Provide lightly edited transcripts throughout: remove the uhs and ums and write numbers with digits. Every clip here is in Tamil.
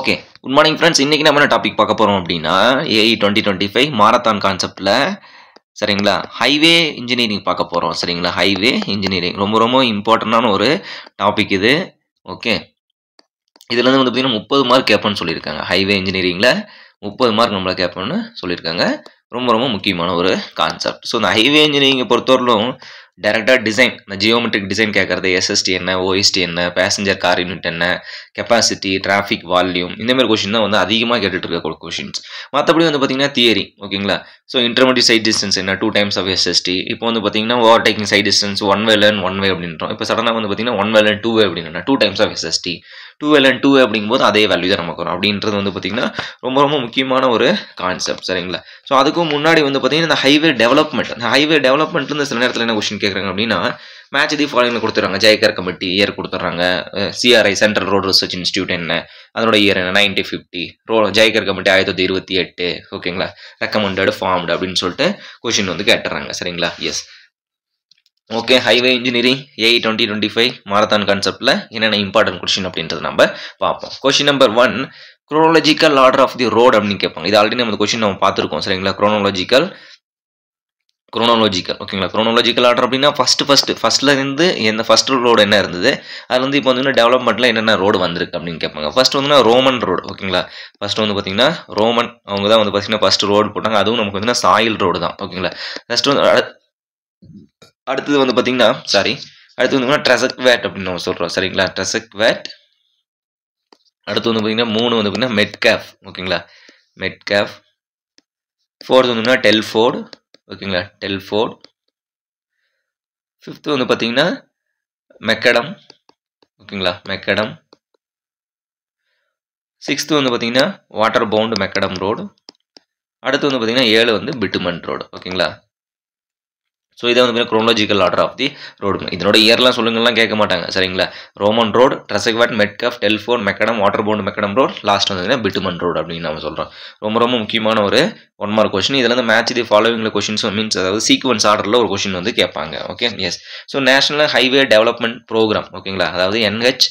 ஓகே. Good morning friends. இன்னைக்கு நம்ம என்ன டாபிக் பார்க்க போறோம் அப்படின்னா, ஏஇ 2025 மாரத்தான் கான்செப்ட்ல சரிங்களா, ஹைவே இன்ஜினியரிங் பார்க்க போறோம். சரிங்களா, ஹைவே இன்ஜினியரிங் ரொம்ப ரொம்ப இம்பார்ட்டன்டான ஒரு டாபிக் இது. ஓகே. இதுலேருந்து வந்து பார்த்தீங்கன்னா 30 மார்க் கேட்பேன்னு சொல்லியிருக்காங்க. ஹைவே இன்ஜினியரிங்கில் 30 மார்க் நம்மளை கேட்பேன்னு சொல்லியிருக்காங்க. ரொம்ப ரொம்ப முக்கியமான ஒரு கான்செப்ட். ஸோ இந்த ஹைவே இன்ஜினியரிங்கை பொறுத்தவரையிலும் டைரெக்டாக டிசைன், இந்த ஜியோமெட்ரிக் டிசைன் கேட்குறது, எஸ்எஸ்டி என்ன, ஓஎஸ்டி என்ன, பேசஞ்சர் கார் யூனிட் என்ன, கெப்பாசிட்டி, டிராஃபிக் வால்யூம், இந்தமாதிரி கொஷின் தான் வந்து அதிகமாக கேட்டுட்டு இருக்க கொஷின்ஸ். மற்றபடி வந்து பார்த்தீங்கன்னா தியரி, ஓகேங்களா. ஸோ இன்டர்மீடியட் சைட் டிஸ்டன்ஸ் என்ன, 2 டைம்ஸ் ஆஃப் எஸ்எஸ்டி. இப்போ வந்து பார்த்தீங்கன்னா ஓவர் டேக்கிங் சைட் டிஸ்டன்ஸ் 1 வே லேர்ன் 1 வே அப்படின்றோம். இப்போ சடனாக வந்து பார்த்தீங்கன்னா 1 வே லேர்ன் 2 வே அப்படின்னா 2 times of SST. 2 way learn 2 way அப்படிங்கும்போது அதே வேல்யூ தான் நமக்கு வரும். அப்படின்றது வந்து பார்த்தீங்கன்னா ரொம்ப ரொம்ப முக்கியமான ஒரு கான்செப்ட். சரிங்களா. ஸோ அதுக்கும் முன்னாடி வந்து பார்த்தீங்கன்னா இந்த ஹைவே டெவலப்மெண்ட், இந்த ஹைவே டெவலப்மெண்ட்ல சில நேரத்தில் என்ன கொஸ்டின் கேட்குறாங்க அப்படின்னா, மேட்ச் தி ஃபாலோயிங் கொடுத்துறாங்க. ஜெயக்கர் கமிட்டி இயர் கொடுத்துட்றாங்க. CRI central road research institute என்ன, அதோட இயர் என்ன, 1950. ஜெயக்கர் கமிட்டி 1928. ஓகேங்களா. ரெக்கமெண்டட் ஃபார்ம்டு அப்படின்னு சொல்லிட்டு கொஸ்டின் வந்து கேட்டுறாங்க. சரிங்களா. Yes. Okay. Highway engineering AE 2025 marathon கான்செப்ட்ல என்னென்ன இம்பார்ட்டன்ட் கொஸ்டின் அப்படின்றத நம்ம பார்ப்போம். Question number 1, chronological order of the road அப்படின்னு கேட்பாங்க. இது ஆல்ரெடி நம்ம கொஸ்டின் நம்ம பார்த்துருக்கோம். சரிங்களா. குரோனாலஜிக்கல் ஓகேங்களா. குரோனாலஜிக்கல் ஆர்டர் அப்படின்னா ஃபர்ஸ்ட்ல இருந்து எந்த ஃபர்ஸ்ட் ரோடு என்ன இருந்தது, அது வந்து இப்போ வந்து டெவலப்மெண்ட்ல என்னென்ன ரோடு வந்திருக்கு அப்படின்னு கேட்பாங்க. ஃபர்ஸ்ட் வந்து ரோமன் ரோடு. ஓகேங்களா. ஃபர்ஸ்ட் வந்து பார்த்தீங்கன்னா ரோமன், அவங்க தான் வந்து பார்த்தீங்கன்னா ஃபர்ஸ்ட் ரோடு போட்டாங்க. அதுவும் நமக்கு வந்து சாயில் ரோடு தான். ஓகேங்களா. ஃபர்ஸ்ட் வந்து அடுத்தது வந்து பார்த்தீங்கன்னா அடுத்து வந்து ட்ரெசக் வேட் அப்படின்னு நம்ம சொல்கிறோம். சரிங்களா. ட்ரெசக் வேட். அடுத்து வந்து பார்த்தீங்கன்னா 3 வந்து பார்த்தீங்கன்னா மெட்காஃப். ஓகேங்களா. மெட்காஃப். 4th வந்து டெல்ஃபோர்டு. ஓகேங்களா. டெல்ஃபோர்டு. 5th வந்து பார்த்தீங்கன்னா மெக்கடம். ஓகேங்களா. மெக்கடம். 6th வந்து பார்த்தீங்கன்னா வாட்டர் பவுண்ட் மெக்கடம் ரோடு. அடுத்து வந்து பார்த்தீங்கன்னா 7 வந்து பிட்டுமன் ரோடு. ஓகேங்களா. ஸோ இதை வந்து chronological order of the road. இதனோட இயர்லாம் சொல்லுங்கலாம் கேட்க மாட்டாங்க. சரிங்களா. Roman road, Tresaguet, Metcalf, Telford, Macadam, water bound macadam road, last வந்து பிட்டுமன் ரோடு அப்படின்னு நம்ம சொல்கிறோம். ரொம்ப ரொம்ப முக்கியமான ஒரு 1 மார்க் கொஸ்டின். இதில் வந்து மேட்ச் தி ஃபாலோவிங்ல கொஸ்டின்ஸ் மீன்ஸ் அதாவது சீக்வன்ஸ் ஆர்டரில் ஒரு கொஸ்டின் வந்து கேட்பாங்க. Okay. Yes. So national highway development program. ஓகேங்களா. அதாவது NH.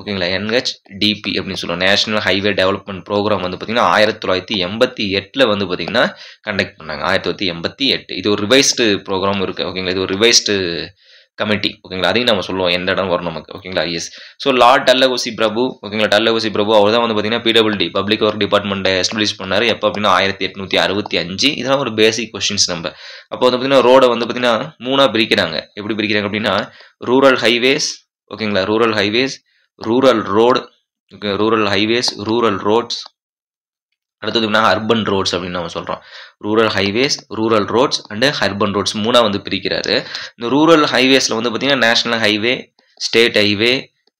ஓகேங்களா. NHDP அப்படின்னு சொல்லுவோம். நேஷனல் ஹைவே டெவலப்மெண்ட் ப்ரோக்ராம் வந்து பார்த்தீங்கன்னா 1988 வந்து பார்த்தீங்கன்னா கண்டக்ட் பண்ணாங்க. 1988. இது ஒரு ரிவைஸ்டு ப்ரோக்ராம் இருக்குது. ஓகேங்களா. இது ஒரு ரிவைஸ்டு கமிட்டி. ஓகேங்களா. அதையும் நம்ம சொல்லுவோம் எந்த இடம் வரும் நமக்கு. ஓகேங்களா. எஸ். ஸோ லார்ட் டல்லஹவுசி பிரபு. ஓகேங்களா. டல்லஹவுசி பிரபு அவர் தான் வந்து பார்த்தீங்கன்னா PWD பப்ளிக் ஒர்க் டிபார்ட்மெண்ட்டை எஸ்டாப்ளிஷ் பண்ணார். எப்போ அப்படின்னா 1865. இதெல்லாம் ஒரு பேசிக் கொஸ்டின்ஸ் நம்ம. அப்போ வந்து பார்த்தீங்கன்னா ரோடை வந்து பார்த்தீங்கன்னா 3ஆக பிரிக்கிறாங்க. எப்படி பிரிக்கிறாங்க அப்படின்னா ரூரல் ஹைவேஸ். ஓகேங்களா. Rural highways, rural road, okay, rural highways, rural roads. அடுத்தது அர்பன் ரோட்ஸ் அப்படின்னு நம்ம சொல்கிறோம். Rural highways, rural roads and urban roads 3ஆக வந்து பிரிக்கிறாரு. இந்த ரூரல் ஹைவேஸில் வந்து பார்த்தீங்கன்னா national highway, state highway,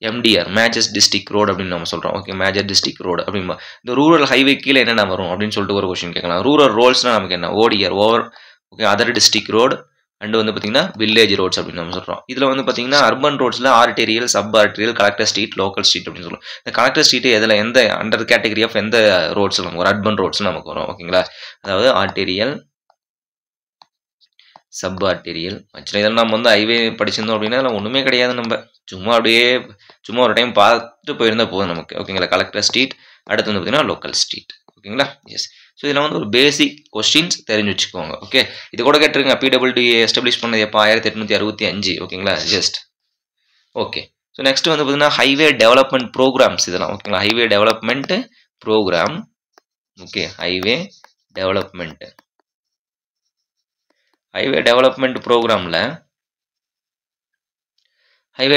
MDR major district road அப்படின்னு நம்ம சொல்கிறோம். ஓகே. மேஜர் டிஸ்ட்ரிக்ட் ரோடு அப்படின்பா. இந்த ரூரல் ஹைவே கீழே என்னென்ன வரும் அப்படின்னு சொல்லிட்டு ஒரு கொஸ்டின் கேட்கலாம். ரூரல் ரோட்ஸ்னால் நமக்கு என்ன, ODR over, okay, other district road and வந்து பார்த்தீங்கன்னா வில்லேஜ் ரோட்ஸ் அப்படின்னு நம்ம சொல்கிறோம். இதில் வந்து பார்த்தீங்கன்னா அர்பன் ரோட்ஸில் arterial, sub arterial, collector street, local street அப்படின்னு சொல்லுவோம். இந்த கலெக்டர் ஸ்ட்ரீட் எதில் எந்த அண்டர் கேட்டகரி ஆஃப் எந்த ரோட்ஸ் நமக்கு வரும், அர்பன் ரோட்ஸ் நமக்கு வரும். ஓகேங்களா. அதாவது ஆர்டீரியல், சப் ஆர்டீரியல். ஆக்சுவலி இதெல்லாம் நம்ம வந்து ஹைவே படிச்சிருந்தோம் அப்படின்னா அதில் ஒன்றுமே கிடையாது. நம்ம சும்மா ஒரு டைம் பார்த்துட்டு போயிருந்தா போதும் நமக்கு. ஓகேங்களா. கலெக்டர் ஸ்ட்ரீட், அடுத்து வந்து பார்த்தீங்கன்னா லோக்கல் ஸ்ட்ரீட். ஓகேங்களா. எஸ். ஸோ இதில் வந்து ஒரு பேசிக் கொஸ்டின்ஸ் தெரிஞ்சு வச்சுக்கோங்க. ஓகே. இது கூட கேட்டிருங்க PWD எஸ்டாப்ளிஷ் பண்ணது எப்போ, 1865. ஓகேங்களா. Just okay. ஸோ நெக்ஸ்ட் வந்து பார்த்தீங்கன்னா ஹைவே டெவலப்மெண்ட் ப்ரோக்ராம்ஸ் இதெல்லாம். ஓகேங்களா. Highway development program. Okay. Highway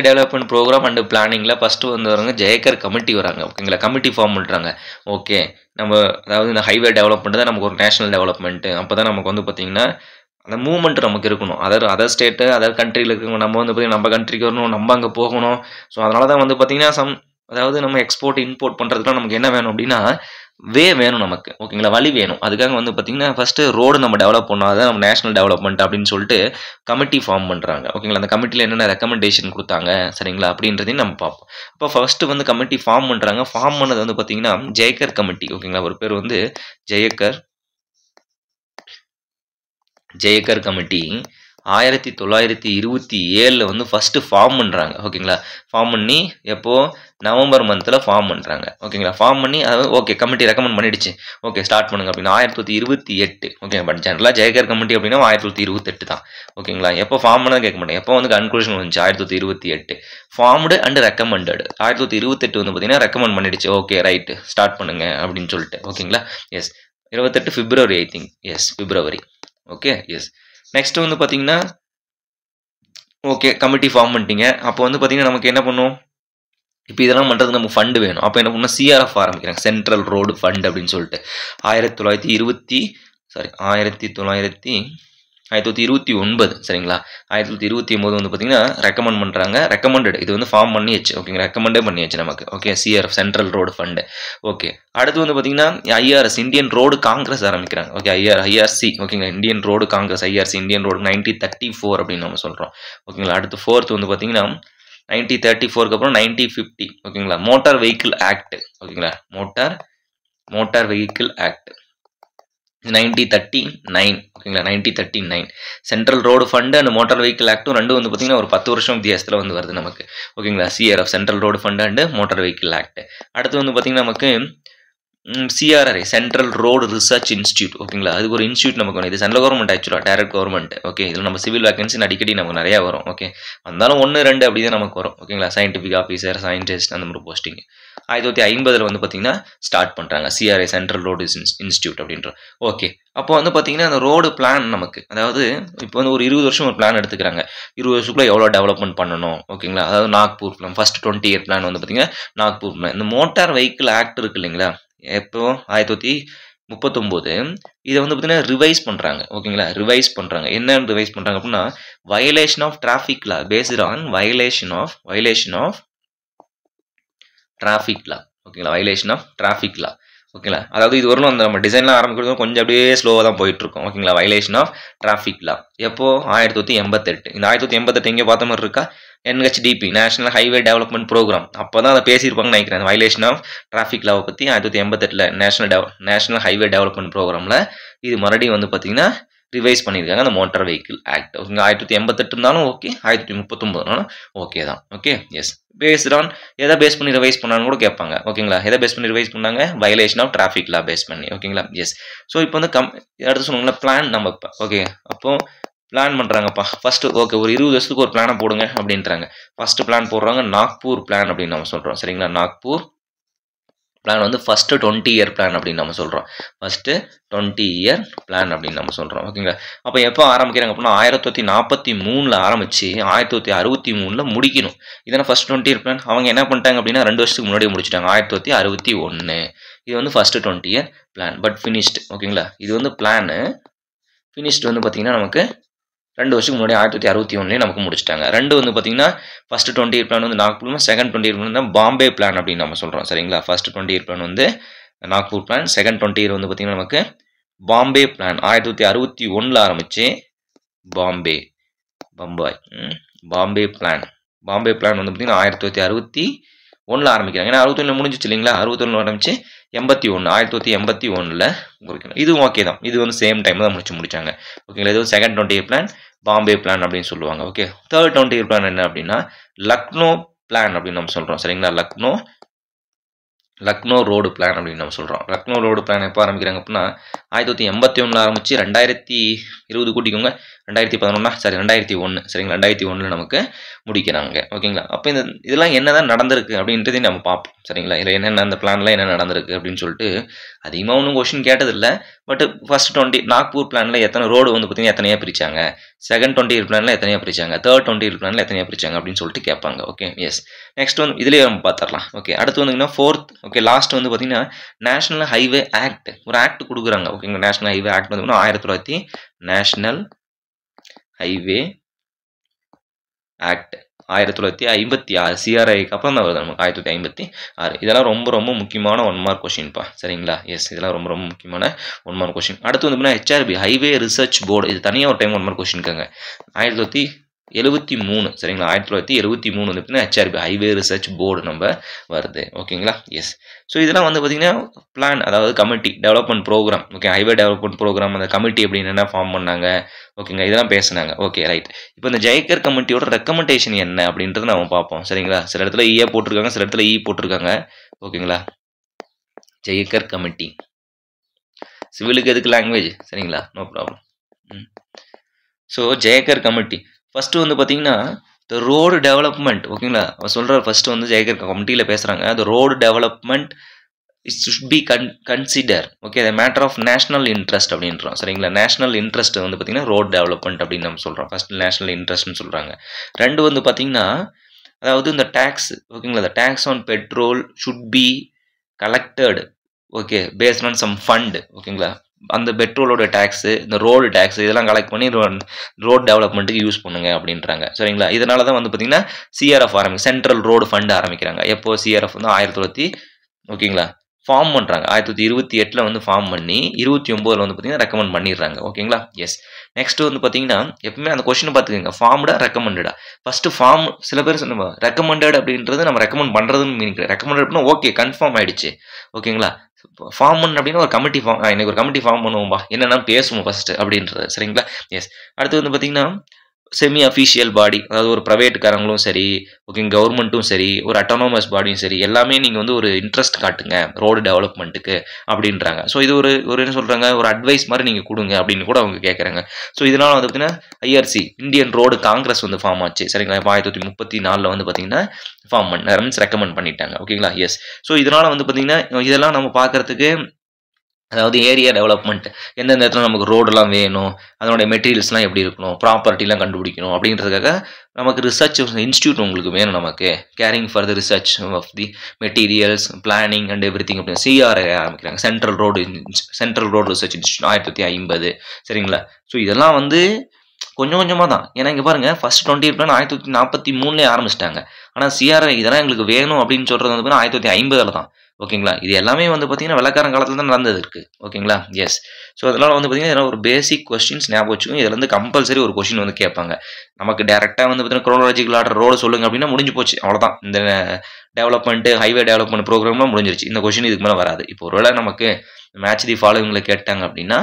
development program and பிளானிங்கில் ஃபஸ்ட்டு வந்து வராங்க ஜெயக்கர் கமிட்டி வராங்க. ஓகேங்களா. கமிட்டி ஃபார்ம் பண்ணுறாங்க. ஓகே. நம்ம அதாவது இந்த ஹைவே டெவலப்மெண்ட் தான் நமக்கு ஒரு நேஷனல் டெவலப்மெண்ட்டு. அப்போ தான் நமக்கு வந்து பார்த்திங்கன்னா அந்த மூவ்மெண்ட் நமக்கு இருக்கணும். அதர் ஸ்டேட்டு, அதர் கண்ட்ரியில் இருக்கவங்க நம்ம வந்து பார்த்திங்கன்னா நம்ம கண்ட்ரிக்கு வரணும், நம்ம அங்கே போகணும். ஸோ அதனால தான் வந்து பார்த்திங்கன்னா அதாவது நம்ம எக்ஸ்போர்ட் இம்போர்ட் பண்ணுறதுக்குலாம் நமக்கு என்ன வேணும் அப்படின்னா வேணும் நமக்கு. ஓகேங்களா. வழி வேணும். அதுக்காக வந்து பார்த்தீங்கன்னா ஃபஸ்ட்டு ரோடு நம்ம டெவலப் பண்ணால் தான் நம்ம நேஷனல் டெவலப்மெண்ட் அப்படின்னு சொல்லிட்டு கமிட்டி ஃபார்ம் பண்ணுறாங்க. ஓகேங்களா. அந்த கமிட்டியில் என்னென்ன ரெக்கமெண்டேஷன் கொடுத்தாங்க, சரிங்களா, அப்படின்றதையும் நம்ம பார்ப்போம். அப்போ ஃபஸ்ட்டு வந்து கமிட்டி ஃபார்ம் பண்ணுறாங்க. ஃபார்ம் பண்ணது வந்து பார்த்தீங்கன்னா ஜெயக்கர் கமிட்டி. ஓகேங்களா. ஒரு பேர் வந்து ஜெயக்கர் கமிட்டி. 1927 வந்து ஃபர்ஸ்ட் ஃபார்ம் பண்றாங்க. ஓகேங்களா? ஃபார்ம் பண்ணி எப்போ நவம்பர் மந்த்ல ஃபார்ம் பண்றாங்க. ஓகேங்களா? ஃபார்ம் பண்ணி அதாவது ஓகே கமிட்டி ரெக்கமெண்ட் பண்ணிடுச்சு. ஓகே ஸ்டார்ட் பண்ணுங்க அப்படின்னா 1928. ஓகே பட் ஜெனரலா ஜெயகர் கமிட்டி அப்படின்னா 1928 தான். ஓகேங்களா? எப்போ ஃபார்ம் பண்ணது கேட்க மாட்டேன். எப்போ வந்து கன்க்ளூஷன் வந்துச்சு 1928. ஃபார்ம்டு அண்ட் ரெக்கமெண்டட் 1928 வந்து பார்த்தீங்கன்னா ரெக்கமெண்ட் பண்ணிடுச்சு. ஓகே ரைட் ஸ்டார்ட் பண்ணுங்க அப்படின்னு சொல்லிட்டு. ஓகேங்களா? Yes 28 February I think. Yes February. Okay yes. Next வந்து பார்த்தீங்கன்னா ஓகே கமிட்டி ஃபார்ம் பண்ணிட்டீங்க. அப்போ வந்து பார்த்தீங்கன்னா நமக்கு என்ன பண்ணும், இப்போ இதெல்லாம் பண்ணுறதுக்கு நமக்கு ஃபண்டு வேணும். அப்போ என்ன பண்ணால் சிஆர்எஃப் ஆரம்பிக்கிறாங்க, சென்ட்ரல் ரோடு ஃபண்ட் அப்படின்னு சொல்லிட்டு 1929 சரிங்களா? 1929 வந்து பார்த்தீங்கன்னா ரெக்கமெண்ட் பண்ணுறாங்க. ரெக்கமெண்டட் இது வந்து ஃபார்ம் பண்ணியாச்சு. ஓகேங்களா? ரெக்கமெண்டே பண்ணியாச்சு நமக்கு. Okay CRF central road fund. Okay அடுத்து வந்து பார்த்தீங்கன்னா ஐஆர்எஸ் இந்தியன் ரோடு காங்கிரஸ் ஆரம்பிக்கிறாங்க. ஓகே ஐஆர்சி ஓகேங்களா? Indian road Congress IRC Indian road 1934 அப்படின்னு நம்ம சொல்கிறோம். ஓகேங்களா? அடுத்து ஃபோர்த் வந்து பார்த்தீங்கன்னா 1934க்கு அப்புறம் 1950 ஓகேங்களா? Motor vehicle act. ஓகேங்களா? மோட்டார் வெஹிக்கிள் ஆக்ட் 1939 ஓகேங்களா? 1939 central road fund and motor vehicle ஆக்டும் ரெண்டும் வந்து பார்த்தீங்கன்னா ஒரு 10 வருஷம் வித்தியாசத்தில் வந்து வருது நமக்கு. ஓகேங்களா? CRF central road fund and motor vehicle act. அடுத்து வந்து பார்த்தீங்கன்னா நமக்கு CRRI central road research institute. ஓகேங்களா? அதுக்கு ஒரு இன்ஸ்டியூட் நமக்கு வரும். இது சென்ட்ரல் கவர்மெண்ட் ஆக்சுவலாக டைரக்ட் கவர்மெண்ட். ஓகே இதில் நம்ம சிவில் வேகன்சி அடிக்கடி நமக்கு நிறையா வரும். ஓகே வந்தாலும் 1 2 அப்படி தான் நமக்கு வரும். ஓகேங்களா? சயின்டிஃபிக் ஆஃபீஸர் சயின்டிஸ்ட் அந்த மாதிரி போஸ்டிங் 1950 வந்து பார்த்தீங்கன்னா ஸ்டார்ட் பண்ணுறாங்க சிஆர்ஐ சென்ட்ரல் ரோடு இன்ஸ்டியூட் அப்படின்ற. ஓகே அப்போ வந்து பார்த்தீங்கன்னா அந்த ரோடு பிளான் நமக்கு அதாவது இப்போ வந்து ஒரு 20 வருஷம் ஒரு பிளான் எடுத்துக்கிறாங்க. 20 வருஷத்துக்குள்ள எவ்வளோ டெவலப்மெண்ட் பண்ணணும். ஓகேங்களா? அதாவது Nagpur plan first 20 year plan வந்து பார்த்தீங்கன்னா நாக்பூர் பிளான். இந்த மோட்டார் வெஹிக்கிள் ஆக்ட் இருக்கு இல்லைங்களா? எப்போ 1939 இதை வந்து பார்த்தீங்கன்னா ரிவைஸ் பண்ணுறாங்க. ஓகேங்களா? ரிவைஸ் பண்ணுறாங்க. என்னன்னு ரிவைஸ் பண்ணுறாங்க அப்படின்னா violation of traffic law based on violation of traffic law. ஓகேங்களா? Violation of traffic law. ஓகேங்களா? அதாவது இது வரணும் அந்த நம்ம டிசைன்லாம் ஆரம்பிக்கிறது கொஞ்சம் அப்படியே ஸ்லோவாக தான் போயிட்டு இருக்கும். ஓகேங்களா? வயலேஷன் ஆஃப் டிராஃபிக் லா எப்போ 1988. இந்த 1988 எங்கே பார்த்த மாதிரி இருக்கா? NHDP national highway development programme அப்போ தான் அதை பேசியிருப்பாங்கன்னு நினைக்கிறேன். வயலேஷன் ஆஃப் டிராஃபிக் லாவை பற்றி 1988 நேஷனல் ஹைவே டெவலப்மெண்ட் ப்ரோக்ராமில் இது மறுபடியும் வந்து பார்த்தீங்கன்னா ரிவைஸ் பண்ணியிருக்காங்க அந்த மோட்டார் வெஹிக்கிள் ஆக்ட். ஓகேங்களா? 1988 இருந்தாலும் ஓகே 1939 ஓகே தான். ஓகே எஸ் பேஸ்ட் ஆன் எதை பேஸ் பண்ணி ரிவைஸ் பண்ணான்னு கூட கேட்பாங்க. ஓகேங்களா? எதை பேஸ் பண்ணி ரிவைஸ் பண்ணாங்க? Violation of traffic law base பண்ணி. ஓகேங்களா? எஸ் ஸோ இப்போ வந்து அடுத்து சொன்னாங்களா பிளான் நம்ம இப்போ ஓகே அப்போ பிளான் பண்ணுறாங்கப்பா ஃபர்ஸ்ட். ஓகே ஒரு 20 வருஷத்துக்கு ஒரு பிளானை போடுங்க அப்படின்றாங்க. ஃபர்ஸ்ட் பிளான் போடுறாங்க நாக்பூர் பிளான் அப்படின்னு நம்ம சொல்கிறோம். சரிங்களா? நாக்பூர் பிளான் வந்து ஃபர்ஸ்ட் 20 இயர் பிளான் அப்படின்னு நம்ம சொல்கிறோம். ஃபர்ஸ்ட் 20 இயர் பிளான் அப்படின்னு நம்ம சொல்கிறோம். ஓகேங்களா? அப்போ எப்போ ஆரம்பிக்கிறாங்க அப்படின்னா 1943 ஆரம்பிச்சு 1963 முடிக்கணும். இதனால் ஃபர்ஸ்ட் 20 இயர் பிளான் அவங்க என்ன பண்ணிட்டாங்க அப்படின்னா 2 வருஷத்துக்கு முன்னாடியே முடிச்சிட்டாங்க 1961. இது வந்து first 20 year plan but finished. ஓகேங்களா? இது வந்து பிளானு ஃபினிஷ்டு வந்து பார்த்தீங்கன்னா நமக்கு 2 வருஷத்துக்கு முன்னாடி 1961 நமக்கு முடிச்சிட்டாங்க. ரெண்டு வந்து பார்த்தீங்கன்னா ஃபர்ஸ்ட் 20 இயர் பிளான் வந்து நாக்பூர், செகண்ட் 20 இயர் பிளான் தான் பாம்பே பிளான் அப்படின்னு நம்ம சொல்கிறோம். சரிங்களா? ஃபர்ஸ்ட் 20 இயர் பிளான் வந்து நாக்பூர் பிளான், செகண்ட் 20 இயர் வந்து பார்த்தீங்கன்னா நமக்கு பாம்பே பிளான் 1961 ஆரம்பிச்சு பாம்பே பிளான் வந்து பார்த்தீங்கன்னா 1961 ஆரம்பிக்கிறாங்க. ஏன்னா 61 முடிஞ்சிச்சு இல்லைங்களா? 61 ஆரம்பிச்சு 1981 முடிக்கணும். இதுவும் ஓகே தான். இது வந்து சேம் டைம் தான் முடிச்சாங்க. ஓகேங்களா? இது second 20 year plan Bombay plan அப்படின்னு சொல்லுவாங்க. ஓகே தேர்ட் 20 இயர் பிளான் என்ன அப்படின்னா லக்னோ பிளான் அப்படின்னு நம்ம சொல்கிறோம். சரிங்களா? லக்னோ ரோடு பிளான் அப்படின்னு நம்ம சொல்கிறோம். லக்னோ ரோடு பிளான் எப்போ ஆரம்பிக்கிறாங்க அப்படின்னா 1981 ஆரம்பிச்சு 2020 கூட்டிக்கோங்க 2011 சரிங்களா? 2001 நமக்கு முடிக்கிறாங்க. ஓகேங்களா? அப்போ இதெல்லாம் என்னதான் நடந்திருக்கு அப்படின்றதையும் நம்ம பார்ப்போம். சரிங்களா? இதில் என்னென்ன அந்த பிளான்லாம் என்ன நடந்திருக்கு அப்படின்னு சொல்லிட்டு அதிகமாக ஒன்றும் கொஸ்டின் கேட்டதில்லை. பட் ஃபர்ஸ்ட் 20 நாக்பூர் பிளானில் எத்தனை ரோடு வந்து பார்த்தீங்கன்னா எத்தனையா பிரிச்சாங்க, செகண்ட் 20 இயர் பிளானில் எத்தனையா பிரிச்சாங்க, தேர்ட் 20 இயர் பிளானில் எத்தனையா பிரிச்சாங்க அப்படின்னு சொல்லிட்டு கேட்பாங்க. ஓகே எஸ் நெக்ஸ்ட் வந்து இதுலேயே நம்ம பார்த்துடலாம். ஓகே அடுத்து வந்தீங்கன்னா ஃபோர்த் ஓகே லாஸ்ட் வந்து பார்த்தீங்கன்னா நேஷனல் ஹைவே ஆக்ட் ஒரு ஆக்ட் கொடுக்குறாங்க. ஓகேங்களா? நேஷனல் ஹைவே ஆக்ட் வந்து 1900 நேஷனல் ஹைவே ஆக்ட் 1956 சிஆர்ஐக்கு அப்புறம் தான் வருது நமக்கு 1956. இதெல்லாம் ரொம்ப ரொம்ப முக்கியமான 1 மார்க் கொஸ்டின்ப்பா. சரிங்களா? எஸ் இதெல்லாம் ரொம்ப ரொம்ப முக்கியமான 1 மார்க் கொஸ்டின். அடுத்து வந்து HRB ஹைவே ரிசர்ச் போர்டு இது தனியாக ஒரு டைம் 1 மார்க் கொஸ்டின் இருக்காங்க. 73 சரிங்களா 1973 வந்து பார்த்தீங்கன்னா HRB ஹைவே ரிசர்ச் போர்டு நம்ம வருது ஓகேங்களா எஸ் ஸோ இதெல்லாம் வந்து பார்த்தீங்கன்னா பிளான் அதாவது committee development program okay highway development programme அந்த கமிட்டி அப்படின்னு என்ன ஃபார்ம் பண்ணாங்க ஓகேங்களா இதெல்லாம் பேசுனாங்க ஓகே ரைட் இப்போ இந்த ஜெயக்கர் கமிட்டியோட ரெக்கமெண்டேஷன் என்ன அப்படின்றத நம்ம பார்ப்போம் சரிங்களா சில இடத்துல ஈஏ போட்டிருக்காங்க சில இடத்துல போட்டிருக்காங்க ஓகேங்களா ஜெயக்கர் கமிட்டி சிவிலுக்கு எதுக்கு லாங்குவேஜ் சரிங்களா no problem so Jayakar committee first வந்து பார்த்தீங்கன்னா த ரோடு டெவலப்மெண்ட் ஓகேங்களா அவர் சொல்கிற ஃபர்ஸ்ட் வந்து ஜெயக்கர் கமிட்டியில் பேசுகிறாங்க the road development it should be consider okay the matter of national interest அப்படின்றோம் சரிங்களா நேஷனல் இன்ட்ரெஸ்ட் வந்து பார்த்தீங்கன்னா ரோடு டெவலப்மெண்ட் அப்படின்னு நம்ம சொல்கிறோம் ஃபர்ஸ்ட் நேஷனல் இன்ட்ரெஸ்ட்னு சொல்கிறாங்க ரெண்டு வந்து பார்த்தீங்கன்னா அதாவது இந்த டேக்ஸ் ஓகேங்களா the tax on petrol should be collected okay based on some fund ஓகேங்களா அந்த பெட்ரோலோட டேக்ஸு இந்த ரோடு டேக்ஸ் இதெல்லாம் கலெக்ட் பண்ணி ரோட் டெவலப்மெண்ட்டுக்கு யூஸ் பண்ணுங்க அப்படின்றாங்க சரிங்களா இதனால தான் வந்து பார்த்தீங்கன்னா சிஆர்எஃப் சென்ட்ரல் ரோடு ஃபண்ட் ஆரம்பிக்கிறாங்க எப்போ சிஆர்எஃப் வந்து 1900 ஓகேங்களா ஃபார்ம் பண்ணுறாங்க 1928 வந்து ஃபார்ம் பண்ணி 29 வந்து பார்த்தீங்கன்னா ரெக்கமெண்ட் பண்ணிடுறாங்க ஓகேங்களா எஸ் நெக்ஸ்ட் வந்து பார்த்தீங்கன்னா எப்பவுமே அந்த கொஸ்டின் பார்த்துக்கோங்க ஃபார்ம்டா ரெக்கமெண்டடா ஃபர்ஸ்ட் ஃபார்ம் சில பேர் சொன்ன ரெக்கமெண்டட் அப்படின்றது நம்ம ரெக்கமெண்ட் பண்ணுறதுன்னு மீனிங் ரெக்கமெண்டட் அப்படின்னா ஓகே கன்ஃபார்ம் ஆயிடுச்சு ஓகேங்களா ஃபார்ம் பண்ண அப்படின்னா ஒரு கமிட்டி ஃபார்ம் எனக்கு ஒரு கமிட்டி ஃபார்ம் பண்ணுவோம்பா என்னென்னா பேசுவோம் ஃபர்ஸ்ட் அப்படின்றது சரிங்களா எஸ் அடுத்து வந்து பார்த்தீங்கன்னா செமி அஃபிஷியல் பாடி அதாவது ஒரு ப்ரைவேட்டுக்காரங்களும் சரி ஓகே கவர்மெண்ட்டும் சரி ஒரு அட்டானமஸ் பாடியும் சரி எல்லாமே நீங்கள் வந்து ஒரு இன்ட்ரெஸ்ட் காட்டுங்க ரோடு டெவலப்மெண்ட்டுக்கு அப்படின்றாங்க ஸோ இது ஒரு என்ன சொல்கிறாங்க ஒரு அட்வைஸ் மாதிரி நீங்கள் கொடுங்க அப்படின்னு கூட அவங்க கேட்குறாங்க ஸோ இதனால் வந்து பார்த்தீங்கன்னா ஐஆர்சி இந்தியன் ரோடு காங்கிரஸ் வந்து ஃபார்ம் ஆச்சு சரிங்களா இப்போ 1934 வந்து பார்த்தீங்கன்னா ஃபார்ம் பண்ண மீன்ஸ் ரெக்கமெண்ட் பண்ணிட்டாங்க ஓகேங்களா எஸ் ஸோ இதனால் வந்து பார்த்தீங்கன்னா இதெல்லாம் நம்ம பார்க்குறதுக்கு அதாவது ஏரியா டெவலப்மெண்ட் எந்தெந்த இடத்துல நமக்கு ரோடெல்லாம் வேணும் அதனுடைய மெட்டீரியல்ஸ்லாம் எப்படி இருக்கணும் ப்ராப்பர்ட்டிலாம் கண்டுபிடிக்கணும் அப்படின்றதுக்காக நமக்கு ரிசர்ச் இன்ஸ்டியூட் உங்களுக்கு வேணும் நமக்கு caring for the research of the materials planning and everything அப்படின்னு சிஆர்ஐ ஆரம்பிக்கிறாங்க சென்ட்ரல் ரோடு ரிசர்ச் இன்ஸ்டியூட் 1950 சரிங்களா ஸோ இதெல்லாம் வந்து கொஞ்சம் கொஞ்சமாக தான் ஏன்னா இங்கே பாருங்கள் ஃபர்ஸ்ட் 20 பிளான் 1943 ஆரம்பிச்சிட்டாங்க ஆனால் சிஆர்ஐ இதெல்லாம் எங்களுக்கு வேணும் அப்படின்னு சொல்கிறது வந்து 1950 தான் ஓகேங்களா இது எல்லாமே வந்து பார்த்தீங்கன்னா வெள்ளக்காரன் காலத்தில் தான் நடந்தது இருக்குது ஓகேங்களா எஸ் ஸோ அதெல்லாம் வந்து பார்த்தீங்கன்னா இதெல்லாம் ஒரு பேசிக் கொஸ்டின்ஸ் ஞாபகம் வச்சுக்கோங்க இதில் வந்து கம்பல்சரி ஒரு கொஸ்டின் வந்து கேட்பாங்க நமக்கு டேரெக்டாக வந்து பார்த்தீங்கன்னா குரோனாலஜிக்கல் ஆர்டர் ரோடு சொல்லுங்க அப்படின்னா முடிஞ்சு போச்சு அவ்வளோதான் இந்த டெவலப்மெண்ட்டு ஹைவே டெவலப்மெண்ட் ப்ரோக்ராம்லாம் முடிஞ்சிருச்சு இந்த கொஸ்டின் இதுக்கு மேலே வராது இப்போ ஒருவேளை நமக்கு மேட்ச் தி ஃபாலோவிங்கில் கேட்டாங்க அப்படின்னா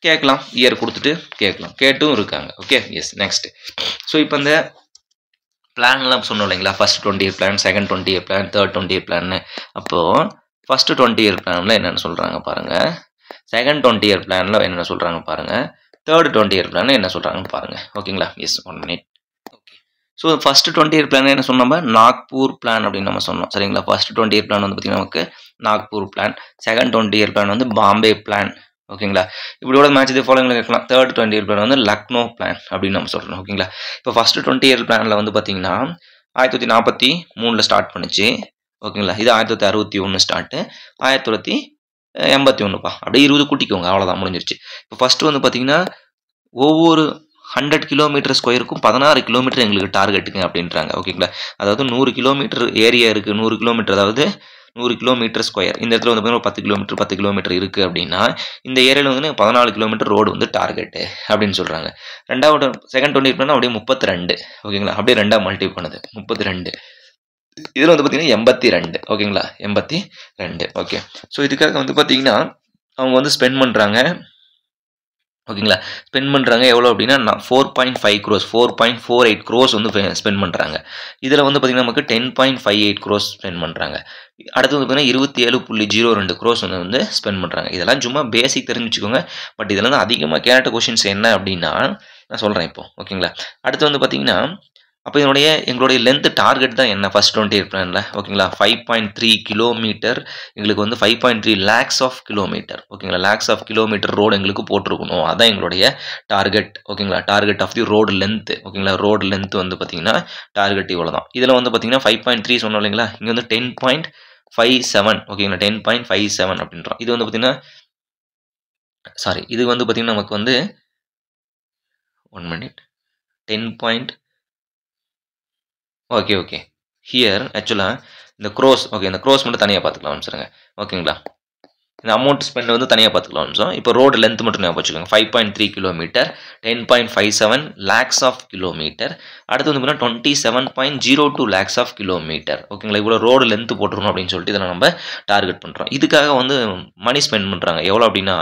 கேட்கலாம் இயர் கொடுத்துட்டு கேட்கலாம் கேட்டும் இருக்காங்க ஓகே எஸ் நெக்ஸ்ட் ஸோ இப்போ இந்த பிளான்லாம் சொன்னோம் இல்லைங்களா first 20 year plan second 20 year plan third 20 year பிளான்னு அப்போது ஃபர்ஸ்ட் 20 இயர் பிளானில் என்னென்ன சொல்கிறாங்க பாருங்கள் செகண்ட் 20 இயர் பிளானில் என்னென்ன சொல்கிறாங்க பாருங்கள் தேர்ட் 20 இயர் பிளானில் என்ன சொல்கிறாங்கன்னு பாருங்கள் ஓகேங்களா yes 1 minute okay so first 20 year plan என்ன சொன்னோம் நாக்பூர் பிளான் அப்படின்னு நம்ம சொன்னோம் சரிங்களா ஃபர்ஸ்ட் 20 இயர் பிளான் வந்து பார்த்திங்கன்னா நமக்கு Nagpur plan second 20 year plan வந்து பாம்பே பிளான் ஓகேங்களா இப்படியோட மேட்ச் இது ஃபாலோவிங் கேட்கலாம் தேர்ட் 20 இயர் பிளான் வந்து லக்னோ பிளான் அப்படின்னு நம்ம சொல்கிறோம் ஓகேங்களா இப்போ ஃபர்ஸ்ட் 20 இயர் பிளானில் வந்து பார்த்தீங்கன்னா 1943 ஸ்டார்ட் பண்ணுச்சு ஓகேங்களா இது 1961 ஸ்டார்ட்டு 1981 அப்படியே 20 கூட்டிக்கோங்க அவ்வளோதான் முடிஞ்சிருச்சு இப்போ ஃபர்ஸ்ட் வந்து பார்த்தீங்கன்னா ஒவ்வொரு 100 கிலோமீட்டர் ஸ்கொயருக்கும் 16 கிலோமீட்டர் எங்களுக்கு டார்கெட்டுங்க அப்படின்றாங்க ஓகேங்களா அதாவது 100 கிலோமீட்டர் ஏரியா இருக்குது 100 கிலோமீட்டர் அதாவது 100 கிலோமீட்டர் ஸ்கொயர் இந்த இடத்துல வந்து பார்த்தீங்கன்னா 10 கிலோமீட்டர் இருக்குது அப்படின்னா இந்த ஏரியாவில் வந்து 14 கிலோமீட்டர் ரோடு வந்து டார்கெட்டு அப்படின்னு சொல்கிறாங்க ரெண்டாவது செகண்ட் 20 பிளான் அப்படியே 32 ஓகேங்களா அப்படியே ரெண்டாக மல்டிப்ளை பண்ணுது 32 இதில் வந்து பார்த்தீங்கன்னா 82 ஓகேங்களா 82 ஓகே ஸோ இதுக்காக வந்து பார்த்தீங்கன்னா அவங்க வந்து ஸ்பெண்ட் பண்ணுறாங்க ஓகேங்களா ஸ்பெண்ட் பண்ணுறாங்க எவ்வளோ அப்படின்னா 4.5 crores 4.48 crores வந்து ஸ்பெண்ட் பண்ணுறாங்க இதில் வந்து பார்த்திங்கன்னா நமக்கு 10.58 crores ஸ்பெண்ட் பண்ணுறாங்க அடுத்து வந்து பார்த்திங்கன்னா 27.02 crores வந்து ஸ்பெண்ட் பண்ணுறாங்க இதெல்லாம் சும்மா பேசிக் தெரிஞ்சுக்கோங்க பட் இதில் வந்து அதிகமாக கேட்ட கொஷின்ஸ் என்ன அப்படின்னா நான் சொல்கிறேன் இப்போ ஓகேங்களா அடுத்து வந்து பார்த்திங்கன்னா அப்போ எங்களுடைய லென்த் டார்கெட் தான் என்ன ஃபர்ஸ்ட் 20 இயர் பிளானில் ஓகேங்களா 5.3 கிலோமீட்டர் எங்களுக்கு வந்து 5.3 lakhs ஆஃப் கிலோமீட்டர் ஓகேங்களா லேக்ஸ் ஆஃப் கிலோமீட்டர் ரோடு எங்களுக்கு போட்டிருக்கணும் அதான் எங்களுடைய டார்கெட் ஓகேங்களா target of the road length ஓகேங்களா ரோடு லென்த் வந்து பார்த்தீங்கன்னா டார்கெட் இவ்வளோ தான் இதில் வந்து பார்த்தீங்கன்னா 5.3 சொன்னோம் இல்லைங்களா இங்கே வந்து 10.57 ஓகேங்களா 10.57 அப்படின்றோம் இது வந்து பார்த்தீங்கன்னா சாரி இது வந்து பார்த்தீங்கன்னா நமக்கு வந்து 1 minute 10. ஓகே ஹியர் ஆக்சுவலாக இந்த க்ரோஸ் ஓகே இந்த க்ரோஸ் மட்டும் தனியாக பார்த்துக்கலாம் சொல்லுங்க ஓகேங்களா இந்த அமௌண்ட் ஸ்பெண்ட் வந்து தனியாக பார்த்துக்கலாம். ஸோ இப்போ ரோடு லென்த் மட்டும் ஞாபகம் வச்சுக்கோங்க. 5.3 கிலோமீட்டர், 10.57 lakhs ஆஃப் கிலோமீட்டர். அடுத்து வந்து பார்த்தீங்கன்னா 27.02 lakhs ஆஃப் கிலோமீட்டர். ஓகேங்களா, இவ்வளோ ரோடு லென்த் போட்டுருணும் அப்படின்னு சொல்லிட்டு இதில் நம்ம டார்கெட் பண்ணுறோம். இதுக்காக வந்து மணி ஸ்பெண்ட் பண்ணுறாங்க. எவ்வளோ அப்படின்னா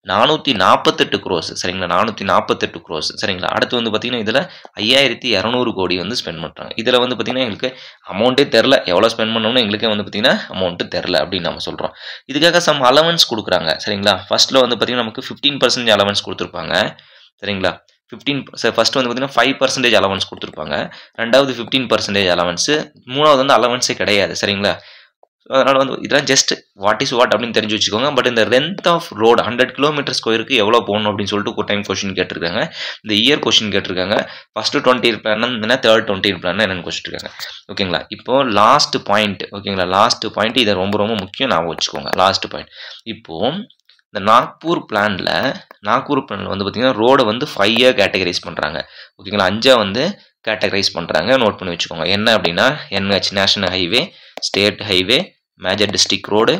448 crores. சரிங்களா, 448 crores. சரிங்களா. அடுத்து வந்து பார்த்தீங்கன்னா இதில் 5200 கோடி வந்து ஸ்பெண்ட் பண்ணுறாங்க. இதில் வந்து பார்த்தீங்கன்னா எங்களுக்கு அமௌண்ட்டே தெரில, எவ்வளோ ஸ்பெண்ட் பண்ணோம்னு எங்களுக்கே வந்து பார்த்தீங்கன்னா அமௌண்ட்டு தெரில அப்படின்னு நம்ம சொல்கிறோம். இதுக்காக சம் அலவன்ஸ் கொடுக்குறாங்க. சரிங்களா, ஃபர்ஸ்ட்டில் வந்து பார்த்தீங்கன்னா நமக்கு 15% அலவன்ஸ் கொடுத்துருப்பாங்க. சரிங்களா, ஃபர்ஸ்ட் வந்து பார்த்தீங்கன்னா 5% அலவன்ஸ் கொடுத்துருப்பாங்க. ரெண்டாவது 15% அலவன்ஸு, மூணாவது வந்து அலவன்ஸே கிடையாது. சரிங்களா, அதனால் வந்து இதெல்லாம் ஜஸ்ட் வாட் இஸ் வாட் அப்படின்னு தெரிஞ்சு வச்சுக்கோங்க. பட் இந்த லென்த் ஆஃப் ரோடு 100 km ஸ்கொயருக்கு எவ்வளோ போகணும் அப்படின்னு சொல்லிட்டு ஒரு டைம் கொஸ்டின் கேட்டிருக்காங்க. இந்த இயர் கொஸ்டின் கேட்டிருக்காங்க. ஃபஸ்ட்டு 20 இயர் பிளான் என்ன, தேர்ட் 20 இயர் பிளான் என்னன்னு கொஸ்டின் இருக்காங்க. ஓகேங்களா, இப்போது லாஸ்ட் பாயிண்ட். ஓகேங்களா, லாஸ்ட் பாயிண்ட் இதை ரொம்ப ரொம்ப முக்கியம், ஞாபகம் வச்சுக்கோங்க. லாஸ்ட் பாயிண்ட், இப்போது இந்த நாக்பூர் பிளானில் வந்து பார்த்தீங்கன்னா ரோடை வந்து 5 கேட்டகரைஸ் பண்ணுறாங்க. ஓகேங்களா, 5 வந்து கேட்டகரைஸ் பண்ணுறாங்க. நோட் பண்ணி வச்சுக்கோங்க. என்ன அப்படின்னா NH national highway, state highway, major district road,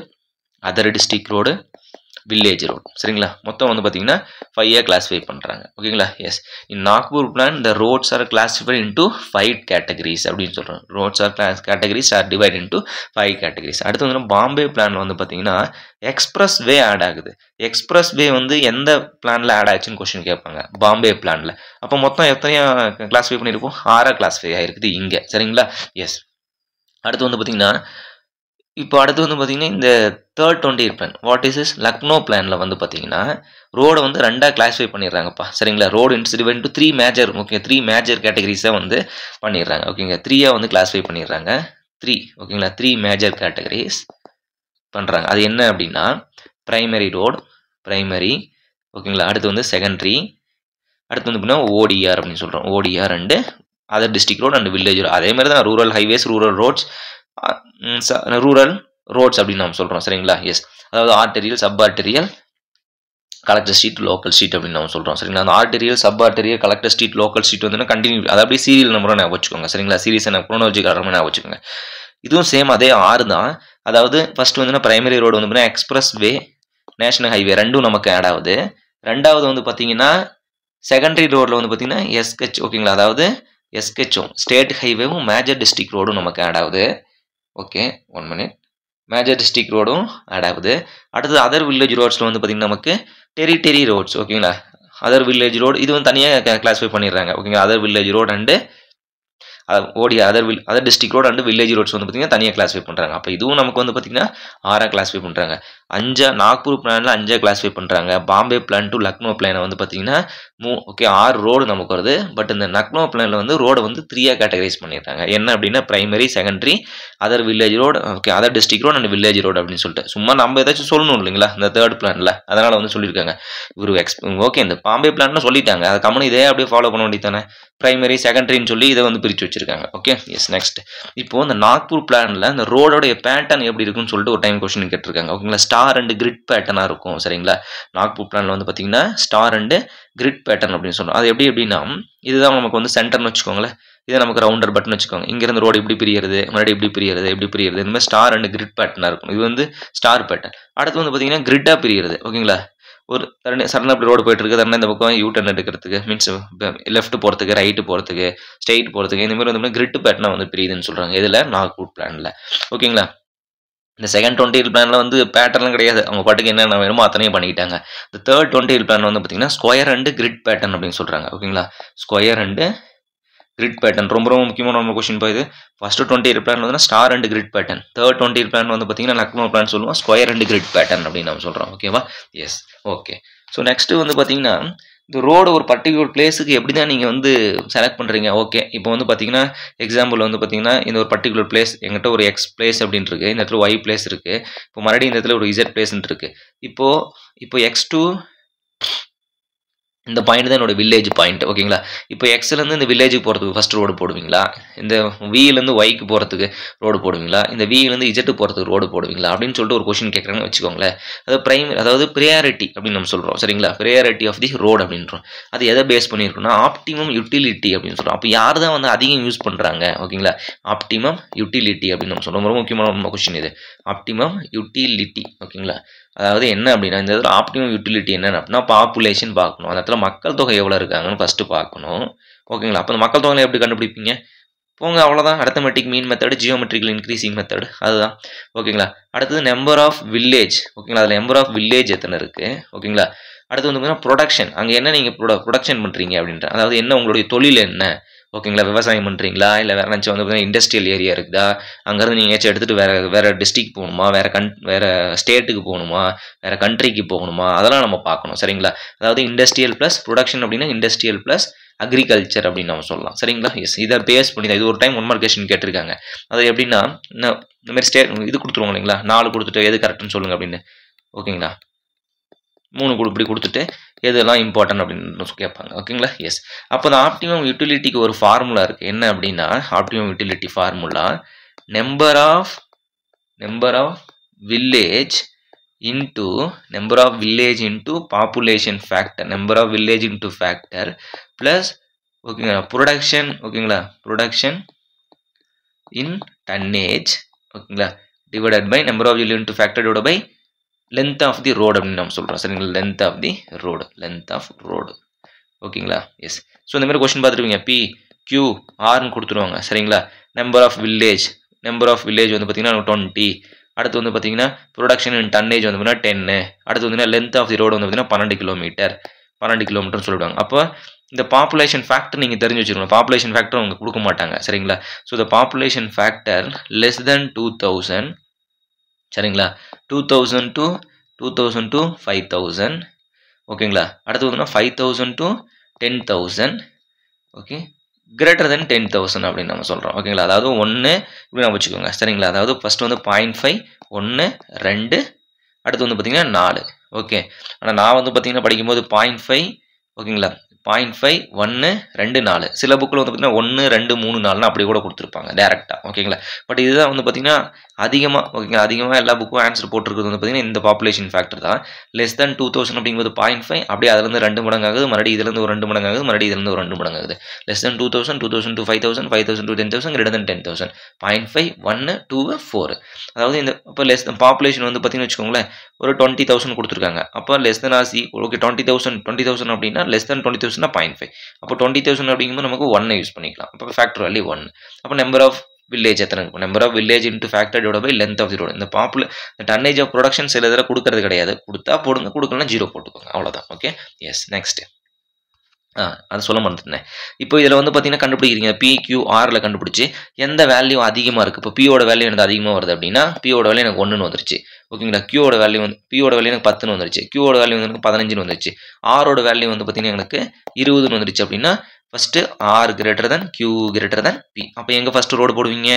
other district road, village road. சரிங்களா, மொத்தம் வந்து பார்த்தீங்கன்னா 5 கிளாஸிஃபை பண்ணுறாங்க. ஓகேங்களா, yes. In Nagpur plan the roads are classified into 5 categories அப்படின்னு சொல்கிறோம். Roads are categories are divide into 5 categories. அடுத்து வந்து பாம்பே பிளான் வந்து பார்த்தீங்கன்னா எக்ஸ்பிரஸ் வே ஆட் ஆகுது. எக்ஸ்பிரஸ் வே வந்து எந்த பிளானில் ஆட் ஆச்சுன்னு கொஸ்டின் கேட்பாங்க. பாம்பே பிளானில். அப்போ மொத்தம் எத்தனையா கிளாஸிஃபை பண்ணியிருக்கோம்? 6 கிளாஸிஃபை ஆகிருக்குது இங்கே. சரிங்களா, எஸ். அடுத்து வந்து பார்த்தீங்கன்னா இப்போ அடுத்து வந்து பார்த்தீங்கன்னா இந்த third 20 year plan what is is Lucknow பிளானில் வந்து பார்த்தீங்கன்னா ரோடை வந்து 2 கிளாஸிஃபை பண்ணிடுறாங்கப்பா. சரிங்களா, road divide into 3 major. Okay, 3 major கேட்டகரிஸாக வந்து பண்ணிடுறாங்க. ஓகேங்க, 3 வந்து கிளாஸிஃபை பண்ணிடுறாங்க. 3. ஓகேங்களா, 3 மேஜர் கேட்டகரிஸ் பண்ணுறாங்க. அது என்ன அப்படின்னா பிரைமரி ரோடு, பிரைமரி. ஓகேங்களா, அடுத்து வந்து செகண்டரி. அடுத்து வந்து பார்த்தீங்கன்னா ஓடிஆர் அப்படின்னு சொல்கிறோம். ODR and other district road and village road. அதே மாதிரி தான் rural highways, rural roads, rural roads அப்படின்னு நம்ம சொல்கிறோம். சரிங்களா, எஸ். அதாவது arterial, sub arterial, collector street, local street அப்படின்னு நம்ம சொல்கிறோம். சரிங்களா, அந்த arterial, sub arterial, collector street, local street வந்து கண்டினியூ, அதை அப்படியே சீரியல் நம்பரும் ஞாபகம் வச்சுக்கோங்க. சரிங்களா, சீரியஸ் குரோனாலஜிக்கல் ஆர்டர் ஞாபகம் வச்சுக்கோங்க. இதுவும் சேம் அதே 6 தான். அதாவது ஃபர்ஸ்ட் வந்து பிரைமரி ரோடு வந்து பார்த்தீங்கன்னா எக்ஸ்பிரஸ் வே, நேஷனல் ஹைவே ரெண்டும் நமக்கு ஆட் ஆகுது. ரெண்டாவது வந்து பார்த்தீங்கன்னா செகண்டரி ரோடில் வந்து பார்த்தீங்கன்னா எஸ்ஹெச். ஓகேங்களா, அதாவது எஸ்ஹெச்சும் ஸ்டேட் ஹைவேவும் மேஜர் டிஸ்ட்ரிக்ட் ரோடும் நமக்கு ஆட் ஆகுது. Okay, 1 minute. மேஜர் டிஸ்ட்ரிக்ட் ரோடும் ஆட் ஆகுது. அடுத்தது அதர் வில்லேஜ் ரோட்ஸில் வந்து பார்த்தீங்கன்னா நமக்கு டெரிட்டரி ரோட்ஸ். ஓகேங்களா, அதர் வில்லேஜ் ரோடு இது வந்து தனியாக கிளாஸிஃபை பண்ணிடுறாங்க. ஓகேங்களா, other village road and other district road and village roads வந்து பார்த்தீங்கன்னா தனியாக கிளாஸிஃபை பண்ணுறாங்க. அப்போ இதுவும் நமக்கு வந்து பார்த்தீங்கன்னா 6 கிளாஸிஃபை பண்ணுறாங்க. 5 நாக்பூர் பிளானில் 5 கிளாஸிஃபை பண்ணுறாங்க. பாம்பே பிளான் டு லக்னோ பிளானை வந்து பார்த்தீங்கன்னா 6 ரோடு நமக்கு வருது. பட் இந்த லக்னோ பிளானில் வந்து ரோடை வந்து 3 கேட்டகரைஸ் பண்ணிடுறாங்க. என்ன அப்படின்னா primary, secondary, other village road, okay, other district road and village road அப்படின்னு சொல்லிட்டு சும்மா நம்ம ஏதாச்சும் சொல்லணும் இல்லைங்களா இந்த தேர்ட் பிளானில். அதனால் வந்து சொல்லியிருக்காங்க. ஓகே, இந்த பாம்பே பிளான்னு சொல்லிட்டாங்க, அதை கம்மனு இதே அப்படியே ஃபாலோ பண்ண வேண்டியது தானே. பிரைமரி, செகண்டரின்னு சொல்லி இதை வந்து பிரித்து வச்சிருக்காங்க. Okay, yes. நெக்ஸ்ட், இப்போ இந்த நாக்பூர் பிளானில் இந்த ரோடோடைய பேட்டர்ன் எப்படி இருக்குன்னு சொல்லிட்டு ஒரு டைம் கொஸ்டின் கேட்டிருக்காங்க. ஓகேங்களா, ஸ்டார் அண்ட் கிரிட் பேட்டர்னாக இருக்கும். சரிங்களா, நாக்பூர் பிளானில் வந்து பார்த்தீங்கன்னா ஸ்டார் அண்டு கிரிட் பேட்டர்ன் அப்படின்னு சொல்கிறோம். அது எப்படின்னா இதுதான் நமக்கு வந்து சென்டர்னு வச்சுக்கோங்களேன். இதை நமக்கு ரவுண்டர் பட்டன் வச்சுக்கோங்க. இங்கேருந்து ரோடு இப்படி பிரியறது, மறுபடியும் இப்படி பிரியறது, இந்த மாதிரி ஸ்டார் அண்ட் கிரிட் பேட்டர்னாக இருக்கும். இது வந்து ஸ்டார் பேட்டர்ன். அடுத்து வந்து பார்த்தீங்கன்னா கிரிட்டாக பிரியறது. ஓகேங்களா, ஒரு சடனாக அப்படி ரோடு போயிட்டு இருக்கு, தரணும் இந்த பக்கம் யூ டர்ன் எடுக்கிறதுக்கு, மீன்ஸ் லெஃப்ட் போகிறதுக்கு, ரைட்டு போகிறதுக்கு, ஸ்ட்ரெயிட் போகிறதுக்கு, இந்த மாதிரி வந்து கிரிட் பேட்டர்னாக வந்து பிரியுதுன்னு சொல்கிறாங்க. இதில் நாக்பூர் பிளானில். ஓகேங்களா, இந்த செகண்ட் 20 இயர் பிளானில் வந்து பேட்டர்லாம் கிடையாது. அவங்க பாட்டுக்கு என்னென்ன வேணுமோ அத்தனையும் பண்ணிக்கிட்டாங்க. இந்த தேர்ட் 20 இயர் பிளான் வந்து பார்த்தீங்கன்னா ஸ்கொயர் அண்டு கிரிட் பேட்டர்ன் அப்படின்னு சொல்கிறாங்க. ஓகேங்களா, ஸ்கொயர் அண்டு கிரிட் பேட்டர்ன் ரொம்ப ரொம்ப முக்கியமான நம்ம கொஸ்டின் போகுது. ஃபர்ஸ்ட் 20 இயர் பிளான் வந்து star and grid pattern. Third 20 year plan வந்து பார்த்தீங்கன்னா லக்னோ பிளான் சொல்லுவோம், ஸ்கொயர் அண்ட் கிரிட் பேட்டர்ன் அப்படின்னு நம்ம சொல்கிறோம். ஓகேவா, எஸ். ஓகே, ஸோ நெக்ஸ்ட்டு வந்து பார்த்தீங்கன்னா இந்த ரோடு ஒரு பர்டிகுலர் பிளேஸுக்கு எப்படி தான் நீங்கள் வந்து செலக்ட் பண்ணுறீங்க. ஓகே, இப்போ வந்து பார்த்தீங்கன்னா எக்ஸாம்பிள் வந்து பார்த்தீங்கன்னா இந்த ஒரு பர்டிகுலர் பிளேஸ் எங்கிட்ட ஒரு எக்ஸ் பிளேஸ் அப்படின்னு இருக்குது, இந்த இடத்துல ஒய் பிளேஸ் இருக்குது, இப்போ மறுபடியும் இந்த இடத்துல ஒரு இசட் பிளேஸ்ன்னு இருக்குது. இப்போ X2 இந்த பாயிண்ட் தான் என்னோட வில்லேஜ் பாயிண்ட். ஓகேங்களா, இப்போ எக்ஸ்லேருந்து இந்த வில்லேஜுக்கு போகிறதுக்கு ஃபஸ்ட் ரோடு போடுவீங்களா, இந்த விலேருந்து ஒய்க்கு போகிறதுக்கு ரோடு போடுவீங்களா, இந்த விலேருந்து இஜெட்டு போகிறதுக்கு ரோடு போடுவீங்களா அப்படின்னு சொல்லிட்டு ஒரு கொஸ்டின் கேட்குறாங்கன்னு வச்சுக்கோங்களேன். அதாவது ப்ரையாரிட்டி அப்படின்னு நம்ம சொல்கிறோம். சரிங்களா, ப்ரையாரிட்டி ஆஃப் தி ரோடு அப்படின்றோம். அது எதை பேஸ் பண்ணியிருக்கோம்னா ஆப்டிமம் யூட்டிலிட்டி அப்படின்னு சொல்கிறோம். அப்போ யார் தான் வந்து அதிகம் யூஸ் பண்ணுறாங்க. ஓகேங்களா, ஆப்டிமம் யூட்டிலிட்டி அப்படின்னு நம்ம சொல்கிறோம். ரொம்ப முக்கியமான கொஸ்டின் இது, ஆப்டிமம் யூட்டிலிட்டி. ஓகேங்களா, அதாவது என்ன அப்படின்னா இந்த இடத்துல ஆப்டிமம் யூட்டிலிட்டி என்ன அப்படின்னா பாப்புலேஷன் பார்க்கணும். அந்த இடத்துல மக்கள் தொகை எவ்வளோ இருக்காங்கன்னு ஃபஸ்ட்டு பார்க்கணும். ஓகேங்களா? அப்போ அந்த மக்கள் தொகையை எப்படி கண்டுபிடிப்பீங்க? போங்க அவ்வளோதான். அரித்மெட்டிக் மீன் மெத்தடு, ஜியோமெட்ரிக்கல் இன்க்ரீசிங் மெத்தடு அதுதான். ஓகேங்களா? அடுத்தது நம்பர் ஆஃப் வில்லேஜ். ஓகேங்களா? அதில் நம்பர் ஆஃப் வில்லேஜ் எத்தனை இருக்குது? ஓகேங்களா? அடுத்து வந்து பார்த்தீங்கன்னா ப்ரொடக்ஷன். அங்கே என்ன நீங்கள் ப்ரொடக்ஷன் பண்ணுறீங்க அப்படின்ற, அதாவது என்ன உங்களுடைய தொழில் என்ன? ஓகேங்களா? விவசாயம் பண்ணுறீங்களா, இல்லை வேறு ஏதாச்சும் வந்து பார்த்தீங்கன்னா இண்டஸ்ட்ரியல் ஏரியா இருக்குதா, அங்கேருந்து நீங்கள் ஏதாச்சும் எடுத்துகிட்டு வேறு டிஸ்ட்ரிக் போகணுமா, வேறு ஸ்டேட்டுக்கு போகணுமா, வேறு கண்ட்ரிக்கு போகணுமா, அதெல்லாம் நம்ம பார்க்கணும். சரிங்களா? அதாவது இண்டஸ்ட்ரியல் ப்ளஸ் ப்ரொடக்ஷன் அப்படின்னா இண்டஸ்ட்ரியல் ப்ளஸ் அக்ரிகல்ச்சர் அப்படின்னு நம்ம சொல்லலாம். சரிங்களா? எஸ், இதை பேஸ் பண்ணி தான் இது ஒரு டைம் 1 மார்க் கொஸ்டின் கேட்டிருக்காங்க. அது எப்படின்னா இந்த மாதிரி இது கொடுத்துருவோம் இல்லைங்களா, 4 கொடுத்துட்டு எது கரெக்டுன்னு சொல்லுங்கள் அப்படின்னு. ஓகேங்களா? 3 இப்படி கொடுத்துட்டு எதெல்லாம் இம்பார்ட்டன்ட் அப்படின்னு கேட்பாங்க. ஓகேங்களா? எஸ். அப்போ இந்த ஆப்டிமம் யூட்டிலிட்டிக்கு ஒரு ஃபார்முலா இருக்குது. என்ன அப்படின்னா optimum utility formula number of village into number of village into population factor, number of village into factor plus ஓகேங்களா production in tonnage ஓகேங்களா divided by number of village into factor divided by length of the road அப்படின்னு நம்ம சொல்றோம். சரிங்களா? length of road ஓகேங்களா? எஸ். ஸோ இந்த மாதிரி கொஸ்டின் பார்த்துருப்பீங்க. P Q Rன்னு கொடுத்துருவாங்க. சரிங்களா? நம்பர் ஆஃப் வில்லேஜ் வந்து பார்த்தீங்கன்னா 20. அடுத்து வந்து பார்த்தீங்கன்னா ப்ரொடக்ஷன் இன் டன்னேஜ் வந்து பார்த்தீங்கன்னா 10. அடுத்து வந்து லென்த் ஆஃப் தி ரோடு வந்து பார்த்தீங்கன்னா 12 கிலோமீட்டர்னு சொல்லிவிடுவாங்க. அப்போ இந்த பாப்புலேஷன் ஃபேக்டர் நீங்கள் தெரிஞ்சு வச்சுருக்கணும். பாப்புலேஷன் ஃபேக்டர் அவங்க கொடுக்க மாட்டாங்க. சரிங்களா? ஸோ இந்த பாப்புலேஷன் ஃபேக்டர் லெஸ் தென் 2000. சரிங்களா? 2000 to 5000. ஓகேங்களா? அடுத்து வந்து 5000 to 10,000. ஓகே, கிரேட்டர் தென் 10,000 அப்படின்னு நம்ம சொல்கிறோம். ஓகேங்களா? அதாவது 1 இப்படி நம்ம வச்சுக்கோங்க. சரிங்களா? அதாவது ஃபஸ்ட்டு வந்து 0.5 1 2 அடுத்து வந்து பார்த்தீங்கன்னா 4. ஓகே, ஆனால் நான் வந்து பார்த்தீங்கன்னா படிக்கும்போது 0.5 ஓகேங்களா 0.5 1 2 4. சில புக்கில் வந்து பார்த்தீங்கன்னா 1 2 3 4 அப்படி கூட கொடுத்துருப்பாங்க டேரெக்டாக. ஓகேங்களா? பட் இதுதான் வந்து பார்த்தீங்கன்னா அதிகமாக எல்லா புக்கும் ஆன்சர் போட்டிருக்கிறது வந்து பார்த்தீங்கன்னா இந்த பாப்புலேஷன் ஃபேக்டர் தான். லெஸ் தென் 2000 அப்படிங்கும்போது 0.5 அப்படியே அதுலேருந்து 2 மடங்கு ஆகுது, மறுபடியும் இதுலேருந்து ஒரு 2 மடங்கு ஆகுது, மறுபடியும் இதுலேருந்து ஒரு 2 மடங்கு ஆகுது. Less than 2000 to 5000 5000 to 10,000 greater than 10,000 0.5 1 2 4. அதாவது இந்த இப்போ பாப்புலேஷன் வந்து பார்த்தீங்கன்னு வச்சுக்கோங்களேன் ஒரு 20,000 கொடுத்துருக்காங்க. அப்போ லெஸ் தென் ஆர் ஓகே 20,000 அப்படின்னா லெஸ் தென் 20,000 0.5. அப்போ 20,000 அப்படிங்கும்போது நமக்கு 1 யூஸ் பண்ணிக்கலாம். அப்போ ஃபேக்டர் வேல்யூ 1. அப்போ நம்பர் ஆஃப் வில்லேஜ் எத்தனை இருக்கும்? Number of village into factor divide by length of the road. இந்த டன்னேஜ் ஆஃப் ப்ரொடக்ஷன் சில இதில் கொடுக்கறது கிடையாது. கொடுத்தா போடுங்க, கொடுக்கலாம் 0 போட்டுக்கோங்க. அவ்வளோதான். Okay, yes. நெக்ஸ்ட் அது சொல்ல மறந்துட்டேன். இப்போ இதில் வந்து பார்த்தீங்கன்னா கண்டுபிடிக்கிறீங்க PQRல கண்டுபிடிச்சி எந்த வேல்யூ அதிகமாக இருக்குது. இப்போ Pயோட வேல்யூ எனக்கு அதிகமாக வருது அப்படின்னா Pயோட வேல்யூ எனக்கு 1ன்னு வந்துருச்சு. ஓகேங்களா? Pயோட வேல்யூ எனக்கு 10ன்னு வந்துருச்சு. Qயோட வேல்யூ வந்து எனக்கு 15ன்னு வந்துருச்சு. Rோட வேல்யூ வந்து பார்த்தீங்கன்னா எனக்கு 20ன்னு வந்துருச்சு. அப்படின்னா first R greater than Q greater than P. அப்போ எங்கே ஃபஸ்ட்டு ரோடு போடுவீங்க?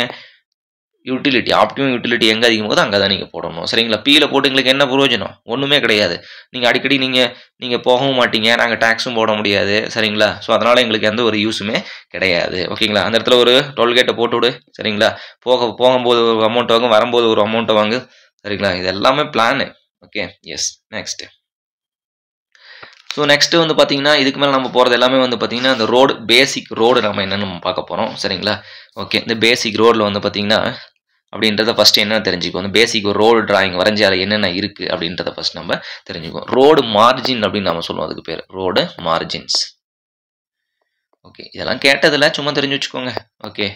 யூட்டிலிட்டி, ஆப்டிமம் யூட்டிலிட்டி எங்கே அதிகமாகுதோ அங்கே தான் நீங்கள் போடணும். சரிங்களா? Pயில் போட்டு எங்களுக்கு என்ன பிரயோஜனம்? ஒன்றுமே கிடையாது. நீங்கள் அடிக்கடி நீங்கள் போகவும் மாட்டீங்க, நாங்கள் டேக்ஸும் போட முடியாது. சரிங்களா? ஸோ அதனால் எங்களுக்கு எந்த ஒரு யூஸுமே கிடையாது. ஓகேங்களா? அந்த இடத்துல ஒரு டோல்கேட்டை போட்டு விடு. சரிங்களா? போகும்போது ஒரு அமௌண்ட் வாங்க, வரும்போது ஒரு அமௌண்ட்டை வாங்கு. சரிங்களா? இது எல்லாமே plan. Okay, yes. Next so next வந்து பார்த்தீங்கன்னா இதுக்கு மேலே நம்ம போகிறது எல்லாமே வந்து பார்த்தீங்கன்னா இந்த பேசிக் ரோடு நம்ம என்னென்னு நம்ம பார்க்க போகிறோம். சரிங்களா? ஓகே, இந்த பேசிக் ரோடில் வந்து பார்த்தீங்கன்னா அப்படின்றத ஃபஸ்ட்டு என்ன தெரிஞ்சுக்குவோம். அந்த பேசிக் ரோடு டிராயிங் வரைஞ்சி அதில் என்னென்ன இருக்குது அப்படின்றத ஃபஸ்ட் நம்ம தெரிஞ்சுக்குவோம். ரோடு மார்ஜின் அப்படின்னு நம்ம சொல்லுவோம். அதுக்கு பேர் ரோடு மார்ஜின்ஸ். ஓகே, இதெல்லாம் கேட்டதில்ல, சும்மா தெரிஞ்சு வச்சுக்கோங்க. ஓகே,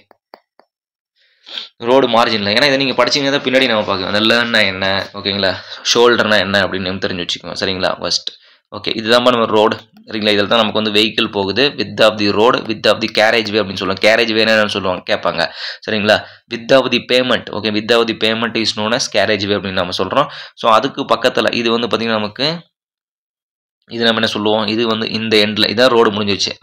ரோடு மார்ஜினில் ஏன்னா இதை நீங்கள் படிச்சிங்கன்னா தான் பின்னாடி நம்ம பார்க்கணும். அந்த லேர்னா என்ன, ஓகேங்களா, ஷோல்டர்னா என்ன அப்படின்னு தெரிஞ்சு வச்சுக்கோங்க. சரிங்களா? ஃபஸ்ட் ஓகே, இதுதான் நம்ம ரோடு. சரிங்களா? இதில் தான் நமக்கு வந்து வெஹிக்கிள் போகுது. Width of the road, width of the carriage அப்படின்னு சொல்லுவாங்க. கேரேஜ் வே என்னன்னு சொல்லுவாங்க கேட்பாங்க. சரிங்களா? Width of the pavement. Okay, width of the pavement is known as carriage அப்படின்னு நம்ம சொல்கிறோம். ஸோ அதுக்கு பக்கத்தில் இது வந்து பார்த்திங்கன்னா நமக்கு இது நம்ம என்ன சொல்லுவோம், இது வந்து இந்த எண்டில் இதான் ரோடு முடிஞ்சிருச்சு.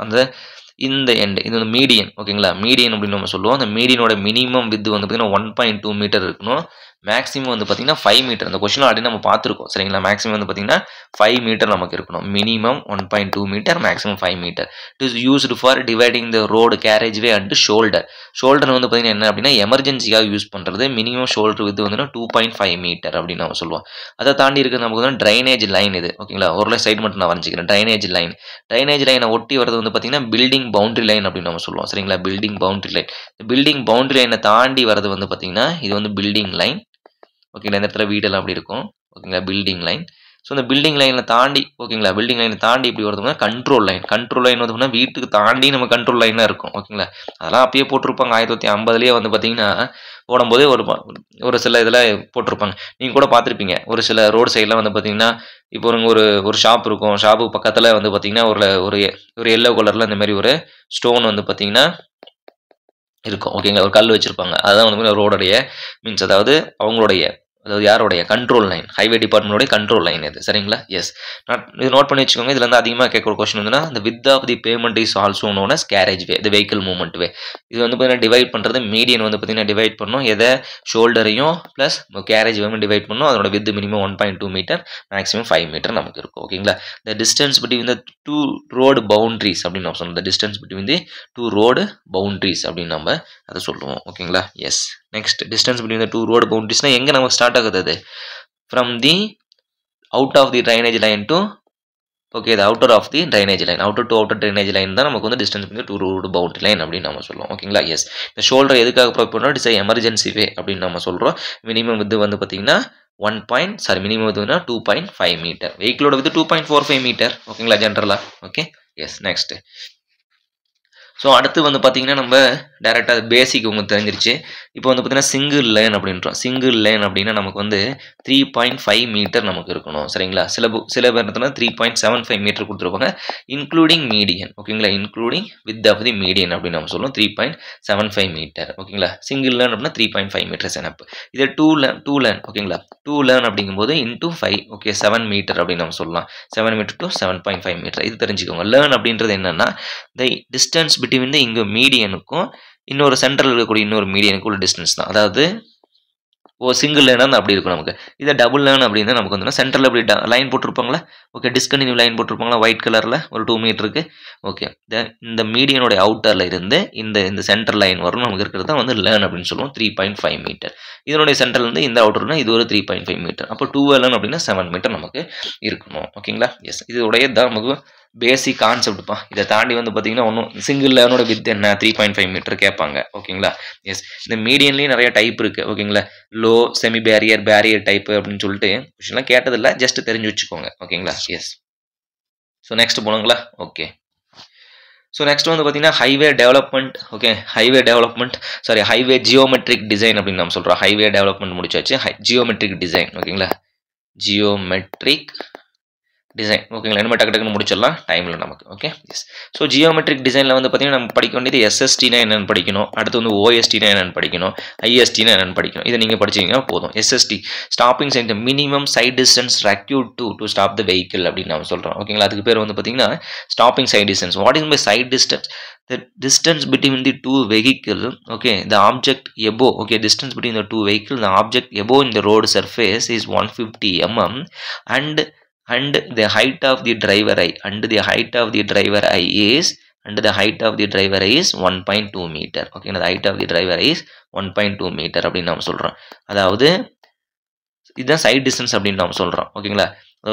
இந்த எண்டு இது வந்து மீடியன். ஓகேங்களா? மீடியன் அப்படின்னு நம்ம சொல்லுவோம். அந்த மீடியனோட மினிமம் வித் வந்து பார்த்திங்கன்னா 1.2 மீட்டர் இருக்கணும். மேக்ஸிமம் வந்து பார்த்திங்கன்னா 5 மீட்டர். அந்த கொஸ்டின் ஆல்ரெடி நம்ம பார்த்துருக்கோம். சரிங்களா? மேக்ஸிமம் வந்து பார்த்திங்கன்னா 5 மீட்டர் நமக்கு இருக்கணும். Minimum 1.2 metre, maximum 5 metre. It is used for dividing the road carriageway and shoulder. Shoulder வந்து பார்த்திங்கன்னா என்ன அப்படின்னா எமர்ஜென்சிக்காக யூஸ் பண்ணுறது. மினிமம் ஷோல்டர் வித் வந்து 2.5 மீட்டர் அப்படின்னு நம்ம சொல்லுவோம். அதை தாண்டி இருக்கிறது நமக்கு வந்து ட்ரைனேஜ் லைன். இது ஓகேங்களா? ஒரு சைடு மட்டும் நான் வரைஞ்சிக்கிறேன். ட்ரைனேஜ் லைனை ஒட்டி வரது வந்து பார்த்திங்கன்னா பில்டிங் பவுண்டரி லைன் அப்படின்னு நம்ம சொல்லுவோம். சரிங்களா? Building boundary line. Building boundary லைனை தாண்டி வரது வந்து பார்த்திங்கன்னா இது வந்து பில்டிங் லைன். ஓகேங்களா? இந்த இடத்துல வீடெல்லாம் அப்படி இருக்கும். ஓகேங்களா, பில்டிங் லைன். ஸோ இந்த பில்டிங் லைனில் தாண்டி ஓகேங்களா, பில்டிங் லைனை தாண்டி இப்படி வருதுன்னா கண்ட்ரோல் லைன். கண்ட்ரோல் லைன் வந்து வீட்டுக்கு தாண்டி நம்ம கண்ட்ரோல் லைனாக இருக்கும். ஓகேங்களா, அதெல்லாம் அப்பயே போட்டிருப்பாங்க. 1950லேயே வந்து பார்த்தீங்கன்னா போடும்போதே ஒரு சில இதில் போட்டிருப்பாங்க. நீங்கள் கூட பார்த்துருப்பீங்க, ஒரு சில ரோடு சைட்லாம் வந்து பார்த்தீங்கன்னா இப்போ ஒரு ஷாப் இருக்கும். ஷாப்புக்கு பக்கத்தில் வந்து பார்த்தீங்கன்னா ஒரு எல்லோ கலரில் இந்த மாதிரி ஒரு ஸ்டோன் வந்து பார்த்தீங்கன்னா இருக்கும். ஓகேங்களா, ஒரு கல் வச்சுருப்பாங்க. அதுதான் வந்து ரோடுடைய மீன்ஸ், அதாவது அவங்களுடைய, அதாவது யாருடைய கண்ட்ரோல் லைன், ஹைவே டிபார்ட்மெண்ட்டோட கண்ட்ரோல் லைன் இது. சரிங்களா, எஸ். இது நோட் பண்ணி வச்சுக்கோங்க. இதுல இருந்து அதிகமாக கேட்குற கொஸ்டின் வந்துன்னா, the width of the pavement is also known as carriage way, the vehicle movement way. இது வந்து பார்த்தீங்கன்னா டிவைட் பண்ணுறது மீடியன் வந்து பார்த்தீங்கன்னா டிவைட் பண்ணணும். எதை ஷோல்டரையும் ப்ளஸ் கேரேஜ் வேணும் டிவைட் பண்ணணும். அதோட with minimum 1.2 metre, maximum 5 metre நமக்கு இருக்கும். ஓகேங்களா, the distance between the two road boundaries அப்படின்னு நம்ம சொல்லுவோம். the distance between the two road boundaries அப்படின்னு நம்ம அதை சொல்லுவோம். ஓகேங்களா, yes. Next, distance between the two road பவுண்டரிஸ்னா எங்கே நமக்கு ஸ்டார்ட் ஆகுது? அது from the out of the drainage line to okay the outer of the drainage line. Outer to outer drainage line தான் நமக்கு வந்து distance between two road boundary line அப்படின்னு நம்ம சொல்லுவோம். ஓகேங்களா, எஸ். இந்த ஷோல்டர் எதுக்காக ப்ரொவைட் பண்ணுறோம்? இட்ஸ் எமர்ஜென்சி வே அப்படின்னு நம்ம சொல்கிறோம். மினிமம் இது வந்து பார்த்தீங்கன்னா மினிமம் இதுனா 2.5 மீட்டர். வெஹிக்கிளோட with 2.45 metre. ஓகேங்களா, ஜென்ரலாக. Okay, yes. நெக்ஸ்ட், ஸோ அடுத்து வந்து பார்த்தீங்கன்னா நம்ம டேரெக்டாக பேசிக் உங்களுக்கு தெரிஞ்சிருச்சு. இப்போ வந்து பார்த்தீங்கன்னா சிங்கிள் லேன் அப்படின்றோம். சிங்கிள் லேன் அப்படின்னா நமக்கு வந்து 3.5 மீட்டர் நமக்கு இருக்கணும். சரிங்களா, சில பேர் 3.75 மீட்டர் கொடுத்துருப்பாங்க, இன்க்ளூடிங் மீடியன். ஓகேங்களா, including with of the median அப்படின்னு நம்ம சொல்லுவோம். 3.75 மீட்டர். ஓகேங்களா, சிங்கிள் லேன் அப்படின்னா 3.5 மீட்டர்ஸ் எனப்பு. இதே டூ லேன். ஓகேங்களா, டூ லேன் அப்படிங்கும்போது இன்டூ 5. ஓகே, 7 மீட்டர் அப்படின்னு நம்ம சொல்லலாம். 7 மீட்டர் டு 7.5 மீட்டர். இது தெரிஞ்சுக்கோங்க. லேர்ன் அப்படின்றது என்னன்னா, த டிஸ்டன்ஸ் பிட்வீன் இங்கே மீடியனுக்கும் இன்னொரு சென்ட்ரல் இருக்கக்கூடிய இன்னொரு மீடியனுக்கு உள்ள டிஸ்டன்ஸ் தான். அதாவது சிங்கிள் லேனாக அப்படி இருக்கும் நமக்கு. இதை டபுள் லேன் அப்படின்னா நமக்கு வந்து சென்டரில் அப்படி லைன் போட்டிருப்பாங்களா? ஓகே, டிஸ்கண்டினியூ லைன் போட்டிருப்பாங்களா ஒயிட் கலரில் ஒரு 2 மீட்டருக்கு? ஓகே, இந்த மீடியனுடைய அவுட்டரில் இருந்து இந்த சென்டர் லைன் வரும் நமக்கு இருக்கிறது தான் வந்து லேன் அப்படின்னு சொல்லுவோம். 3.5 மீட்டர். இதனுடைய சென்டர்லேருந்து இந்த அவுட்டர்னா இது ஒரு 3.5 மீட்டர். அப்போ 2 லேன் அப்படின்னா 7 மீட்டர் நமக்கு இருக்கணும். ஓகேங்களா, எஸ். இதோடைய தான் நமக்கு பேசிக் கான்செப்ட்ப்பா. இதை தாண்டி வந்து பார்த்தீங்கன்னா ஒன்றும் சிங்கிள் லேனோட வித் என்ன 3.5 மீட்டர் கேட்பாங்க. ஓகேங்களா, எஸ். இந்த மீடியன்லேயும் நிறைய டைப் இருக்குது. ஓகேங்களா, low, semi barrier, barrier type அப்படின்னு சொல்லிட்டு கொஸ்டின்லாம் கேட்டதில்லை, ஜஸ்ட் தெரிஞ்சு வச்சுக்கோங்க. ஓகேங்களா, எஸ். ஸோ நெக்ஸ்ட் போனோங்களா? ஓகே, ஸோ நெக்ஸ்ட் வந்து பார்த்தீங்கன்னா highway development. Okay, highway geometric design அப்படின்னு நம்ம சொல்கிறோம். ஹைவே டெவலப்மெண்ட் முடிச்சாச்சு. Geometric design. ஓகேங்களா, ஜியோமெட்ரிக் டிசைன். ஓகேங்களா, என்ன டக்குன்னு முடிச்சிடலாம் டைமில் நமக்கு. Okay, yes. ஸோ ஜியோமெட்ரிக் டிசைனில் வந்து பார்த்தீங்கன்னா நம்ம படிக்க வேண்டியது எஸ்எஸ்டினா என்னென்னு படிக்கணும். அடுத்து வந்து ஓஎஸ்டினா என்னென்னு படிக்கணும். ஐஎஸ்டினா என்னென்னு படிக்கணும். இதை நீங்கள் படிச்சிங்கன்னா போதும். SST stopping sight minimum sight distance required to stop the vehicle அப்படின்னு நம்ம சொல்கிறோம். ஓகேங்களா, அதுக்கு பேர் வந்து பார்த்தீங்கன்னா stopping sight distance. What is by sight distance? The distance between the two vehicle, okay, the object above, okay, distance between the two vehicle, the object above in the road surface is 150 mm and the height of the driver eye and the height of the driver eye is 1.2 meter. Okay, the height of the driver is 1.2 meter அப்படின்னு நம்ம சொல்றோம். அதாவது இதுதான் சைட் டிஸ்டன்ஸ் அப்படின்னு நம்ம சொல்றோம். ஓகேங்களா,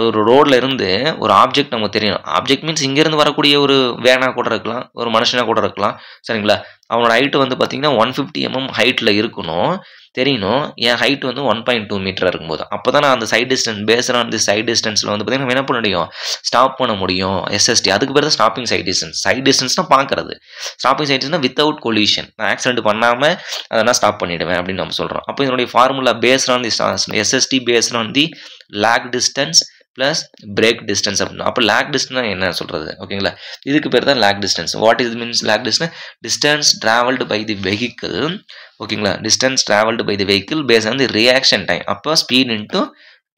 ஒரு ரோட்ல இருந்து ஒரு ஆப்ஜெக்ட் நமக்கு தெரியணும். ஆப்ஜெக்ட் மீன்ஸ் இங்கேருந்து வரக்கூடிய ஒரு வேனா கூட இருக்கலாம், ஒரு மனுஷனா கூட இருக்கலாம். சரிங்களா, அவனோட ஹைட்டு வந்து பார்த்தீங்கன்னா 150 mm ஹைட்டில் இருக்கணும், தெரியணும். என் ஹைட் வந்து 1.2 மீட்டர் இருக்கும்போது அப்போ தான் நான் அந்த sight distance based on the sight டிஸ்டன்ஸில் வந்து பார்த்தீங்கன்னா என்ன பண்ண முடியும்? ஸ்டாப் பண்ண முடியும். எஸ்எஸ்டி அதுக்கு பேர் தான் ஸ்டாப்பிங் சைட் டிஸ்டன்ஸ். சைட் டிஸ்டன்ஸ்னால் பார்க்குறது. Stopping sight distance without collision, நான் ஆக்சிடென்ட் பண்ணாமல் அதை நான் ஸ்டாப் பண்ணிவிடுவேன் அப்படின்னு நம்ம சொல்கிறோம். அப்போ இதனுடைய formula based on the SST based on the lag distance plus brake distance அப்படின்னா. அப்போ லேக் டிஸ்டன்ஸ் என்ன சொல்கிறது? ஓகேங்களா, இதுக்கு பேர் தான் lag distance. What is means lag distance? Distance travelled by the vehicle. ஓகேங்களா, distance travelled by the vehicle based on the reaction time. அப்போ ஸ்பீட் இன்ட்டு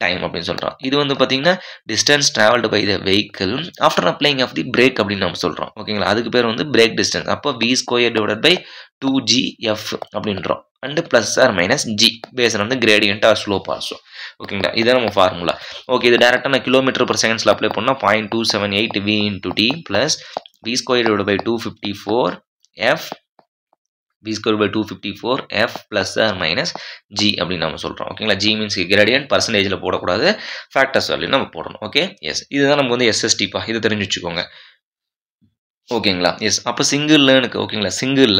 டைம் அப்படின்னு சொல்கிறோம். இது வந்து பார்த்தீங்கன்னா distance travelled by the vehicle after applying of the brake அப்படின்னு நம்ம சொல்கிறோம். ஓகேங்களா, அதுக்கு பேர் வந்து பிரேக் டிஸ்டன்ஸ். அப்போ v² டிவைடட் பை 2gf அப்படின்றோம். And plus or minus g based on the gradient or slope also. ஓகேங்களா, இதுதான் நம்ம ஃபார்முலா. ஓகே, இது டேரெக்டாக நான் கிலோமீட்டர் பர் செகண்ட்ஸில் அப்ளை பண்ணால் 0.278 v into T plus v² divide by 254 f v² by 254 f plus or minus g அப்படின்னு நம்ம சொல்கிறோம். ஓகேங்களா, g மீன்ஸ் கிரேடியன்ட், பர்சன்டேஜில் போடக்கூடாது, ஃபேக்டர்ஸ் வேல்யூ நம்ம போடணும். Okay, yes. இதுதான் நம்ம வந்து எஸ்எஸ்டிப்பா, இது தெரிஞ்சு வச்சுக்கோங்க. ஓகேங்களா? எஸ். அப்போ சிங்கிள் லேர்னுக்கு ஓகேங்களா? Single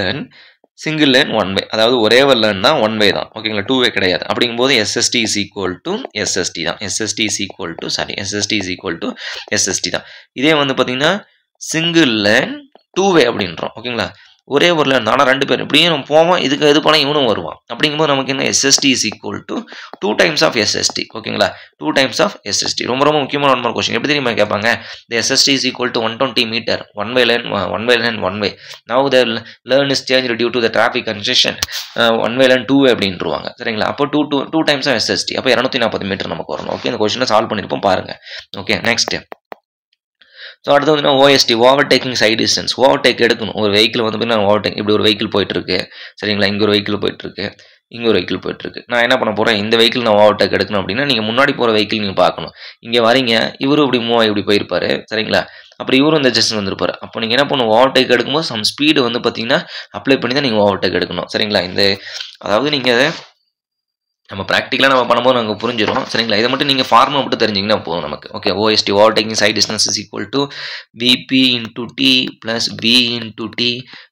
learn one way. அதாவது ஒரே ஒரு லேர்ன் தான், ஒன் வே தான். ஓகேங்களா? டூ வே கிடையாது. அப்படிங்கும்போது SST is equal to SST தான். SST is equal to SST தான். இதே வந்து பார்த்தீங்கன்னா சிங்கிள் லேர்ன் டூ வே அப்படின்றோம். ஓகேங்களா? ஒரே ஒரு லேர்ன் ஆனால் 2 பேர் இப்படியே நம்ம போவோம், இதுக்கு இது பண்ணால் இவனும் வருவான். அப்படிங்கும்போது நமக்கு என்ன SST is equal to 2 times of SST. ஓகேங்களா? 2 டைம்ஸ் ஆஃப் SST. ரொம்ப ரொம்ப முக்கியமான ஒன் மார்க் கொஸ்டின். எப்படி தெரியுமா கேட்பாங்க? The SST is equal to 120 meter. One way lane. Now the learn is changed due to the traffic congestion. One way lane 2 way அப்படின்ட்டுருவாங்க. சரிங்களா? அப்போ 2 டைம்ஸ் ஆஃப் SST. அப்போ 240 மீட்டர் நமக்கு வரணும். ஓகே, இந்த கொஸ்டினை சால்வ் பண்ணியிருப்போம் பாருங்க. Okay, next. ஸோ அடுத்து வந்து OST, overtaking sight distance. Overtake எடுக்கணும். ஒரு வெஹிக்கிள் வந்து பார்த்தீங்கன்னா ஓவர்டேக், இப்படி ஒரு வெஹிக்கிள் போயிட்டுருக்கு. சரிங்களா? இங்கே ஒரு வெஹிக்கிள் போயிட்டுருக்கு, இங்கே ஒரு வெஹிக்கிள் போயிட்டுருக்கு. நான் என்ன பண்ண போகிறேன், இந்த வெஹிக்கிள் நான் ஓவர்டேக் எடுக்கணும் அப்படின்னா நீங்கள் முன்னாடி போகிற வெஹிக்கிள் நீங்கள் பார்க்கணும். இங்கே வரீங்க, இவரும் இப்படி மூவ் ஆகி இப்படி போயிருப்பாரு. சரிங்களா? அப்புறம் இவரும் இந்த ஜஸ்ட் வந்திருப்பாரு. அப்போ நீங்கள் என்ன பண்ணணும், ஓவர்டேக் எடுக்கும்போது சம் ஸ்பீடு வந்து பார்த்தீங்கன்னா அப்ளை பண்ணி தான் நீங்கள் ஓவர்டேக் எடுக்கணும். சரிங்களா? அதாவது நீங்கள் நம்ம ப்ராக்டிக்கலாக நம்ம பண்ணும்போது நமக்கு புரிஞ்சிடும். சரிங்களா? இதை மட்டும் நீங்கள் ஃபார்முலா மட்டும் தெரிஞ்சிங்கன்னா போதும் நமக்கு. Okay, OST overtaking sight distance is equal to VP into T plus V into T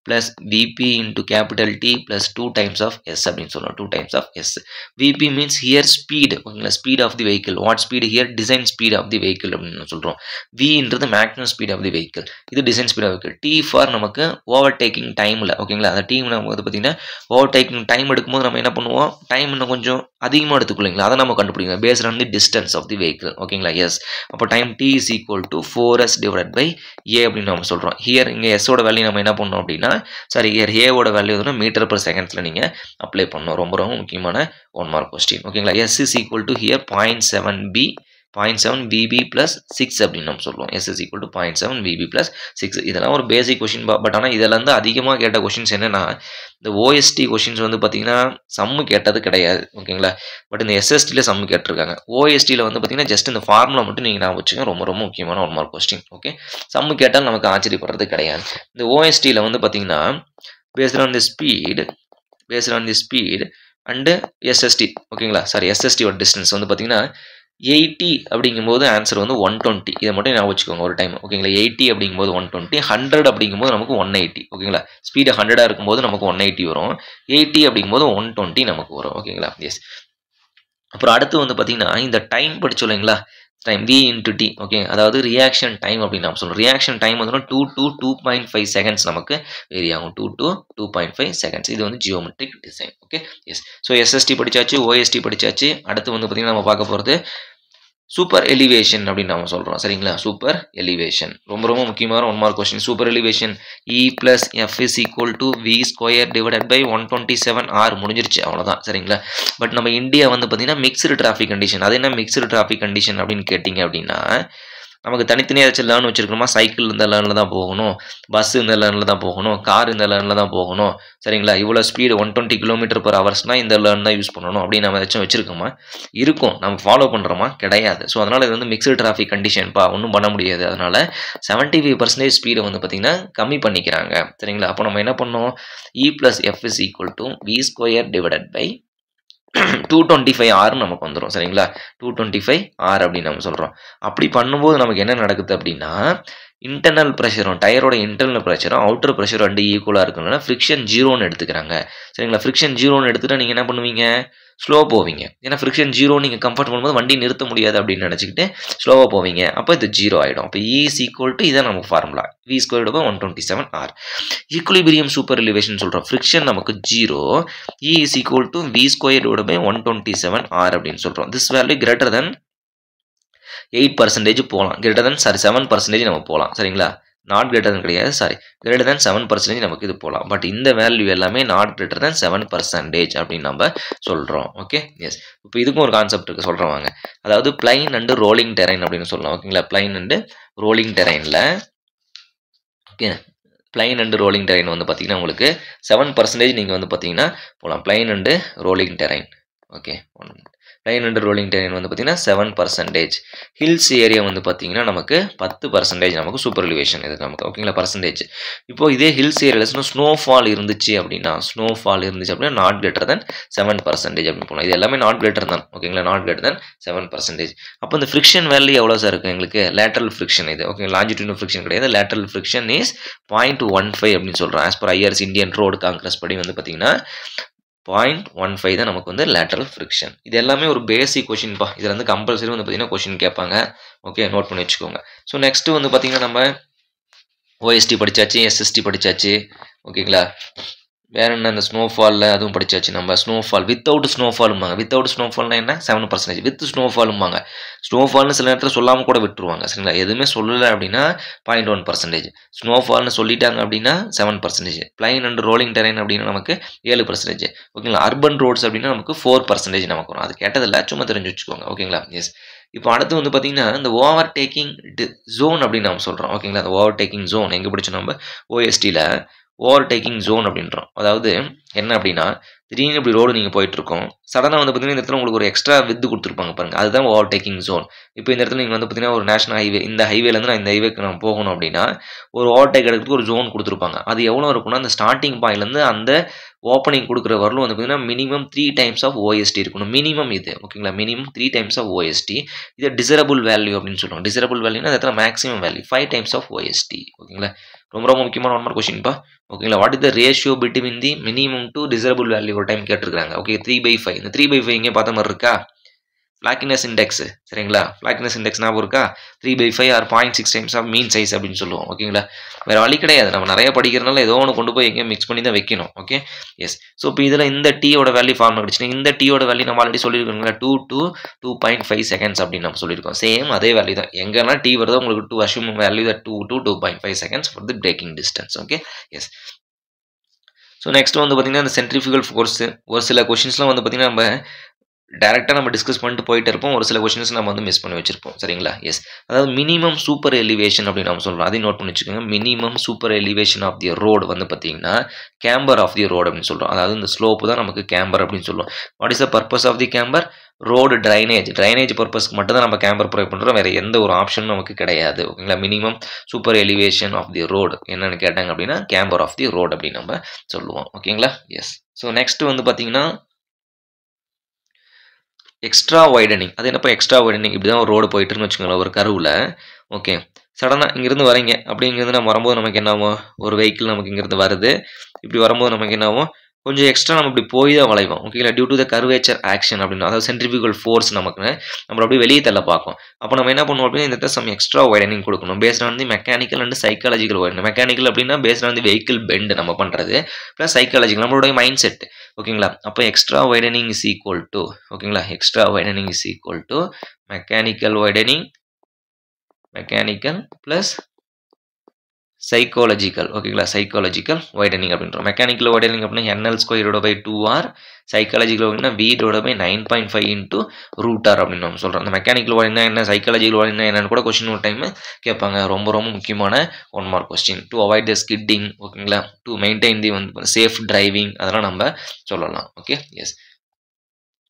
plus VP into capital T plus 2 times of S அப்படின்னு சொல்லணும். 2 times of S. VP means here speed. ஓகேங்களா? Speed of the vehicle. What speed here? Design speed of the vehicle அப்படின்னு சொல்கிறோம். Vன்றது maximum speed of the vehicle, இது design speed of vehicle. T for நமக்கு ஓவர்டேக்கிங் டைமில். ஓகேங்களா? அந்த டீம் நம்ம வந்து பார்த்தீங்கன்னா ஓவர்டேக்கிங் டைம் எடுக்கும்போது நம்ம என்ன பண்ணுவோம், டைம் இன்னும் கொஞ்சம் அதிகமாக எடுத்துக்கொள்ளிங்களா, அதை நம்ம கண்டுபிடிக்கணும் based on the distance of the vehicle. ஓகேங்களா? எஸ். அப்போ time T is equal to 4S divide by A அப்படின்னு நம்ம சொல்கிறோம். ஹியர் இங்கே எஸ்ஸோட வேல்யூ நம்ம என்ன பண்ணோம் அப்படின்னா, சாரி, ஹியர் ஏவோட வேல்யூ வந்து மீட்டர் பர் செகண்ட்ஸில் நீங்கள் அப்ளை பண்ணணும். ரொம்ப ரொம்ப முக்கியமான ஒன் மார்க் கொஸ்டின். ஓகேங்களா? S is equal to hear 0.7 VB plus 6 அப்படின்னு நம்ம சொல்லுவோம். S is equal to 0.7 VB plus 6. இதெல்லாம் ஒரு பேசிக் கொஸ்டின். பட் ஆனால் இதில் வந்து அதிகமாக கேட்ட கொஸ்டின்ஸ் என்னென்னா, இந்த OST கொஸ்டின்ஸ் வந்து பார்த்தீங்கன்னா சம்மு கேட்டது கிடையாது. ஓகேங்களா? பட் இந்த SSTயில் சம்மு கேட்டிருக்காங்க. OSTயில் வந்து பார்த்தீங்கன்னா ஜஸ்ட் இந்த ஃபார்முலா மட்டும் நீங்கள் நான் வச்சுக்கோங்க. ரொம்ப ரொம்ப முக்கியமான ஒன் மார்க் கொஸ்டின். ஓகே, சம்மு கேட்டால் நமக்கு ஆச்சரியப்படுறது கிடையாது. இந்த OSTயில் வந்து பார்த்தீங்கன்னா based on the speed and SST. ஓகேங்களா? சாரி, SSTயோட டிஸ்டன்ஸ் வந்து பார்த்தீங்கன்னா 80 அப்படிங்கும்போது ஆன்சர் வந்து 120. இதை மட்டும் நான் வச்சுக்கோங்க ஒரு டைம். ஓகேங்களா? 80 அப்படிங்கும்போது 120, 100 அப்படிங்கும்போது நமக்கு 180. ஓகேங்களா? ஸ்பீடு 100 இருக்கும்போது நமக்கு 180 வரும், 80 அப்படிங்கும்போது 120 நமக்கு வரும். ஓகேங்களா? எஸ். அப்புறம் அடுத்து வந்து பார்த்தீங்கன்னா இந்த டைம் படிச்சோம் இல்லைங்களா, time V into T. Okay, அதாவது ரியாக்ஷன் டைம் அப்படின்னு நம்ம சொல்கிறோம். ரியாக்ஷன் டைம் வந்து 2 to 2.5 செகண்ட்ஸ் நமக்கு வேரி ஆகும். 2 to 2.5 செகண்ட்ஸ். இது வந்து geometric design. Okay, yes. So SST படித்தாச்சு, OST படித்தாச்சு. அடுத்து வந்து பார்த்தீங்கன்னா நம்ம பார்க்க போகிறது சூப்பர் எலிவேஷன் அப்படின்னு நம்ம சொல்கிறோம். சரிங்களா? சூப்பர் எலிவேஷன் ரொம்ப ரொம்ப முக்கியமான one mark question. Super elevation E + F is equal to V² divided by 127R முடிஞ்சிருச்சு, அவ்வளோதான். சரிங்களா? பட் நம்ம இந்தியா வந்து பார்த்தீங்கன்னா மிக்சடு டிராஃபிக் கண்டிஷன். அது என்ன மிக்சடு டிராஃபிக் கண்டிஷன் அப்படின்னு கேட்டிங்க அப்படின்னா, நமக்கு தனித்தனியாக ஏதாச்சும் லேர்ன் வச்சுருக்கணுமா, சைக்கிள் இந்த லேர்னில் தான் போகணும், பஸ் இந்த லேர்னில் தான் போகணும், கார் இந்த லேர்னில் தான் போகணும். சரிங்களா? இவ்வளோ ஸ்பீடு 120 km/h இந்த லேர்ன் தான் யூஸ் பண்ணணும் அப்படின்னு நம்ம ஏதாச்சும் வச்சுருக்கோமா? இருக்கும். நம்ம ஃபாலோ பண்ணுறோமா? கிடையாது. ஸோ அதனால் இது வந்து மிக்சடு டிராஃபிக் கண்டிஷன்ப்பா, ஒன்றும் பண்ண முடியாது. அதனால் 75% ஸ்பீடை வந்து பார்த்திங்கன்னா கம்மி பண்ணிக்கிறாங்க. சரிங்களா? அப்போ நம்ம என்ன பண்ணோம், E + F is equal to V² divided by 225R நமக்கு வந்துடும். சரிங்களா? 225R அப்படின்னு நம்ம சொல்கிறோம். அப்படி பண்ணும்போது நமக்கு என்ன நடக்குது அப்படின்னா, இன்டர்னல் ப்ரெஷரும் டயரோட இன்டர்னல் ப்ரெஷரும் அவுட்டர் ப்ரெஷர் ரெண்டு ஈக்குவலாக இருக்கணும்னா ஃப்ரிக்ஷன் 0ன்னு எடுத்துக்கிறாங்க. சரிங்களா? ஃப்ரிக்ஷன் 0ன்னு எடுத்துகிட்டா நீங்கள் என்ன பண்ணுவீங்க, ஸ்லோ போவீங்க. ஏன்னா ஃப்ரிக்ஷன் 0 நீங்கள் கம்ஃபர்ட் பண்ணும்போது வண்டி நிறுத்த முடியாது அப்படின்னு நினச்சிக்கிட்டு ஸ்லோவாக போவீங்க. அப்போ இது 0 ஆகிடும். அப்போ E இஸ் ஈக்குவல் டு இதான் நமக்கு formula, V² by 127R. Equilibrium super elevation சொல்கிறோம். ஃப்ரிக்ஷன் நமக்கு 0, E is equal to V² by 127R அப்படின்னு சொல்கிறோம். திஸ் வேல்யூ கிரேட்டர் தென் 8% போகலாம். கிரேட்டர் தென் 7% நம்ம போகலாம். சரிங்களா? நாட் கிரேட்டர் தென் கிடையாது, சாரி, கிரேட்டர் தென் 7% நமக்கு இது போகலாம். பட் இந்த வேல்யூ எல்லாமே நாட் கிரேட்டர் தென் 7% அப்படின்னு நம்ம சொல்கிறோம். Okay, yes. இப்போ இதுக்கும் ஒரு கான்செப்ட் இருக்குது, சொல்கிறோம் வாங்க. அதாவது பிளைன் அண்டு ரோலிங் டெரைன் அப்படின்னு சொல்லலாம். ஓகேங்களா? பிளைன் அண்டு ரோலிங் டெரைனில், okay, plain and rolling terrain வந்து பார்த்தீங்கன்னா உங்களுக்கு 7% நீங்கள் வந்து பார்த்தீங்கன்னா போகலாம். Plain and rolling terrain okay 1 minute. Line and rolling terrain வந்து பார்த்தீங்கன்னா 7%. ஹில்ஸ் ஏரியா வந்து பார்த்தீங்கன்னா நமக்கு 10% நமக்கு சூப்பர் எலிவேஷன் இது நமக்கு ஓகேங்களா பர்சன்டேஜ். இப்போ இதே ஹில்ஸ் ஏரியாவில் ஸ்னோஃபால் இருந்துச்சு அப்படின்னா நாட் கிரேட்டர் தென் 7% அப்படின்னு போகலாம். இது எல்லாமே நாட் கிரேட்டர் தான் ஓகேங்களா, நாட் கிரேட்டர் தென் 7%. அப்போ இந்த ஃப்ரிக்ஷன் வேல்யூ எவ்வளோ சார் இருக்குது எங்களுக்கு? லேட்டரல் ஃப்ரிக்ஷன் இது ஓகே, லாஞ்சிடியூடல் ஃப்ரிக்ஷன் கிடையாது. லேட்டரல் ஃப்ரிக்ஷன் இஸ் 0.15 அப்படின்னு சொல்கிறோம். As per IRS Indian road Congress படி வந்து பார்த்தீங்கன்னா 0.15 தான் நமக்கு வந்து லேட்டரல் ஃப்ரிக்ஷன். இது எல்லாமே ஒரு பேசிக் கொஷின்ப்பா. இதில் வந்து கம்பல்சரி வந்து பார்த்தீங்கன்னா கொஷின் கேட்பாங்க. ஓகே, நோட் பண்ணி வச்சுக்கோங்க. ஸோ நெக்ஸ்ட்டு வந்து பார்த்தீங்கன்னா நம்ம ஓஎஸ்டி படித்தாச்சு, எஸ்எஸ்டி படித்தாச்சு ஓகேங்களா. வேற என்ன இந்த ஸ்னோஃபாலில் அதுவும் படித்தாச்சு நம்ம. ஸ்னோஃபால் வித்தவுட் ஸ்னோஃபாலும்பாங்க. வித்தவுட் ஸ்னோஃபால்னா என்ன? 7%. வித் ஸ்னோஃபாலும்பாங்க. ஸ்னோஃபால்னு சில நேரத்தில் சொல்லாமல் கூட விட்டுருவாங்க சரிங்களா. எதுவுமே சொல்லலை அப்படின்னா 0.1%. ஸ்னோஃபால்னு சொல்லிட்டாங்க அப்படின்னா 7%. பிளைன் அண்ட் ரோலிங் டெரைன் அப்படின்னா நமக்கு 7%. ஓகேங்களா. அர்பன் ரோட்ஸ் அப்படின்னா நமக்கு 4% நமக்கு வரும். அது கேட்டதில்லை, சும்மா தெரிஞ்சு வச்சுக்கோங்க ஓகேங்களா. எஸ். இப்போ அடுத்து வந்து பார்த்தீங்கன்னா இந்த ஓவர் டேக்கிங் ஜோன் அப்படின்னு நம்ம சொல்கிறோம் ஓகேங்களா. அந்த ஓவர் டேக்கிங் ஜோன் எங்கே படித்தோம் நம்ம? ஓஎஸ்டியில் ஓவர்டேக்கிங் ஜோன் அப்படின்றோம். அதாவது என்ன அப்படின்னா திடீர்னு இப்படி ரோடு நீங்கள் போயிட்டுருக்கோம், சடனாக வந்து பார்த்தீங்கன்னா இந்த இடத்துல உங்களுக்கு ஒரு எக்ஸ்ட்ரா வித்து கொடுத்துருப்பாங்க பாருங்கள், அதுதான் ஓவர்டேக்கிங் ஜோன். இப்போ இந்த இடத்துல நீங்கள் வந்து பார்த்தீங்கன்னா ஒரு நேஷனல் ஹைவே, இந்த ஹைவேலேருந்து நான் இந்த ஹைவேக்கு நான் போகணும் அப்படின்னா ஒரு ஓவர்டேக் எடுக்கிறதுக்கு ஒரு ஜோன் கொடுத்துருப்பாங்க. அது எவ்வளோ இருக்குன்னா அந்த ஸ்டார்டிங் பாயிண்ட்லேருந்து அந்த ஓப்பனிங் கொடுக்குற வரலும் வந்து பார்த்தீங்கன்னா மினிமம் 3 times ஆஃப் ஓஎஸ்டி இருக்கணும். மினிமம் இது ஓகேங்களா, மினிமம் 3 times ஆஃப் ஓஎஸ்டி. இது டிசரபிள் வேல்யூ அப்படின்னு சொல்லுவாங்க. டிசரபிள் வேல்யூனா அது maximum value 5 times of OST ஓகேங்களா. ரொம்ப ரொம்ப முக்கியமான ஒன் மார்க் கொஸ்டின்ப்பா ஓகேங்களா. What is the ratio between the minimum to desirable value ஒரு டைம் கேட்டிருக்காங்க. ஓகே, 3/5. இந்த 3/5 இங்கே பார்த்த மாதிரி இருக்கா? ஃப்ளாக்கினஸ் இண்டெக்ஸ் சரிங்களா. ஃப்ளாக்கினஸ் இண்டெக்ஸ் ஞாபகம் இருக்கா? 3/5 or 0.6 times of mean size அப்படின்னு சொல்லுவோம் ஓகேங்களா. வேறு வழி கிடையாது, நம்ம நிறைய படிக்கிறதுனால ஏதோ ஒன்று கொண்டு போய் எங்கேயோ மிக்ஸ் பண்ணி தான் வைக்கணும். Okay, yes. ஸோ இப்போ இதில் இந்த டீயோட வேல்யூ ஃபார்ம் கிடச்சினா இந்த டீயோட வேல்யூ நம்ம ஆல்ரெடி சொல்லியிருக்கோங்களா 2 to 2.5 seconds அப்படின்னு நம்ம சொல்லியிருக்கோம். சேம் அதே வேல்யூ தான். எங்கெல்லாம் டீ வருதோ உங்களுக்கு 2 assume value 2 to 2.5 seconds for the braking distance. Okay, yes. So next வந்து பார்த்தீங்கன்னா இந்த சென்ட்ரிஃபியூகல் ஃபோர்ஸ் ஒரு சில கொஷின்ஸ்லாம் வந்து பார்த்தீங்கன்னா நம்ம டேரெக்டாக நம்ம டிஸ்கஸ் பண்ணிட்டு போயிட்டு இருப்போம். ஒரு சில கொஷின்ஸ் நம்ம வந்து மிஸ் பண்ணி வச்சிருப்போம் சரிங்களா. எஸ், அதாவது மினிமம் சூப்பர் எலிவேஷன் அப்படின்னு நம்ம சொல்கிறோம். அதையும் நோட் பண்ணி வச்சுக்கோங்க. Minimum super elevation of the road வந்து பார்த்தீங்கன்னா கேம்பர் ஆஃப் தி ரோடு அப்படின்னு சொல்கிறோம். அதாவது இந்த ஸ்லோப்பு தான் நமக்கு கேம்பர் அப்படின்னு சொல்லுவோம். What is the purpose of the camber? Road drainage பர்பஸ்க்கு மட்டும் தான் நம்ம கேம்பர் ப்ரொவைட் பண்ணுறோம். வேறு எந்த ஒரு ஆப்ஷனும் நமக்கு கிடையாது ஓகேங்களா. Minimum super elevation of the road என்னென்னு கேட்டாங்க அப்படின்னா கேம்பர் ஆஃப் தி ரோடு அப்படின்னு நம்ம சொல்லுவோம் ஓகேங்களா. எஸ். ஸோ நெக்ஸ்ட் வந்து பார்த்தீங்கன்னா எக்ஸ்ட்ரா வைடனிங். அது என்னப்போ எக்ஸ்ட்ரா வைடனிங்? இப்படி தான் ஒரு ரோடு போயிட்டுருன்னு வச்சுக்கோங்களேன் ஒரு கருவில். ஓகே, சடனாக இங்கேருந்து வரீங்க, அப்படி இங்கேருந்து நம்ம வரும்போது நமக்கு என்ன ஆகும்? ஒரு வெஹிக்கிள் நமக்கு இங்கேருந்து வருது, இப்படி வரும்போது நமக்கு என்ன ஆகும்? கொஞ்சம் எக்ஸ்ட்ரா நம்ம இப்படி போய் தான் வளைவோம் ஓகேங்களா. Due to the curvature action அப்படின்னு, அதாவது சென்ட்ரிஃபியூகல் ஃபோர்ஸ் நமக்கு நம்ம அப்படியே வெளியே தள்ள பார்க்கும். அப்போ நம்ம என்ன பண்ணுவோம் அப்படின்னா இந்த இடத்துல சம் எக்ஸ்ட்ரா வைடனிங் கொடுக்கணும். Based on the mechanical and psychological widening. Mechanical அப்படின்னா based on the vehicle bend நம்ம பண்ணுறது, ப்ளஸ் சைக்காலஜிக்கல் நம்மளுடைய மைண்ட் செட் ஓகேங்களா. அப்போ extra widening is equal to ஓகேங்களா, extra widening is equal to mechanical plus psychological ஓகேங்களா. சைக்காலஜிக்கல் வைடனிங் அப்படின்றோம். மெக்கானிக்கல் வைடனிங் அப்படின்னா NL²/2R, psychological வைடனிங்னா V/9.5 into √R அப்படின்னு நம்ம சொல்கிறோம். அந்த மெக்கானிக்கல் வைடனிங்னா என்ன, சைக்காலஜிக்கல் வைடனிங்னா என்னன்னு கூட கொஸ்டின் ஒரு டைம் கேட்பாங்க. ரொம்ப ரொம்ப முக்கியமான 1 mark question. To avoid the skidding ஓகேங்களா, டு மெயின்டைன் தி வந்து சேஃப் டிரைவிங் அதெல்லாம் நம்ம சொல்லலாம். Okay, yes.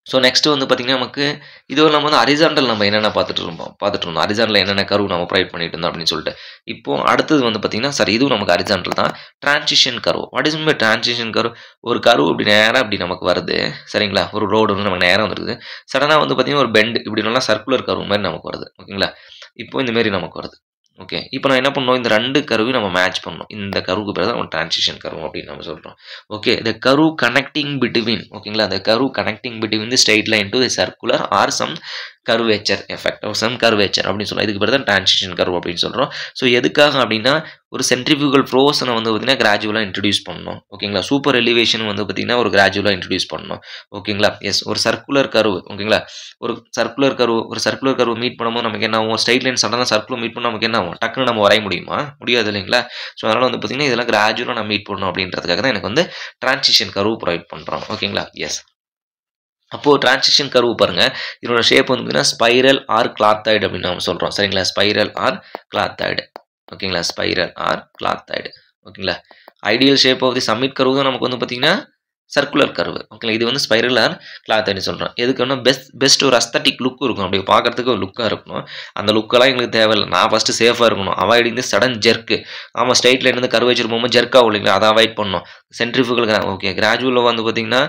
ஸோ நெக்ஸ்ட் வந்து பார்த்தீங்கன்னா நமக்கு இதுவும் நம்ம வந்து ஹரிசாண்டல் நம்ம என்னென்ன பார்த்துட்டு இருந்தோம். ஹரிசாண்டல் என்னென்ன கர்வ் நம்ம ப்ரொவைட் பண்ணிட்டு இருந்தோம் அப்படின்னு சொல்லிட்டு. இப்போ அடுத்தது வந்து பார்த்தீங்கன்னா சார் இதுவும் நமக்கு ஹரிசாண்டல் தான். Transition curve. What is mean transition curve? ஒரு கர்வ் இப்படி நேராக இப்படி நமக்கு வருது சரிங்களா. ஒரு ரோடு வந்து நமக்கு நேராக வந்துருக்குது. சடனாக வந்து பார்த்தீங்கன்னா ஒரு பெண்ட் இப்படி நல்லா சர்க்குலர் கர்வ் மாதிரி நமக்கு வருது ஓகேங்களா. இப்போ இந்த மாதிரி நமக்கு வருது. ஓகே, இப்போ நான் என்ன பண்ணோம், இந்த 2 கர்வையும் நம்ம மேட்ச் பண்ணணும். இந்த கர்வுக்கு பேர் தான் நம்ம டிரான்சிஷன் கர்வ் அப்படின்னு நம்ம சொல்கிறோம். Okay, the curve connecting between ஓகேங்களா, the curve connecting between the straight line to the circular or some curvature effect some curvature அப்படின்னு சொல்லலாம். இதுக்கு பேர் தான் டிரான்சிஷன் கர்வ் அப்படின்னு சொல்கிறோம். ஸோ எதுக்காக அப்படின்னா ஒரு சென்ட்ரிஃபியூகல் ஃப்ளோஸனை வந்து பார்த்தீங்கன்னா கிராஜுவலாக இன்ட்ரடியூஸ் பண்ணணும் ஓகேங்களா. சூப்பர் எலிவேஷன் வந்து பார்த்தீங்கன்னா ஒரு கிராஜுவலாக இன்ட்ரடியூஸ் பண்ணணும் ஓகேங்களா. எஸ், ஒரு சர்க்குலர் கர்வ் ஓகேங்களா. ஒரு சர்க்குலர் கர்வ் மீட் பண்ணும்போது நமக்கு என்ன ஆகும்? ஸ்ட்ரைட் லைன் சடனாக சர்க்குலர் மீட் பண்ண நமக்கு என்ன ஆகும்? டக்குன்னு நம்ம வரைய முடியுமா? முடியாது இல்லைங்களா. ஸோ அதனால் வந்து பார்த்தீங்கன்னா இதெல்லாம் கிராஜுவலாக நம்ம மீட் பண்ணணும் அப்படின்றதுக்காக தான் எனக்கு வந்து டிரான்சிஷன் கர்வ் ப்ரொவைட் பண்ணுறோம் ஓகேங்களா. எஸ். அப்போது டிரான்சிஷன் கர்வ் பாருங்கள், இதோட ஷேப் வந்து பார்த்தீங்கன்னா ஸ்பைரல் ஆர் கிளாத்தாய்டு அப்படின்னு நம்ம சொல்கிறோம் சரிங்களா. ஸ்பைரல் ஆர் கிளாத்தாய்டு ஓகேங்களா. ஸ்பைரல் ஆர் கிளாத்தாய்டு ஓகேங்களா. Ideal shape of the summit curve தான் நமக்கு வந்து பார்த்தீங்கன்னா சர்க்குலர் கர்வு. ஓகேங்களா, இது வந்து ஸ்பைரல் ஆர் கிளாத்தாய்டுன்னு சொல்கிறோம். எதுக்குன்னா பெஸ்ட் ஒரு அஸ்தட்டிக் லுக் இருக்கும், அப்படி பார்க்கறதுக்கு ஒரு லுக்காக இருக்கணும். அந்த லுக்கெல்லாம் எங்களுக்கு தேவையில்லை. நான் ஃபஸ்ட்டு சேஃபாக இருக்கணும். அவாய்டிங் தி சடன் ஜெர்க்கு. ஆமாம், ஸ்ட்ரைட் லைன்லேருந்து கர்வேச்சர் போகும்போது ஜெர்க் ஆகும் இல்லைங்களா, அதை அவாய்ட் பண்ணணும். சென்ட்ரிஃபியூகல் ஓகே கிராஜுவலாக வந்து பார்த்தீங்கன்னா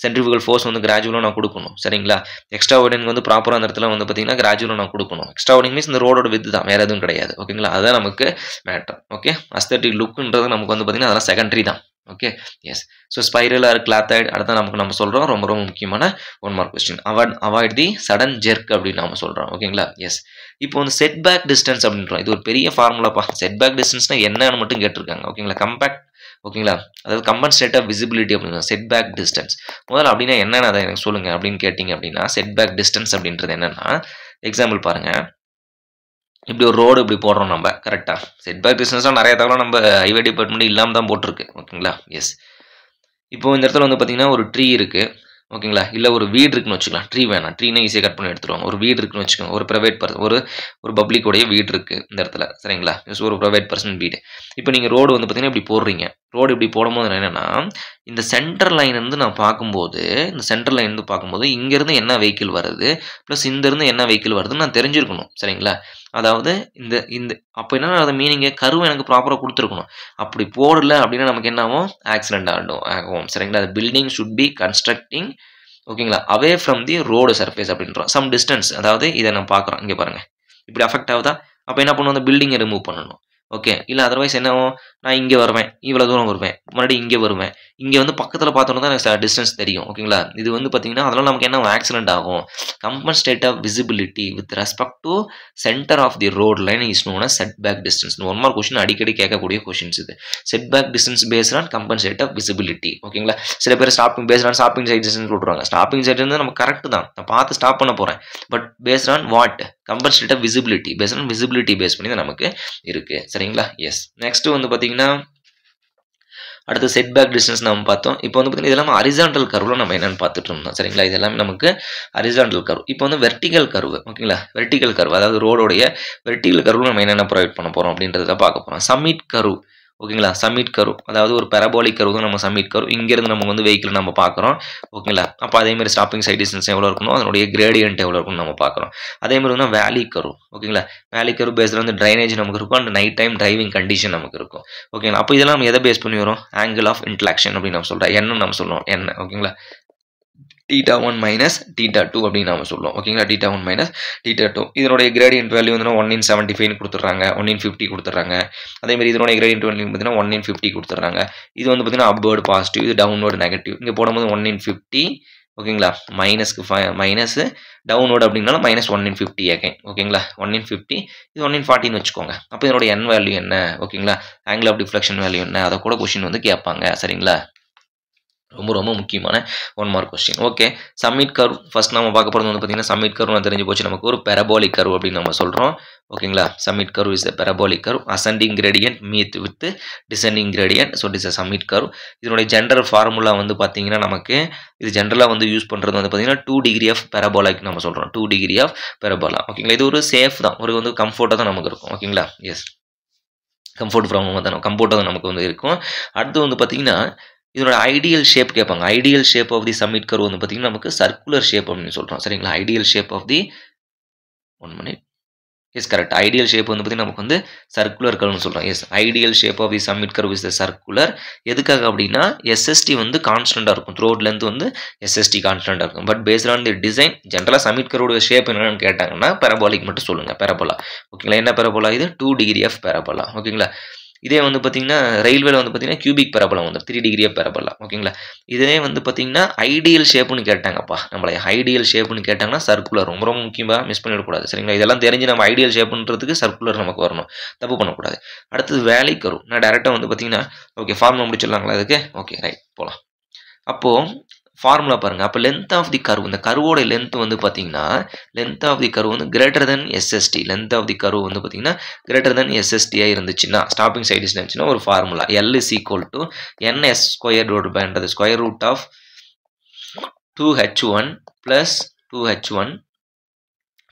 சென்ட்ரிஃபியூகல் ஃபோர்ஸ் வந்து கிராஜுவலாக நான் கொடுக்கணும். சரிங்களா, எக்ஸ்ட்ரா ஓடிங் வந்து ப்ராப்பராக அந்த இடத்துல வந்து பார்த்தீங்கன்னா கிராஜுவலாக நான் கொடுக்கணும். எக்ஸ்ட்ரா ஓடிங் மீன்ஸ் இந்த ரோடோட வித்து தான், வேறு எதுவும் கிடையாது. ஓகேங்களா, அதுதான் நமக்கு மேட்டர். ஓகே, அஸ்தட்டிக் லுக்குன்றது நமக்கு வந்து பார்த்தீங்கன்னா அதெல்லாம் செகண்டரி தான். Okay, yes. So spiral or clothoid அடுத்த நம்ம சொல்கிறோம். ரொம்ப ரொம்ப முக்கியமான 1 mark question. Avoid the sudden jerk அப்படின்னு நம்ம சொல்கிறோம். ஓகேங்களா, எஸ். இப்போ வந்து செட் பேக் டிஸ்டன்ஸ் அப்படின்றோம். இது ஒரு பெரிய ஃபார்முலாப்பா. செட் பேக் டிஸ்டன்ஸ்னா என்னன்னு மட்டும் கேட்டிருக்காங்க. ஓகேங்களா, கம்பேக்ட். ஓகேங்களா, அதாவது கம்பன்சேட் ஆஃப் விசிபிலிட்டி அப்படின்னா செட் பேக் டிஸ்டன்ஸ். முதல்ல அப்படின்னா என்னன்னு அதை எனக்கு சொல்லுங்க அப்படின்னு கேட்டிங்க அப்படின்னா, செட் பேக் டிஸ்டன்ஸ் அப்படின்றது என்னன்னா, எக்ஸாம்பிள் பாருங்க. இப்படி ஒரு ரோடு இப்படி போடுறோம் நம்ம, கரெக்டாக. செட் பேக் டிஸ்டன்ஸ்லாம் நிறைய தகவல் நம்ம ஹைவே டிபார்ட்மெண்ட் இல்லாமல் தான் போட்டிருக்கு. ஓகேங்களா, எஸ். இப்போ இந்த இடத்துல வந்து பார்த்தீங்கன்னா ஒரு ட்ரீ இருக்குது. ஓகேங்களா, இல்லை ஒரு வீடு இருக்குன்னு வச்சுக்கலாம். ட்ரீ வேணாம், ட்ரீனா ஈஸியாக கட் பண்ணி எடுத்துருவாங்க. ஒரு வீடு இருக்குன்னு வச்சுக்கோங்க, ஒரு ப்ரைவேட் பர்சன், ஒரு பப்ளிக்கோடைய வீடு இருக்குது இந்த இடத்துல. சரிங்களா, ஒரு ப்ரைவேட் பர்சன் வீடு. இப்போ நீங்கள் ரோடு வந்து பார்த்தீங்கன்னா இப்படி போடுறீங்க. ரோடு இப்படி போடும்போது என்னென்னா, இந்த சென்டர் லைன் இருந்து நான் பார்க்கும்போது, இங்கேருந்து என்ன வெஹிக்கிள் வருது ப்ளஸ் இங்கேருந்து என்ன வெஹிக்கிள் வருதுன்னு நான் தெரிஞ்சிருக்கணும். சரிங்களா, அதாவது இந்த அப்போ என்ன அதை மீனிங்க கருவை எனக்கு ப்ராப்பராக கொடுத்துருக்கணும். அப்படி போடல அப்படின்னா நமக்கு என்ன ஆகும், ஆக்சிடென்ட் ஆகும். சரிங்களா, அது பில்டிங் ஷுட் பி கன்ஸ்ட்ரக்டிங். ஓகேங்களா, away from the road surface அப்படின்றோம். சம் டிஸ்டன்ஸ், அதாவது இதை நம்ம பார்க்குறோம். இங்கே பாருங்கள், இப்படி அஃபெக்ட் ஆகுதா, அப்போ என்ன பண்ணுவோம், அந்த பில்டிங்கை ரிமூவ் பண்ணணும். ஓகே, இல்லை அதர்வைஸ் என்ன ஆகும், நான் இங்கே வருவேன், இவ்வளோ தூரம் வருவேன், மறுபடியும் இங்கே வருவேன். இங்கே வந்து பக்கத்தில் பார்த்தோன்னா தான் எனக்கு டிஸ்டன்ஸ் தெரியும். ஓகேங்களா, இது வந்து பார்த்தீங்கன்னா அதெல்லாம் நமக்கு என்ன ஆக்சிடென்ட் ஆகும். Compensate of visibility with respect to centre of the road line is known as set back distance. 1 mark question அடிக்கடி கேட்கக்கூடிய கொஸ்டின்ஸ் இது. Set back distance based on compensate of visibility. ஓகேங்களா, சில பேர் ஸ்டாப்பிங் சைட் டிஸ்டன்ஸ் போட்டுருவாங்க. ஸ்டாப்பிங் சைட் வந்து நம்ம கரெக்ட் தான், நான் பார்த்து ஸ்டாப் பண்ண போகிறேன். But based on what, compensate of visibility. Based on visibility base பண்ணி தான் நமக்கு இருக்குது. சரிங்களா, எஸ். நெக்ஸ்ட் வந்து பார்த்தீங்கன்னா அடுத்து செட் பேக் டிஸ்டன்ஸ் நம்ம பார்த்தோம். இப்போ வந்து பார்த்தீங்கன்னா இதெல்லாம் ஹரிசாண்டல் கர்வில் நம்ம என்னென்னு பார்த்துட்டு இருந்தோம். சரிங்களா, இது எல்லாமே நமக்கு ஹரிசாண்டல் கர்வ். இப்போ வந்து வெர்டிகல் கர்வ். ஓகேங்களா, வெர்டிகல் கர்வ் அதாவது ரோடோடைய வெர்டிகல் கர்வில் நம்ம என்னென்ன ப்ரொவைட் பண்ண போகிறோம் அப்படின்றத பார்க்க போகிறோம். Summit curve. ஓகேங்களா, சம்மிட் கர்வ் அதாவது ஒரு பெரபோலிக் கர்வ் தான் நம்ம சம்மிட் கர்வ். இங்கேருந்து நம்ம வந்து வெஹிக்கிள் நம்ம பார்க்குறோம். ஓகேங்களா, அப்போ அதேமாதிரி ஸ்டாப்பிங் சைட் டிஸ்டன்ஸ் எவ்வளோ இருக்கணும், அதனுடைய கிரேடியன்ட் எவ்வளோ இருக்குன்னு நம்ம பார்க்குறோம். அதேமாதிரி வந்து வேலி கர்வ். ஓகேங்களா, வேலி கர்வ் பேஸில் வந்து ட்ரைனேஜ் நமக்கு இருக்கும், and night time driving condition நமக்கு இருக்கும். ஓகேங்களா, அப்போ இதெல்லாம் நம்ம எதை பேஸ் பண்ணி வரும், ஆங்கிள் ஆஃப் இன்ட்ராக்ஷன் அப்படின்னு நம்ம சொல்கிறோம். என்ன நம்ம சொல்லுவோம், என்ன. ஓகேங்களா, θ1 மைனஸ் θ2 அப்படின்னு நம்ம சொல்லுவோம். ஓகேங்களா, θ1 மைனஸ் θ2. இதனுடைய கிரேடியன்ட் வேல்யூ வந்து 1/75 கொடுத்துட்றாங்க, 1/50 கொடுத்துட்றாங்க. அதேமாதிரி இதனுடைய கிரேடியன்ட் வேல்யூ பார்த்தீங்கன்னா 1/50 கொடுத்துட்றாங்க. இது வந்து பார்த்தீங்கன்னா அப்வர்டு பாசிட்டிவ், இது டவுன்வர்டு நெகட்டிவ். இங்கே போடும்போது 1/50. ஓகேங்களா, மைனஸ் டவுன்வர்டு அப்படின்னாலும் -1/50 அகைன். ஓகேங்களா, 1/50, இது 1/40ன்னு வச்சுக்கோங்க. அப்போ இதனுடைய என் வேல்யூ என்ன, ஓகேங்களா, ஆங்கிள் ஆஃப் டிஃப்ளெக்ஷன் வேல்யூ என்ன, அதை கூட கொஸ்டின் வந்து கேட்பாங்க. சரிங்களா, ரொம்ப ரொம்ப முக்கியமான 1 mark question. Okay, summit curve first நம்ம பார்க்க போகிறது வந்து பார்த்தீங்கன்னா சம்மிட் கர்வ் தெரிஞ்சு போச்சு நமக்கு. ஒரு பெரபோலிக் கர்வ் அப்படின்னு நம்ம சொல்கிறோம். ஓகேங்களா, submit curve is a parabolic curve, ascending gradient meet with descending gradient. So it is a summit curve. இதனுடைய ஜென்ரல் ஃபார்முலா வந்து பார்த்தீங்கன்னா நமக்கு இது ஜென்ரலாக வந்து யூஸ் பண்ணுறது வந்து பார்த்தீங்கன்னா 2 டிகிரி ஆஃப் பெரபோலாக்கு நம்ம சொல்கிறோம். 2 டிகிரி ஆஃப் பெரபோலா. ஓகேங்களா, இது ஒரு சேஃப் தான், ஒரு வந்து கம்ஃபர்ட்டாக தான் நமக்கு இருக்கும். ஓகேங்களா, எஸ், கம்ஃபர்ட்டாக தான் நமக்கு வந்து இருக்கும். அடுத்து வந்து பார்த்தீங்கன்னா இதோட ஐடியல் ஷேப் கேட்பாங்க. Ideal shape of the summit curve வந்து பார்த்தீங்கன்னா நமக்கு சர்க்குலர் ஷேப் அப்படின்னு சொல்கிறோம். சரிங்களா, ideal shape of the 1 minute. Yes, correct. Ideal shape வந்து பார்த்தீங்கன்னா நமக்கு வந்து சர்க்குலர் கர்வ்னு சொல்கிறோம். Yes, ideal shape of the summit curve is the circular. எதுக்காக அப்படின்னா எஸ்எஸ்டி வந்து கான்ஸ்டண்ட்டாக இருக்கும். த்ரோட் லென்த் வந்து எஸ்எஸ்டி கான்ஸ்டண்ட்டாக இருக்கும். But based on the design ஜென்ரலாக சம்மிட் கர்வோட ஷேப் என்னன்னு கேட்டாங்கன்னா பெரபோலிக் மட்டும் சொல்லுங்கள், பெரபோலா. ஓகேங்களா, என்ன பெரபோலா, இது 2 டிகிரி ஆஃப் பெரபோலா. ஓகேங்களா, இதே வந்து பார்த்தீங்கன்னா ரயில்வேல வந்து பார்த்தீங்கன்னா கியூபிக் பெரபோலா வந்து 3 டிகிரி ஆஃப் பெரபோலா. ஓகேங்களா, இதே வந்து பார்த்தீங்கன்னா ஐடியல் ஷேப்னு கேட்டாங்கப்பா, நம்மளை ஐடியல் ஷேப்னு கேட்டாங்கன்னா சர்க்குலர். ரொம்ப ரொம்ப முக்கியமாக மிஸ் பண்ணிடக்கூடாது. சரிங்களா, இதெல்லாம் தெரிஞ்சு நம்ம ஐடியல் ஷேப்ன்றதுக்கு சர்க்குலர் நமக்கு வரணும், தப்பு பண்ணக்கூடாது. அடுத்தது வேலி கர்வ். நான் டேரெக்டாக வந்து பார்த்தீங்கன்னா ஓகே ஃபார்முலா முடிச்சிடலாங்களா இதுக்கு. ஓகே, ரைட், போகலாம். அப்போது ஃபார்முலா பாருங்கள். அப்போ லென்த் ஆஃப் தி கர்வ், இந்த கர்வோட லென்த் வந்து பார்த்தீங்கன்னா லென்த் ஆஃப் தி கர்வ் வந்து greater than SST. Length of the curve வந்து பார்த்தீங்கன்னா கிரேட்டர் தென் எஸ்எஸ்டியாக இருந்துச்சுன்னா ஸ்டாப்பிங் சைட் டிஸ்டன்ஸ்னா ஒரு formula L is equal to NS square root square root of 2H1 plus 2H1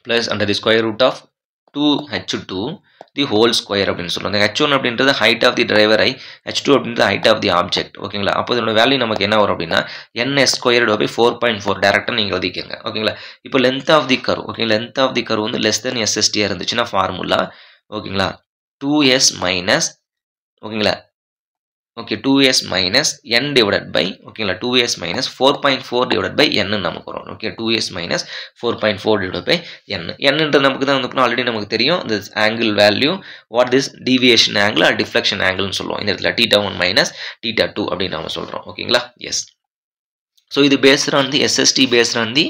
plus under the square root of 2h2 the whole square அப்படின்னு சொல்லுவோம். இந்த h1 அப்படின்றது height of the driver eye, h2 அப்படின்றது ஹைட் ஆஃப் தி ஆப்ஜெக்ட். ஓகேங்களா? அப்போ இதோட வேல்யூ நமக்கு என்ன வரும் அப்படின்னா ns ஸ்கொயர்டு பை 4.4 டேரக்டாக நீங்கள் எழுதிக்கங்க. ஓகேங்களா? இப்போ length of the curve, okay, length of the curve வந்து லெஸ் தென் SST இருந்துச்சுன்னா ஃபார்முலா, ஓகேங்களா, 2s மைனஸ், ஓகேங்களா, okay, 2s minus n divided by, ஓகேங்களா, 2s minus 4.4 divided by n நமக்கு வரும். Okay, 2s minus 4.4 divided by n. என்னன்றது நமக்கு தான் வந்து ஆல்ரெடி நமக்கு தெரியும். இந்த angle value what is deviation angle or deflection ஆங்கிள்னு சொல்லுவோம். இந்த இடத்துல θ1 மைனஸ் θ2 அப்படின்னு நம்ம சொல்கிறோம். ஓகேங்களா? எஸ். ஸோ இது based on the SST based on the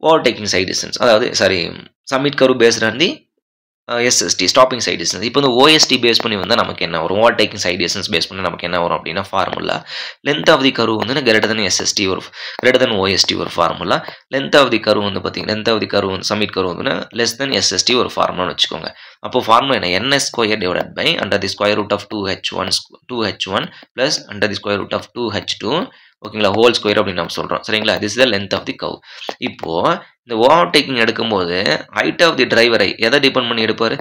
overtaking sight distance, அதாவது sorry summit curve based on the SST stopping sight distance. இப்போ இந்த OST பேஸ் பண்ணி வந்தால் நமக்கு என்ன வரும், ஓவர்டேக்கிங் சைட் டிஸ்டன்ஸ் பேஸ் பண்ணி நமக்கு என்ன வரும் அப்படின்னா formula length of the curve வந்து கிரேட்டர் தென் SST ஒரு கிரேட்டர் தென் OST ஒரு formula, length of the curve வந்து பார்த்தீங்கன்னா லென்த் ஆஃப் தி கர்வ் வந்து சம்மிட் கர்வ் வந்து லெஸ் தென் SST ஒரு ஃபார்முலான்னு வச்சுக்கோங்க. அப்போ ஃபார்முலா என்ன, ns square divided by under the square root of 2h1 plus under the square root of 2h2, ஓகேங்களா, ஹோல் ஸ்கொயர் அப்படின்னு நம்ம சொல்கிறோம். சரிங்களா? This is the length of the curve. இப்போது இந்த ஓவர்டேக்கிங் எடுக்கும்போது ஹைட் ஆஃப் தி டிரைவரை எதை டிபெண்ட் பண்ணி எடுப்பார்,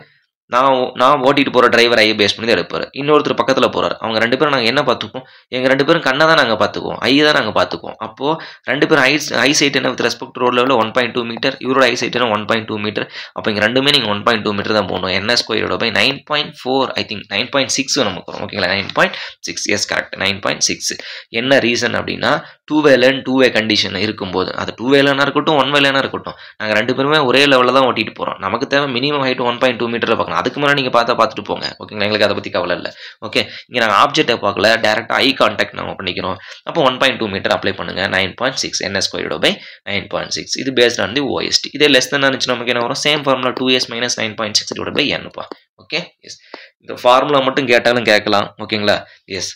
நான் ஓட்டிட்டு போகிற டிரைவர் ஐயை பேஸ் பண்ணி தான் எடுப்பார். இன்னொருத்தர் பக்கத்தில் போகிறார், அவங்க ரெண்டு பேரும் நாங்கள் என்ன பார்த்துக்குவோம், எங்கள் ரெண்டு பேரும் கண்ணை தான் நாங்கள் பார்த்துக்குவோம், ஐ தான் நாங்கள் பார்த்துக்குவோம். அப்போது ரெண்டு பேரும் ஐ சைட் என்ன வித் ரெஸ்பெக்ட் ரோட் லெவலில் 1.2 மீட்டர், இவரோட ஐ சைட் என்ன 1.2 மீட்டர். அப்போ இங்கே ரெண்டுமே நீங்கள் 1.2 மீட்டர் தான் போகணும். ns ஸ்கொயரோட பை 9.4, ஐ திங்க் 9.6 நமக்கு வரும். ஓகேங்களா? 9.6, எஸ் கரெக்ட், 9.6. என்ன ரீசன் அப்படின்னா டூ வே கண்டிஷன் இருக்கும்போது, அது 2 வேலனா இருக்கட்டும் 1 வேலனா இருக்கட்டும், நாங்கள் ரெண்டு பேருமே ஒரே லெவலில் தான் ஓட்டிட்டு போகிறோம். நமக்கு தேவை மினிமம் ஹைட் 1.2 மீட்டரில் பார்க்கலாம். அதுக்கு முன்னாடி நீங்கள் பார்த்துட்டு போங்க. ஓகேங்களா? எங்களுக்கு அதை பற்றி கவலை இல்லை. ஓகே, இங்கே நாங்கள் ஆப்ஜெக்டை பார்க்கல, டேரெக்டாக ஐ கான்டாக்ட் நம்ம பண்ணிக்கிறோம். அப்போ 1.2 மீட்டர் அப்ளை பண்ணுங்கள். 9.6 ns ஸ்கொயர்டு பை 9.6. இது பேஸ்ட் ஆன் தி OST. இதே லெஸ் தான் இருந்துச்சு நமக்கு என்ன வரும், same formula 2s minus 9.6 divide by n. Okay, yes. இந்த ஃபார்முலா மட்டும் கேட்டாலும் கேட்கலாம். ஓகேங்களா? எஸ்,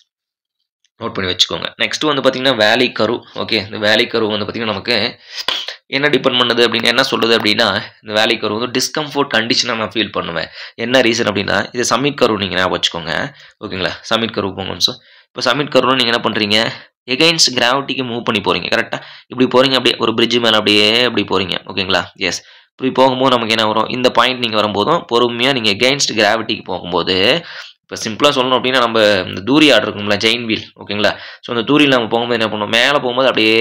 நோட் பண்ணி வச்சுக்கோங்க. நெக்ஸ்ட் வந்து பார்த்தீங்கன்னா வேலி கர்வ். ஓகே, இந்த வேலி கர்வ் வந்து பார்த்தீங்கன்னா நமக்கு என்ன டிபெண்ட் பண்ணுது அப்படின்னு என்ன சொல்லுது அப்படின்னா, இந்த வேலி கர்வ் வந்து டிஸ்கம்ஃபோர்ட் கண்டிஷனாக நான் ஃபீல் பண்ணுவேன். என்ன ரீசன் அப்படின்னா, இது சம்மிட் கர்வ் நீங்கள் ஞாபகம் வச்சுக்கோங்க. ஓகேங்களா? சம்மிட் கர்வ் போங்க. ஸோ இப்போ சம்மிட் கர்வ்னு நீங்கள் என்ன பண்ணுறீங்க, எகைன்ஸ்ட் கிராவிட்டிக்கு மூவ் பண்ணி போகிறீங்க. கரெக்டாக இப்படி போகிறீங்க, அப்படியே ஒரு பிரிட்ஜ் மேலே அப்படியே அப்படி போகிறீங்க. ஓகேங்களா? எஸ். இப்படி போகும்போது நமக்கு என்ன வரும், இந்த பாயிண்ட் நீங்கள் வரும்போதும் பொறுமையாக நீங்கள் எகைன்ஸ்ட் கிராவிட்டிக்கு போகும்போது, இப்போ சிம்பிளாக சொல்லணும் அப்படின்னா நம்ம இந்த தூரி ஆர்டர் இருக்குங்களா, ஜெயின் வீல். ஓகேங்களா? ஸோ அந்த தூரியில் நம்ம போகும்போது என்ன பண்ணுவோம், மேலே போகும்போது அப்படியே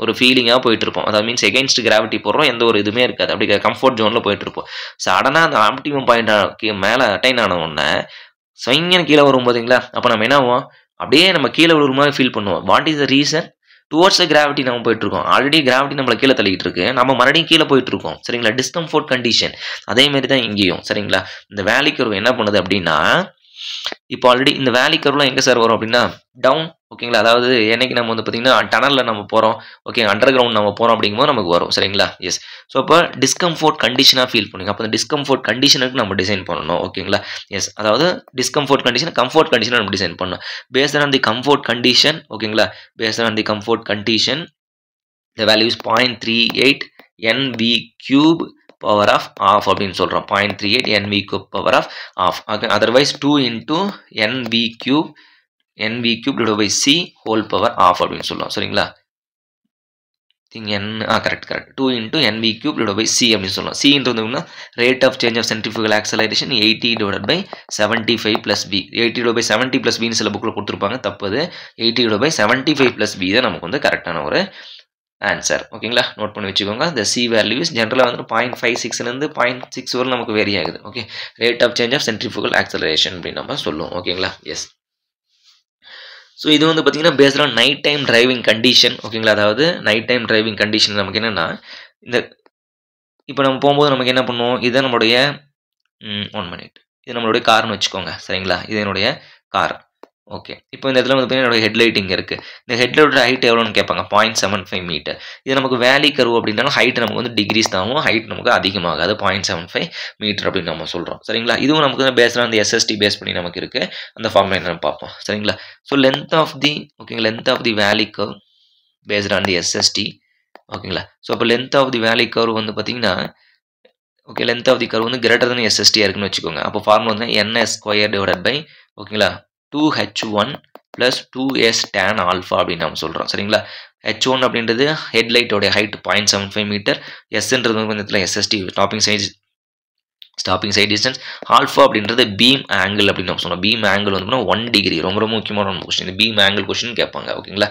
ஒரு ஃபீலிங்காக போயிட்டு இருப்போம். அதாவது மீன்ஸ் எகைன்ஸ்ட் கிராவிட்டி போடுறோம், எந்த ஒரு இதுவுமே இருக்காது, அப்படி கம்ஃபர்ட் ஜோனில் போயிட்டு இருப்போம். சடனாக அந்த ஆப்டிமம் பாயிண்ட் மேலே அட்டைன் ஆன உடனே சைங்கன்னு கீழே வரும் போதுங்களா, அப்போ நம்ம என்ன ஆகும், அப்படியே நம்ம கீழே விழுற மாதிரி ஃபீல் பண்ணுவோம். What is the reason, towards the gravity நம்ம போயிட்டு இருக்கோம். ஆல்ரெடி கிராவிட்டி நம்மளை கீழே தள்ளிட்டு இருக்கு, நம்ம மறுபடியும் கீழே போயிட்டு இருக்கோம். சரிங்களா? டிஸ்கம்ஃபோர்ட் கண்டிஷன் அதே மாதிரி தான் இங்கேயும். சரிங்களா? இந்த வேலி கர்வ் என்ன பண்ணுது அப்படின்னா, இப்போ ஆல்ரெடி இந்த வேலி கர்வ்லாம் எங்கே சார் வரும் அப்படின்னா டவுன். ஓகேங்களா? அதாவது என்னைக்கு நம்ம வந்து பார்த்தீங்கன்னா டனலில் நம்ம போகிறோம், ஓகே, அண்டர் கிரவுண்ட் நம்ம போகிறோம் அப்படிங்கும்போது நமக்கு வரும். சரிங்களா? எஸ். ஸோ அப்போ டிஸ்கம்ஃபோர்ட் கண்டிஷனாக ஃபீல் பண்ணுங்க. அப்போ இந்த டிஸ்கம்ஃபோர்ட் கண்டிஷனுக்கு நம்ம டிசைன் பண்ணணும். ஓகேங்களா? எஸ். அதாவது டிஸ்கம்ஃபோர்ட் கண்டிஷன் கம்ஃபோர்ட் கண்டிஷனை நம்ம டிசைன் பண்ணணும். Based on the comfort condition. ஓகேங்களா? Based on the comfort condition the value is 0.38 NV cube power of half அப்படின்னு சொல்கிறோம். 0.38 NV cube power of half. Otherwise 2 into NV cube divided by C whole power half அப்படின்னு சொல்லுவோம். சரிங்களா? Correct 2 into NV cube divided by C அப்படின்னு சொல்லலாம். C வந்து rate of change of centrifugal acceleration 80 divided by 75 plus V. 80 divided by 70 plus V சில புக்கில் கொடுத்துருப்பாங்க, தப்புது. 80 divided by 75 plus V தான் நமக்கு வந்து கரெக்டான ஒரு ஆன்சர். ஓகேங்களா? நோட் பண்ணி வச்சுக்கோங்க. இந்த சி வேல்யூஸ் ஜென்ரலாக வந்து 0.56லேருந்து 0.6 வரை நமக்கு வேரி ஆகுது. Okay, rate of change of centrifugal acceleration அப்படின்னு நம்ம சொல்லுவோம். ஓகேங்களா? எஸ். ஸோ இது வந்து பார்த்தீங்கன்னா based on night time driving condition. ஓகேங்களா? அதாவது நைட் டைம் டிரைவிங் கண்டிஷன் நமக்கு என்னென்னா, இந்த இப்போ நம்ம போகும்போது நமக்கு என்ன பண்ணுவோம், இது நம்மளுடைய 1 minute, இது நம்மளுடைய கார்னு வச்சுக்கோங்க. சரிங்களா? இது என்னுடைய கார். ஓகே, இப்போ இந்த இடத்துல வந்து பார்த்தீங்கன்னா என்னோட ஹெட்லைட் இங்கே இருக்குது. இந்த ஹெட்லைட்டோட ஹைட் எவ்வளோன்னு கேட்பாங்க, 0.75 மீட்டர். இது நமக்கு வேலி கர்வ் அப்படின்னாலும் ஹைட் நமக்கு வந்து டிகிரிஸ் தாகும், ஹைட் நமக்கு அதிகமாகாது, 0.75 மீட்டர் அப்படின்னு நம்ம சொல்கிறோம். சரிங்களா? இதுவும் நமக்கு வந்து based on the SST base பண்ணி நமக்கு இருக்குது. அந்த ஃபார்முலா என்னன்னு பார்ப்போம். சரிங்களா? So length of the valley curve based on the SST. ஓகேங்களா? ஸோ அப்போ length of the valley curve வந்து பார்த்தீங்கன்னா, okay, length of the curve வந்து கிரேட்டர் தென் SST இருக்குன்னு வச்சுக்கோங்க. அப்போ ஃபார்முலா வந்து ns ஸ்கொயர் டிவைடட் பை, ஓகேங்களா, 2h1 plus 2s tan alpha அப்படின்னு நம்ம சொல்கிறோம். சரிங்களா? h1 அப்படின்றது ஹெட்லைட்டோடைய ஹைட் 0.75 மீட்டர், எஸ்ன்றது வந்து SST topping size stopping sight distance. Alpha அப்படின்றது பீம் ஆங்கிள் அப்படின்னு நம்ம சொன்னோம். பீம் ஆங்கிள் வந்து 1 டிகிரி. ரொம்ப ரொம்ப முக்கியமான ஒரு கொஸ்டின். பீம் ஆங்கிள் கொஸ்டின் கேட்பாங்க. ஓகேங்களா,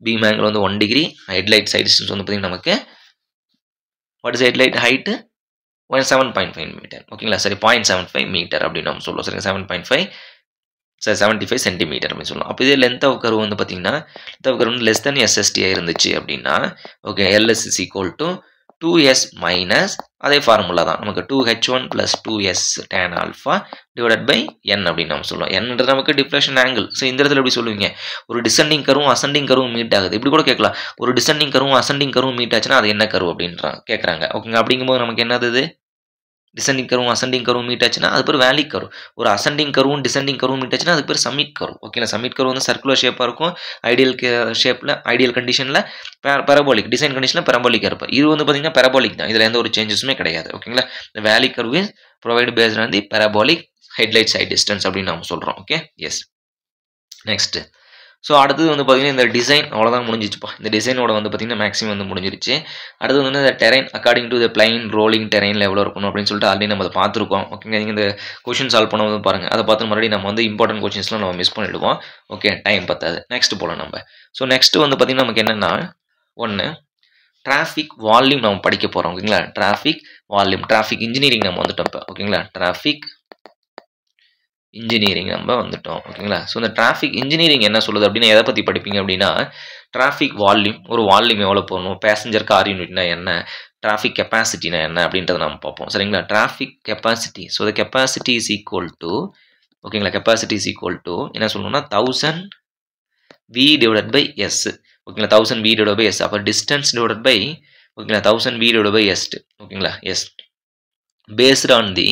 பீம் ஆங்கிள் வந்து 1 டிகிரி. ஹெட்லைட் சைட் டிஸ்டன்ஸ் வந்து பார்த்தீங்கன்னா நமக்கு what is headlight height 7.5 metre. ஓகேங்களா, சரி 0.75 மீட்டர் அப்படின்னு நம்ம சொல்லுவோம். சரிங்க, 75 சென்டிமீட்டர் அப்படின்னு சொல்லலாம். அப்போ இதே லென்த் ஆஃப் கர்வ் வந்து பார்த்தீங்கன்னா லென்த் ஆஃப் கர்வ் வந்து லெஸ் தென் SST இருந்துச்சு அப்படின்னா okay LS is equal to 2S minus அதே ஃபார்முலா தான் நமக்கு 2H1 + 2S tan alpha divided by n அப்படின்னு நம்ம சொல்லுவோம். என்னன்றது நமக்கு டிஃப்ளெக்ஷன் ஆங்கிள். ஸோ இந்த இடத்துல எப்படி சொல்லுவீங்க, ஒரு டிசெண்டிங் கர்வும் அசெண்டிங் கர்வும் மீட் ஆகுது. இப்படி கூட கேட்கலாம், ஒரு டிசெண்டிங் கர்வும் அசெண்டிங் கர்வும் மீட் ஆச்சுன்னா அது என்ன கர்வ் அப்படின்றாங்க கேட்குறாங்க. ஓகேங்க, அப்படிங்கும்போது நமக்கு என்னது டிசெண்டிங் கர்வும் அசெண்டிங் கர்வும் மீட் ஆச்சுன்னா அது பேர் வேலி கர்வ். ஒரு அசெண்டிங் கர்வும் டிசெண்டிங் கர்வும் மீட் ஆச்சுன்னா அது பேர் சமிட் கர்வ். ஓகேங்களா, சமிட் கர்வ் வந்து சர்க்குலர் ஷேப்பாக இருக்கும். ஐடியல் ஷேப்பில் ஐடியல் கண்டிஷனில் பெரபோலிக், டிசைன் கண்டிஷனில் பெரபோலிக்காக இருப்போம். இது வந்து பார்த்தீங்கன்னா பெரபோலிக் தான், இதில் எந்த ஒரு சேஞ்சஸுமே கிடையாது. ஓகேங்களா, இந்த valley curve is provide based on the parabolic headlight sight distance அப்படின்னு நம்ம சொல்கிறோம். Okay, yes. நெக்ஸ்ட் ஸோ அடுத்தது வந்து பார்த்தீங்கன்னா இந்த டிசைன் அவ்வளோதான் முடிஞ்சிச்சுப்பா. இந்த டிசைனோட வந்து பார்த்தீங்கன்னா மேக்ஸிமம் வந்து முடிஞ்சிருச்சு. அடுத்து வந்து இந்த terrain according to the plain rolling டெரைனில் எவ்வளோ இருக்கணும் அப்படின்னு சொல்லிட்டு ஆல்ரெடி நம்ம அதை பார்த்துருக்கோம். ஓகேங்க, நீங்கள் இந்த கொஷின் சால்வ் பண்ணும்போது பாருங்கள், அதை பார்த்து மறுபடியும் நம்ம வந்து இம்பார்ட்டன்ட் கொஷின்ஸ்லாம் நம்ம மிஸ் பண்ணிவிடுவோம். ஓகே, டைம் பத்தாது. நெக்ஸ்ட் போகலாம் நம்ம. ஸோ நெக்ஸ்ட் வந்து பார்த்தீங்கன்னா நமக்கு என்னென்னா ஒன்று டிராஃபிக் வால்யூம் நம்ம படிக்க போகிறோம். ஓகேங்களா, டிராஃபிக் வால்யூம், டிராஃபிக் இன்ஜினியரிங் நம்ம வந்துட்டோம் இப்போ. ஓகேங்களா, டிராஃபிக் இன்ஜினியரிங் நம்ம வந்துட்டோம். ஓகேங்களா, ஸோ இந்த டிராஃபிக் இன்ஜினியரிங் என்ன சொல்லுது அப்படின்னா எதை பற்றி படிப்பீங்க அப்படின்னா டிராஃபிக் வால்யூம், ஒரு வால்யூம் எவ்வளோ போகணும், பேசஞ்சர் கார் யூனிட்னா என்ன, டிராஃபிக் கெப்பாசிட்டினா என்ன அப்படின்றத நம்ம பார்ப்போம். சரிங்களா, traffic capacity. So the capacity is equal to ஓகேங்களா, கெப்பாசிட்டி இஸ் ஈக்குவல் டு என்ன சொல்லணும்னா 1000 V டிவைடட் பை S. ஓகேங்களா, 1000 V டிவைட் பை S. அப்போ டிஸ்டன்ஸ் டிவைடட் பை ஓகேங்களா 1000 V டிவைட் பை S. ஓகேங்களா, எஸ் பேஸ்ட் ஆன் தி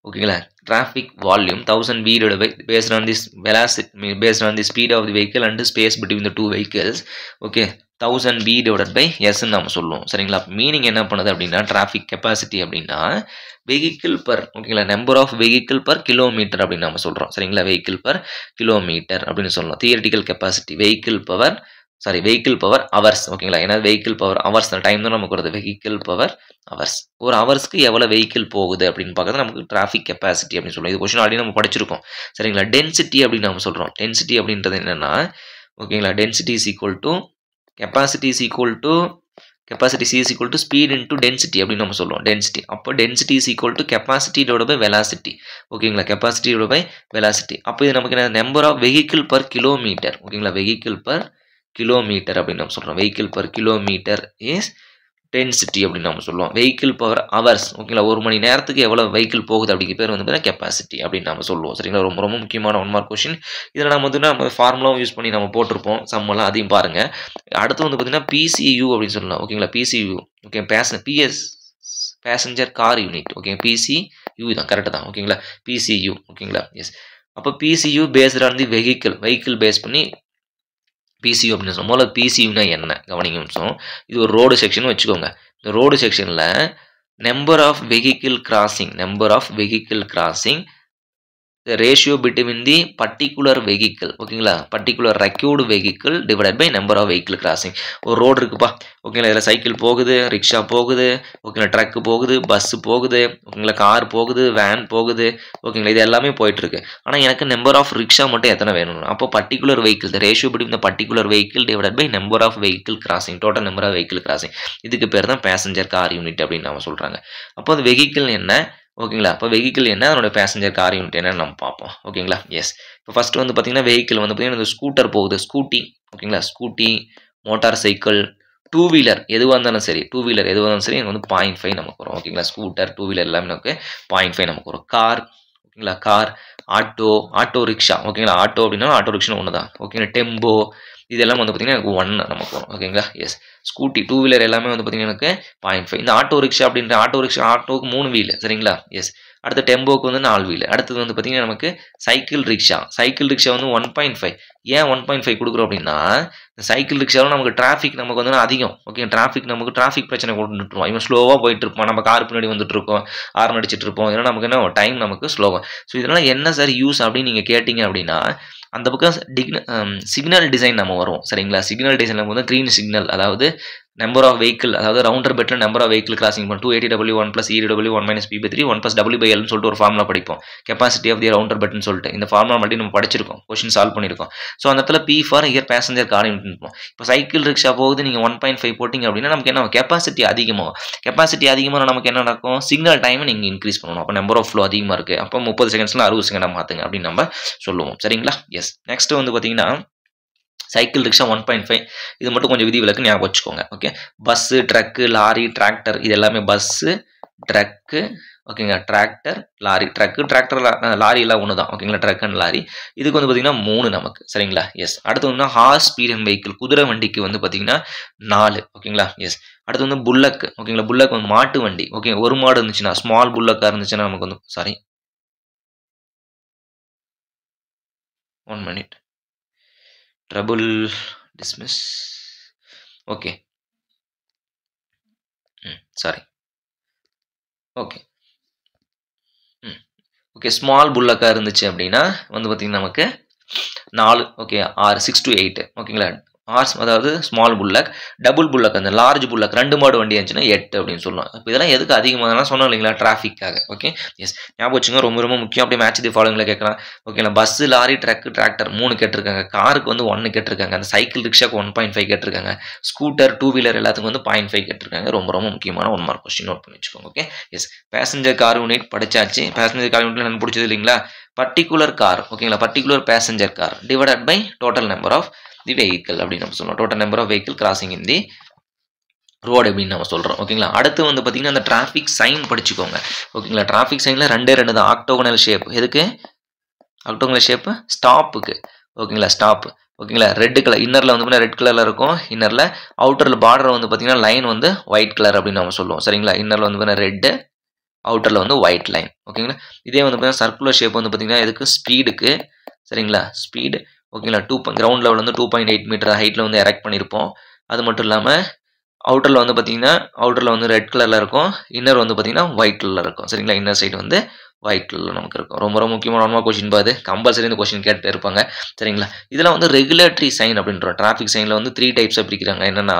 ஓகேங்களா traffic volume 1000 V divide by based on this velocity based on the speed of the vehicle and space between the two vehicles. Okay, 1000 V divide by எஸ்ன்னு நம்ம சொல்லுவோம். சரிங்களா, மீனிங் என்ன பண்ணுது அப்படின்னா டிராஃபிக் கெப்பாசிட்டி அப்படின்னா வெஹிக்கிள் பர் ஓகேங்களா number of vehicle per kilometre அப்படின்னு நம்ம சொல்கிறோம். சரிங்களா, வெஹிக்கிள் பர் கிலோமீட்டர் அப்படின்னு சொல்லலாம். Theoretical capacity vehicle power hours. ஓகேங்களா, ஏன்னா வெஹிக்கிள் பவர் ஹவர்ஸ் டைம் தான் நமக்கு வருது. வெஹிக்கிள் பவர் ஹவர்ஸ், ஒரு ஹவர்ஸ்க்கு எவ்வளோ வெஹிக்கிள் போகுது அப்படின்னு பார்க்கறது நமக்கு டிராஃபிக் கெப்பாசிட்டி அப்படின்னு சொல்லுவோம். இது கொஸ்டின் ஆல்ரெடி நம்ம படிச்சிருக்கோம். சரிங்களா, டென்சிட்டி அப்படின்னு நம்ம சொல்கிறோம். டென்சிட்டி அப்படின்றது என்னென்னா ஓகேங்களா density is equal to capacity is equal to capacity C is equal to speed into density அப்படின்னு நம்ம சொல்லுவோம். டென்சிட்டி அப்போ density is equal to capacity divide by velocity. ஓகேங்களா, கெப்பாசிட்டி டிவைட் பை வெலாசிட்டி. அப்போ இது நமக்கு என்ன number of vehicle per kilometre. ஓகேங்களா, வெஹிக்கிள் பர் கிலோமீட்டர் அப்படின்னு நம்ம சொல்கிறோம். Vehicle per kilometre is density அப்படின்னு நம்ம சொல்லுவோம். Vehicle power hours. ஓகேங்களா, ஒரு மணி நேரத்துக்கு எவ்வளோ வெஹிக்கிள் போகுது அப்படிங்கிற பேர் வந்து கெப்பாசிட்டி அப்படின்னு நம்ம சொல்லுவோம். சரிங்களா, ரொம்ப ரொம்ப முக்கியமான 1 மார்க் கொஸ்டின். இதில் நம்ம வந்து நம்ம ஃபார்முலாவும் யூஸ் பண்ணி நம்ம போட்டிருப்போம். சம்மெல்லாம் அதையும் பாருங்கள். அடுத்து வந்து பார்த்தீங்கன்னா PCU அப்படின்னு சொல்லலாம். ஓகேங்களா, PCU okay passenger car unit. Okay, PCU தான் கரெக்டு தான். ஓகேங்களா, PCU. ஓகேங்களா, எஸ். அப்போ PCU based on the vehicle base பண்ணி PCU அப்படின்னு சொல்லுவோம். முதல்ல PCUனா என்ன கவனிங்க நிமிஷம். இது ஒரு ரோடு செக்ஷன் வச்சுக்கோங்க. இந்த ரோடு செக்ஷனில் number of vehicle crossing the ratio between the particular vehicle. ஓகேங்களா, particular required vehicle divided by number of vehicle crossing. ஒரு ரோடு இருக்குப்பா. ஓகேங்களா, இதில் சைக்கிள் போகுது, ரிக்ஷா போகுது, ஓகேங்களா ட்ரக்கு போகுது, பஸ்ஸு போகுது, ஓகேங்களா கார் போகுது, வேன் போகுது. ஓகேங்களா, இது எல்லாமே போயிட்டுருக்கு. ஆனால் எனக்கு நம்பர் ஆஃப் ரிக்ஷா மட்டும் எத்தனை வேணும். அப்போ particular vehicle the ratio between the particular vehicle divided by number of vehicle crossing, total number of vehicle crossing. இதுக்கு பேர் தான் பேசஞ்சர் கார் யூனிட் அப்படின்னு நம்ம சொல்கிறாங்க. அப்போ அது வெஹிக்கிள் என்ன ஓகேங்களா, இப்போ வெஹிக்கிள் என்ன அதனோட பேசஞ்சர் கார் யூனிட் என்னன்னு நம்ம பார்ப்போம். ஓகேங்களா, எஸ். இப்போ ஃபஸ்ட்டு வந்து பார்த்தீங்கன்னா வெஹிக்கிள் வந்து பார்த்தீங்கன்னா இந்த ஸ்கூட்டர் போகுது, ஸ்கூட்டி. ஓகேங்களா, scooty, motor cycle, two wheeler எதுவாக இருந்தாலும் சரி எனக்கு வந்து 0.5 நமக்கு வரும். ஓகேங்களா, ஸ்கூட்டர், டூ வீலர் எல்லாமே நமக்கு 0.5 நமக்கு வரும். கார், ஓகேங்களா, கார், ஆட்டோ ரிக்ஷா. ஓகேங்களா, ஆட்டோ அப்படின்னா ஆட்டோ ரிக்ஷா ஒன்று தான். ஓகேங்களா, டெம்போ இதெல்லாம் வந்து பார்த்தீங்கன்னா எனக்கு 1 நமக்கு வரும். ஓகேங்களா, எஸ். ஸ்கூட்டி, டூ வீலர் எல்லாமே வந்து பார்த்தீங்கன்னா எனக்கு 0.5. இந்த ஆட்டோ ரிக்ஷா அப்படின்ற ஆட்டோவுக்கு 3 வீலு. சரிங்களா, எஸ். அடுத்து டெம்போக்கு வந்து 4 வீலு. அடுத்தது வந்து பார்த்தீங்கன்னா நமக்கு சைக்கிள் ரிக்ஷா வந்து 1.5. ஏன் 1.5 கொடுக்குறோம் அப்படின்னா இந்த சைக்கிள் ரிக்ஷாவில் நமக்கு டிராஃபிக் நமக்கு வந்து அதிகம். ஓகே, டிராஃபிக் பிரச்சனை கொண்டுட்டுருவோம். இவன் ஸ்லோவாக போயிட்டு இருப்பான், நம்ம கார் பின்னாடி வந்துட்டு இருக்கோம், ஹார்ன் அடிச்சிட்டு இருப்போம். இதனால் நமக்கு என்ன டைம் நமக்கு ஸ்லோவாக. ஸோ இதனால் என்ன சார் யூஸ் அப்படின்னு நீங்கள் கேட்டிங்க அப்படின்னா அந்த பக்கம் சிக்னல் டிசைன் நம்ம வரும். சரிங்களா, சிக்னல் டிசைன் நம்ம வந்து க்ரீன் சிக்னல், அதாவது நம்பர் ஆஃப் வெஹிக்கிள் அதாவது ரவுண்டர் பெட்டில் நம்பர் ஆஃப் வெஹிக்கிள் கிராசிங் பண்ணும் 280W 1 + EW 1 - P/3 1 + W/L னு சொல்லிட்டு ஒரு ஃபார்முலா படிப்போம். கெப்பாசிட்டி ஆஃப் தி ரவுண்டர் பெட்னு சொல்லிட்டு இந்த ஃபார்முலா மட்டும் நம்ம படிச்சிருக்கோம். கொஸ்டின் சால்வ் பண்ணியிருக்கோம். ஸோ அந்த இடத்துல P for year passenger car unit. இப்போ சைக்கிள் ரிக்ஷா போகுது நீங்கள் 1.5 போட்டிங்க அப்படின்னா நமக்கு என்ன கெப்பாசிட்டி அதிகமாகும். கெப்பாசிட்டி அதிகமாக நமக்கு என்ன நடக்கும், சிக்னல் டைமை நீங்கள் இன்க்ரீஸ் பண்ணணும். அப்போ நம்பர் ஆஃப் ஃப்ளோ அதிகமாக இருக்குது. அப்போ 30 செகண்ட்ஸில் 60 செகண்டாக மாற்றுங்க அப்படின்னு நம்ம சொல்லுவோம். சரிங்களா? எஸ். நெக்ஸ்ட் வந்து பார்த்தீங்கன்னா சைக்கிள் ரிக்ஷா 1.5 இது மட்டும் கொஞ்சம் விதி விலக்கு ஞாபகம் வச்சுக்கோங்க. Okay, bus, truck, lorry, tractor இது எல்லாமே பஸ்ஸு, ட்ரக்கு, ஓகேங்க, tractor, lorry. Truck, tractor, lorry எல்லாம் ஒன்று தான். ஓகேங்களா, ட்ரக் அண்ட் லாரி. இதுக்கு வந்து பார்த்தீங்கன்னா 3 நமக்கு. சரிங்களா? எஸ். அடுத்து வந்து ஹார்ஸ் ஸ்பீட் அண்ட் வெஹிக்கிள் குதிரை வண்டிக்கு வந்து பார்த்தீங்கன்னா 4. ஓகேங்களா? எஸ். அடுத்து வந்து புல்லக். ஓகேங்களா, புல்லக் வந்து மாட்டு வண்டி. ஓகே, ஒரு மாடு இருந்துச்சுன்னா ஸ்மால் புல்லக்காக இருந்துச்சுன்னா நமக்கு வந்து sorry 1 minute trouble dismiss. Okay, sorry. Okay, okay, small புல்லக்காக இருந்துச்சு அப்படின்னா வந்து பார்த்தீங்கன்னா நமக்கு 4. Okay, 6 6 to 8. ஓகேங்களா, ஹார்ஸ் அதாவது ஸ்மால் புல்லக். டபுள் புல்லக் அந்த லார்ஜ் புல்லக் 2 மாடு வண்டி இருந்துச்சுன்னா 8 அப்படின்னு சொல்லுவோம். இப்போ இதெல்லாம் எதுக்கு அதிகமாக சொன்னோம் இல்லைங்களா, டிராஃபிக்காக. Okay, yes. ஞாபகம் வச்சுங்க, ரொம்ப ரொம்ப முக்கியம். அப்படியே மேட்ச் தி ஃபாலோவிங்ல கேட்கலாம். ஓகேங்களா, பஸ்ஸு, லாரி, ட்ரக்கு, டிராக்டர் 3 கேட்டிருக்காங்க. காருக்கு வந்து 1 கேட்டிருக்காங்க. அந்த சைக்கிள் ரிக்ஷாக்கு 1.5 கேட்டிருக்காங்க. ஸ்கூட்டர், 2 வீலர் எல்லாத்துக்கும் வந்து 0.5 கேட்டிருக்காங்க. ரொம்ப ரொம்ப முக்கியமான 1 மார்க் கொஸ்டின் நோட் பண்ணி வச்சுக்கோங்க. Okay, yes. Passenger car unit படிச்சாச்சு. பேசஞ்சர் கார் யூனிட்ல என்ன பிடிச்சது இல்லைங்களா, பர்டிகுலர் கார். ஓகேங்களா, particular passenger car divided by total number of the vehicle அப்படின்னு நம்ம சொல்லுவோம். Total number of vehicle crossing in the road அப்படின்னு நம்ம சொல்கிறோம். ஓகேங்களா, அடுத்து வந்து பார்த்தீங்கன்னா அந்த டிராஃபிக் சைன் படிச்சுக்கோங்க. ஓகேங்களா, டிராஃபிக் சைனில் 2 தான். Octagonal shape. எதுக்கு ஆக்டோகனல் ஷேப்பு? ஸ்டாப்புக்கு. ஓகேங்களா, ஸ்டாப். ஓகேங்களா, ரெட் கலர் இன்னரில் வந்து பார்த்தீங்கன்னா ரெட் கலரில் இருக்கும். இன்னரில் அவுட்டரில் பார்டர் வந்து பார்த்தீங்கன்னா லைன் வந்து ஒயிட் கலர் அப்படின்னு நம்ம சொல்லுவோம். சரிங்களா, இன்னரில் வந்து பார்த்தீங்கன்னா ரெட்டு, அவுட்டரில் வந்து ஒயிட் லைன். ஓகேங்களா, இதே வந்து பார்த்தீங்கன்னா சர்க்குலர் ஷேப் வந்து பார்த்தீங்கன்னா எதுக்கு, ஸ்பீடுக்கு. சரிங்களா, ஸ்பீடு. ஓகேங்களா, கிரவுண்ட் லெவல் வந்து 2.8 மீட்டர் ஹைட்டில் வந்து எரெக்ட் பண்ணியிருப்போம். அது மட்டும் இல்லாமல் அவுட்டரில் வந்து பார்த்தீங்கன்னா அவுட்டரில் வந்து ரெட் கலரில் இருக்கும். இன்னர் வந்து பார்த்தீங்கன்னா ஒயிட் கலரில் இருக்கும். சரிங்களா, இன்னர் சைடு வந்து ஒயிட் கலரில் நமக்கு இருக்கும். ரொம்ப ரொம்ப முக்கியமான கொஸ்டின் பாது. கம்பல்சரி இந்த கொஸ்டின் கேட்டு இருப்பாங்க. சரிங்களா, இதெல்லாம் வந்து ரெகுலேட்டரி சைன் அப்படின்றோம். டிராஃபிக் சைனில் வந்து 3 டைப்ஸாக பிரிக்கிறாங்க. என்னென்னா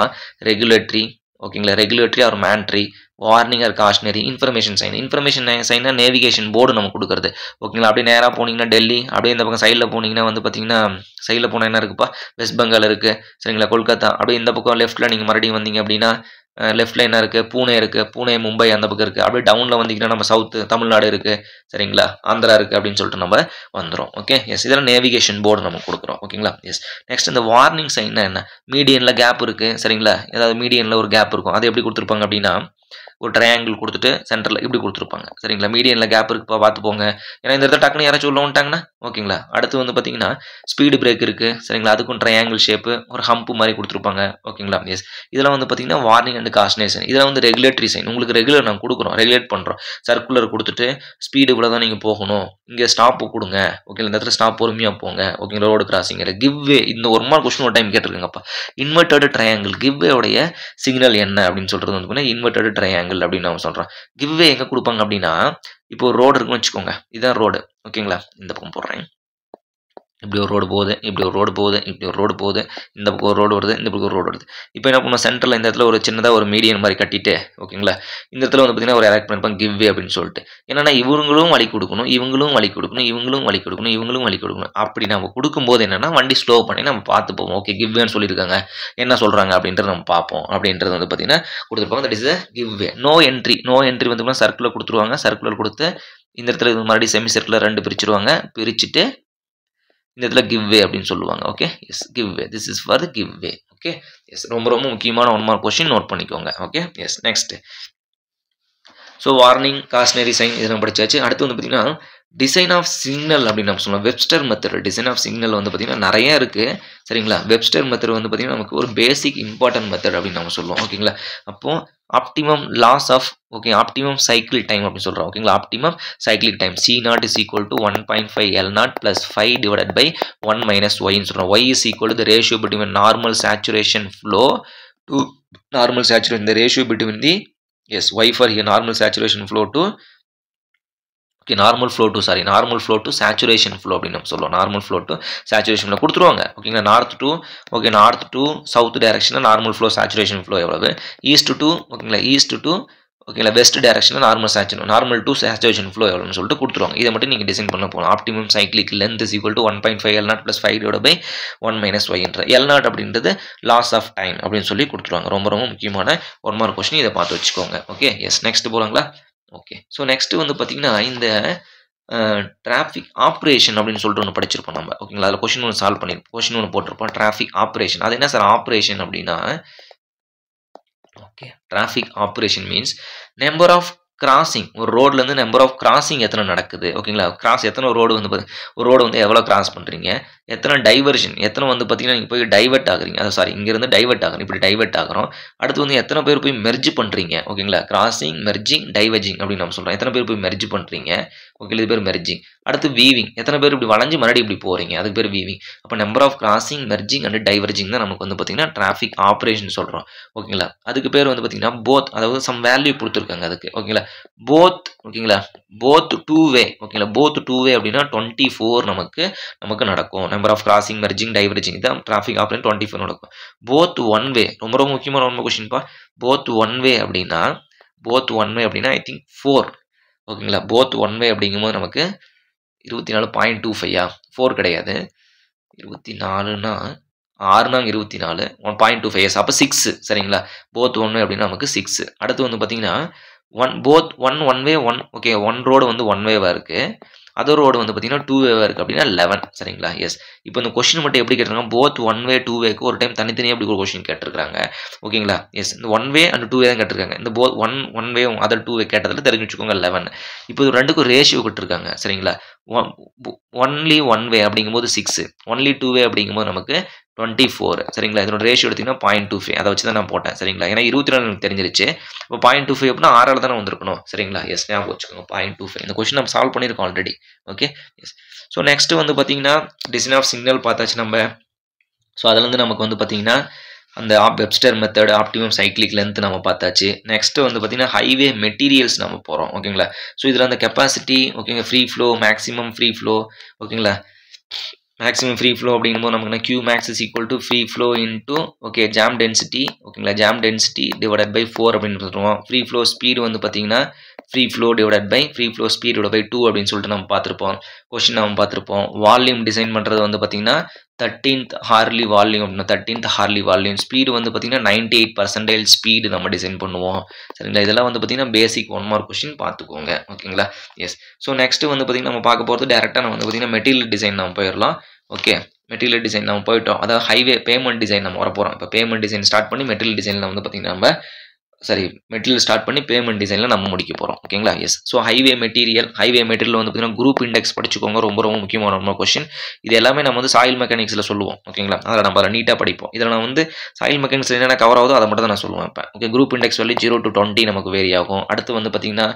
ரெகுலேட்டரி. ஓகேங்களா, regulatory or mandatory, warning or cautionary, information sign. Information சைனா நேவிகேஷன் போர்டு நம்ம கொடுக்குறது. ஓகேங்களா, அப்படியே நேராக போனீங்கன்னா டெல்லி, அப்படியே இந்த பக்கம் சைடில் போனீங்கன்னா வந்து பார்த்தீங்கன்னா சைடில் போனால் என்ன இருக்குப்பா, வெஸ்ட் பெங்கால் இருக்குது. சரிங்களா, கொல்கத்தா. அப்படியே இந்த பக்கம் லெஃப்ட்டில் நீங்கள் மறுபடியும் வந்தீங்க அப்படின்னா லெஃப்ட்டில் என்ன இருக்குது, பூனே இருக்குது. பூனே, மும்பை அந்த பக்கம் இருக்குது. அப்படியே டவுனில் வந்தீங்கன்னா நம்ம சவுத்து தமிழ்நாடு இருக்குது. சரிங்களா, ஆந்திரா இருக்குது அப்படின்னு சொல்லிட்டு நம்ம வந்துடும். Okay, yes. இதெல்லாம் நேவிகேஷன் போர்டு நம்ம கொடுக்குறோம். ஓகேங்களா, எஸ். நெக்ஸ்ட் இந்த வார்னிங் சைன்னா என்ன, மீடியனில் கேப் இருக்குது. சரிங்களா, ஏதாவது மீடியனில் ஒரு கேப் இருக்கும். அது எப்படி கொடுத்துருப்பாங்க அப்படின்னா ஒரு ட்ரையாங்கிள் கொடுத்துட்டு சென்டரில் இப்படி கொடுத்துருப்பாங்க. சரிங்களா, மீடியனில் கேப் இருக்குப்பா பார்த்து போங்க. ஏன்னா இந்த இடத்துல டக்குன்னு யாராச்சும் உள்ள வந்துட்டாங்கன்னா. ஓகேங்களா, அடுத்து வந்து பார்த்தீங்கன்னா ஸ்பீடு பிரேக் இருக்குது. சரிங்களா, அதுக்கும் ட்ரையாங்கிள் ஷேப்பு ஒரு ஹம்பு மாதிரி கொடுத்துருப்பாங்க. ஓகேங்களா, எஸ். இதெல்லாம் வந்து பார்த்தீங்கன்னா வார்னிங் அண்ட் காஷனேஷன். இதெல்லாம் வந்து ரெகுலேட்டரி சைன். உங்களுக்கு ரெகுலர் நாங்கள் கொடுக்குறோம், ரெகுலேட் பண்ணுறோம். சர்க்குலர் கொடுத்துட்டு ஸ்பீடு இவ்வளோ தான் நீங்கள் போகணும், இங்கே ஸ்டாப்பு கொடுங்க. ஓகே, இந்த இடத்துல ஸ்டாப் பொறுமையாக போங்க. ஓகேங்களா, ரோடு கிராசிங். கிவ்வே இந்த ஒரு மார்க் கொஸ்டின் ஒரு டைம் கேட்டிருக்காங்கப்பா. இன்வெர்டட் ட்ரையாங்கிள் கிவ்வேவுடைய சிக்னல் என்ன அப்படின்னு சொல்கிறது வந்து பார்த்தீங்கன்னா இன்வெர்டட் ட்ரையாங்கிள் அப்படின்னு நம்ம சொல்கிறோம். கிவ்வே எங்கே கொடுப்பாங்க அப்படின்னா, இப்போ ஒரு ரோடு இருக்குன்னு வச்சுக்கோங்க. இதுதான் ரோடு. ஓகேங்களா, இந்த பக்கம் போடுறேன். இப்படி ஒரு ரோடு போகுது, இப்படி ஒரு ரோடு போகுது, இப்படி ஒரு ரோடு போகுது, இந்த பக்கம் ஒரு ரோடு வருது, இந்த பக்கம் ஒரு ரோடு வருது. இப்போ என்ன பண்ணுவோம், சென்டரில் இந்த இடத்துல ஒரு சின்னதாக ஒரு மீடியன் மாதிரி கட்டிட்டு. ஓகேங்களா, இந்த இடத்துல வந்து பார்த்தீங்கன்னா ஒரு எரெக்ட் பண்ணிருப்பாங்க கிவ்வே அப்படின்னு சொல்லிட்டு. என்னன்னா இவங்களும் வழி கொடுக்கணும், இவங்களும் வழி கொடுக்கணும், இவங்களும் வழி கொடுக்கணும், இவங்களும் வழி கொடுக்கணும். அப்படி நம்ம கொடுக்கும்போது என்னன்னா வண்டி ஸ்லோ பண்ணி நம்ம பார்த்து போவோம். ஓகே, கிவ்வேன்னு சொல்லியிருக்காங்க, என்ன சொல்கிறாங்க அப்படின்றத நம்ம பார்ப்போம். அப்படின்றது வந்து பார்த்தீங்கன்னா கொடுத்துருப்பாங்க. That is give way. No entry. No entry வந்து சர்க்குலர் கொடுத்துருவாங்க. சர்க்குலர் கொடுத்து இந்த இடத்துல மறுபடியும் செமி சர்க்குலர் 2 பிரிச்சுருவாங்க. பிரிச்சுட்டு இந்த இடத்துல கிவ்வே அப்படின்னு சொல்லுவாங்க. Okay, yes. Give way. This is for give way. Okay, yes. ரொம்ப ரொம்ப முக்கியமான 1 மார்க் கொஸ்டின் நோட் பண்ணிக்கோங்க. Okay, yes. Next so warning, cautionary sign இதெல்லாம் படிச்சாச்சு. அடுத்து வந்து பார்த்தீங்கன்னா டிசைன் ஆஃப் சிக்னல் அப்படின்னு நம்ம சொல்லுவோம். Webster method. Design of signal வந்து பார்த்தீங்கன்னா நிறைய இருக்குது. சரிங்களா, வெப்ஸ்டர் மெத்தட் வந்து பார்த்தீங்கன்னா நமக்கு ஒரு பேசிக் இம்பார்ட்டன்ட் மெத்தட் அப்படின்னு நம்ம சொல்லுவோம். ஓகேங்களா, அப்போது optimum loss of optimum cycle time அப்படின்னு சொல்கிறோம். ஓகேங்களா, optimum cyclic time C0 is equal to 1.5 L0 plus 5 divided by 1 minus Y ன்னு சொல்கிறோம். Y is equal to the ratio between normal saturation flow to normal saturation. The ratio between the Y for here normal saturation flow to normal flow to saturation flow அப்படின்னு நம்ம சொல்லுவோம். Normal flow to saturation flow கொடுத்துருவாங்க. ஓகேங்களா, நார்த் டு சவுத் டைரக்ஷனில் நார்மல் ஃப்ளோ சேச்சுரேஷன் ஃப்ளோ எவ்வளவு, ஈஸ்ட் டு ஓகேங்களா ஓகேங்களா வெஸ்ட் டைரக்ஷனில் நார்மல் டு சேச்சுரேஷன் ஃப்ளோ எவ்வளோன்னு சொல்லிட்டு கொடுத்துருவாங்க. இதை மட்டும் நீங்கள் டிசைன் பண்ண போகலாம். Optimum cyclic length is equal to 1.5 L0 + 5/1 - y L0 அப்படின்றது லாஸ் ஆஃப் டைம் அப்படின்னு சொல்லி கொடுத்துருவாங்க. ரொம்ப ரொம்ப முக்கியமான 1 மார்க் கொஸ்டின், இதை பார்த்து வச்சுக்கோங்க. ஓகே, எஸ், நெக்ஸ்ட் போகலாங்களா? ஓகே, ஸோ நெக்ஸ்ட் வந்து பார்த்தீங்கன்னா இந்த டிராஃபிக் ஆப்ரேஷன் அப்படின்னு சொல்லிட்டு ஒன்று படிச்சிருப்போம் நம்ம. ஓகேங்களா, அதில் கொஸ்டின் ஒன்று சால்வ் பண்ணியிருப்போம், கொஸ்டின் ஒன்று போட்டிருப்போம். டிராஃபிக் ஆப்ரேஷன், அது என்ன சார் ஆப்ரேஷன் அப்படின்னா, okay, traffic operation means number of crossing, ஒரு ரோட்லேருந்து நம்பர் ஆஃப் கிராசிங் எத்தனை நடக்குது. ஓகேங்களா, எத்தனை ரோடு வந்து ஒரு ரோடு வந்து எவ்வளோ கிராஸ் பண்ணுறீங்க, எத்தனை டைவர்ஷன், எத்தனை வந்து பார்த்தீங்கன்னா நீங்கள் போய் டைவர்ட் ஆகுறீங்க, இங்கேருந்து டைவர்ட் ஆகுறோம், இப்படி டைவர்ட் ஆகிறோம். அடுத்து வந்து எத்தனை பேர் போய் மெர்ஜ் பண்ணுறீங்க. ஓகேங்களா, கிராசிங், மெர்ஜிங், டைவர்ஜிங் அப்படின்னு நம்ம சொல்கிறோம். எத்தனை பேர் போய் மெர்ஜ் பண்ணுறீங்க. ஓகே, இது பேர் மெர்ஜிங். அடுத்து வீவிங், எத்தனை பேர் இப்படி வளைஞ்சு மறுபடியும் இப்படி போகிறீங்க, அதுக்கு பேர் வீவிங். அப்போ number of crossing, merging and diverging தான் நமக்கு வந்து பார்த்தீங்கன்னா டிராஃபிக் ஆப்ரேஷன் சொல்கிறோம். ஓகேங்களா, அதுக்கு பேர் வந்து பார்த்தீங்கன்னா போத், அதாவது சம் வேல்யூ கொடுத்துருக்காங்க அதுக்கு. ஓகேங்களா, போத் டூ வே. ஓகேங்களா, போத் டூ வே அப்படின்னா 24 நமக்கு நடக்கும். Number of crossing, merging, diverging தான் டிராஃபிக் ஆப்ரேஷன் 24 நடக்கும். போத் ஒன் வே, ரொம்ப ரொம்ப முக்கியமான ரொம்ப கொஸ்டின்ப்பா. போத் ஒன் வே அப்படின்னா ஐ திங்க் 4. ஓகேங்களா, போத் ஒன் வே அப்படிங்கும்போது நமக்கு 24.25 4 கிடையாது, 24னா 6 24 1.25 அப்போ 6. சரிங்களா, போத் ஒன் வே அப்படின்னா நமக்கு 6. அடுத்து வந்து பார்த்தீங்கன்னா one way okay, one road வந்து ஒன் வேவாக இருக்குது, அதர் ரோடு வந்து பார்த்தீங்கன்னா 2 வேவாக இருக்குது அப்படின்னா 11. சரிங்களா, எஸ். இப்போ இந்த கொஸ்டின் மட்டும் எப்படி கேட்டிருக்காங்க, போத் ஒன் வே 2 வேக்கு ஒரு டைம் தனித்தனியாக எப்படி ஒரு கொஸ்டின் கேட்டிருக்காங்க. ஓகேங்களா, எஸ், இந்த 1 வே அண்ட் 2 வே தான் கேட்டிருக்காங்க. இந்த போத் ஒன் வே அதர் 2 வே கேட்டதில் தெரிஞ்சு வச்சுக்கோங்க 11. இப்போ இது ரெண்டுக்கும் ரேஷியோ கொடுத்துருக்காங்க. சரிங்களா, ஒன்லி ஒன் வே அப்படிங்கும்போது 6, ஒன்லி 2 வே அப்படிங்கும்போது நமக்கு 24. சரிங்களா, இதோட ரேஷியோ எடுத்திங்கன்னா 0.25, அதை வச்சு தான் நான் போட்டேன். சரிங்களா, ஏன்னா 24 எனக்கு தெரிஞ்சிருச்சு. இப்போ 0.25 அப்படின்னா 6 தானே வந்திருக்கணும். சரிங்களா, எஸ், ஞாபகம் வச்சுக்கோங்க 0.25. இந்த கொஸ்டின் நம்ம சால்வ் பண்ணியிருக்கோம் already. Okay, yes. So next வந்து பார்த்தீங்கன்னா டிசைன் ஆஃப் சிக்னல் பார்த்தாச்சு நம்ம. ஸோ அதுலேருந்து நமக்கு வந்து பார்த்தீங்கன்னா அந்த Webster method, optimum cyclic length நம்ம பார்த்தாச்சு. நெக்ஸ்ட் வந்து பார்த்தீங்கன்னா ஹைவே மெட்டீரியல்ஸ் நம்ம போகிறோம். ஓகேங்களா, ஸோ இதில் அந்த கெப்பாசிட்டி, ஓகேங்க, free flow, maximum free flow. ஓகேங்களா, மேக்ஸிமம் ஃப்ரீ ஃப்ளோ அப்படிங்கும்போது நமக்கு Q max is equal to free flow into okay jam density. ஓகேங்களா, ஜாம் டென்சிட்டி டிவைடட் பை 4 அப்படின்னு சொல்லுவோம். ஃப்ரீ ஃப்ளோ ஸ்பீடு வந்து பார்த்தீங்கன்னா free flow divided by free flow speed divide by 2 அப்படின்னு சொல்லிட்டு நம்ம பார்த்துருப்போம். கொஸ்டின் நம்ம பார்த்துருப்போம். வால்யூம் டிசைன் பண்ணுறது வந்து பார்த்தீங்கன்னா 13th ஹார்லி வால்யூம் அப்படின்னா 13th ஹார்லி வால்யூம். ஸ்பீடு வந்து பார்த்தீங்கன்னா 98% ஸ்பீடு நம்ம டிசைன் பண்ணுவோம். சரிங்களா, இதெல்லாம் வந்து பார்த்தீங்கன்னா பேசிக் 1 மார்க் கொஸ்டின் பார்த்துக்கோங்க. ஓகேங்களா, எஸ். ஸோ நெக்ஸ்ட் வந்து பார்த்தீங்கன்னா நம்ம பார்க்க போகிறது டேரெக்டாக நம்ம வந்து பார்த்தீங்கன்னா மெட்டீரியல் டிசைன் நம்ம போயிடலாம். ஓகே, மெட்டீரியல் டிசைன் நம்ம போயிட்டோம். அதாவது ஹைவே பேமெண்ட் டிசைன் நம்ம வர போகிறோம். இப்போ பேமெண்ட் டிசைன் ஸ்டார்ட் பண்ணி மெட்டீரியல் டிசைனில் வந்து பார்த்தீங்கன்னா மெட்டீரியல் ஸ்டார்ட் பண்ணி பேமெண்ட் டிசைனில் நம்ம முடிக்க போகிறோம். ஓகேங்களா, எஸ். ஸோ ஹைவே மெட்டீரியல் வந்து பார்த்தீங்கன்னா குரூப் இண்டெக்ஸ் படிச்சுக்கோங்க. ரொம்ப ரொம்ப முக்கியமான கொஸ்டின். இது எல்லாமே நம்ம வந்து சாயில் மெக்கானிக்ஸில் சொல்லுவோம். ஓகேங்களா, அதில் நம்ம அதை நீட்டாக படிப்போம். இதில் நான் வந்து சாயில் மெக்கானிக்ஸ் என்னென்ன கவர் ஆகுதோ அதை மட்டும் தான் நான் சொல்லுவேன். இப்போ okay, group index value 0 to 20 நமக்கு வேரி ஆகும். அடுத்து வந்து பார்த்தீங்கன்னா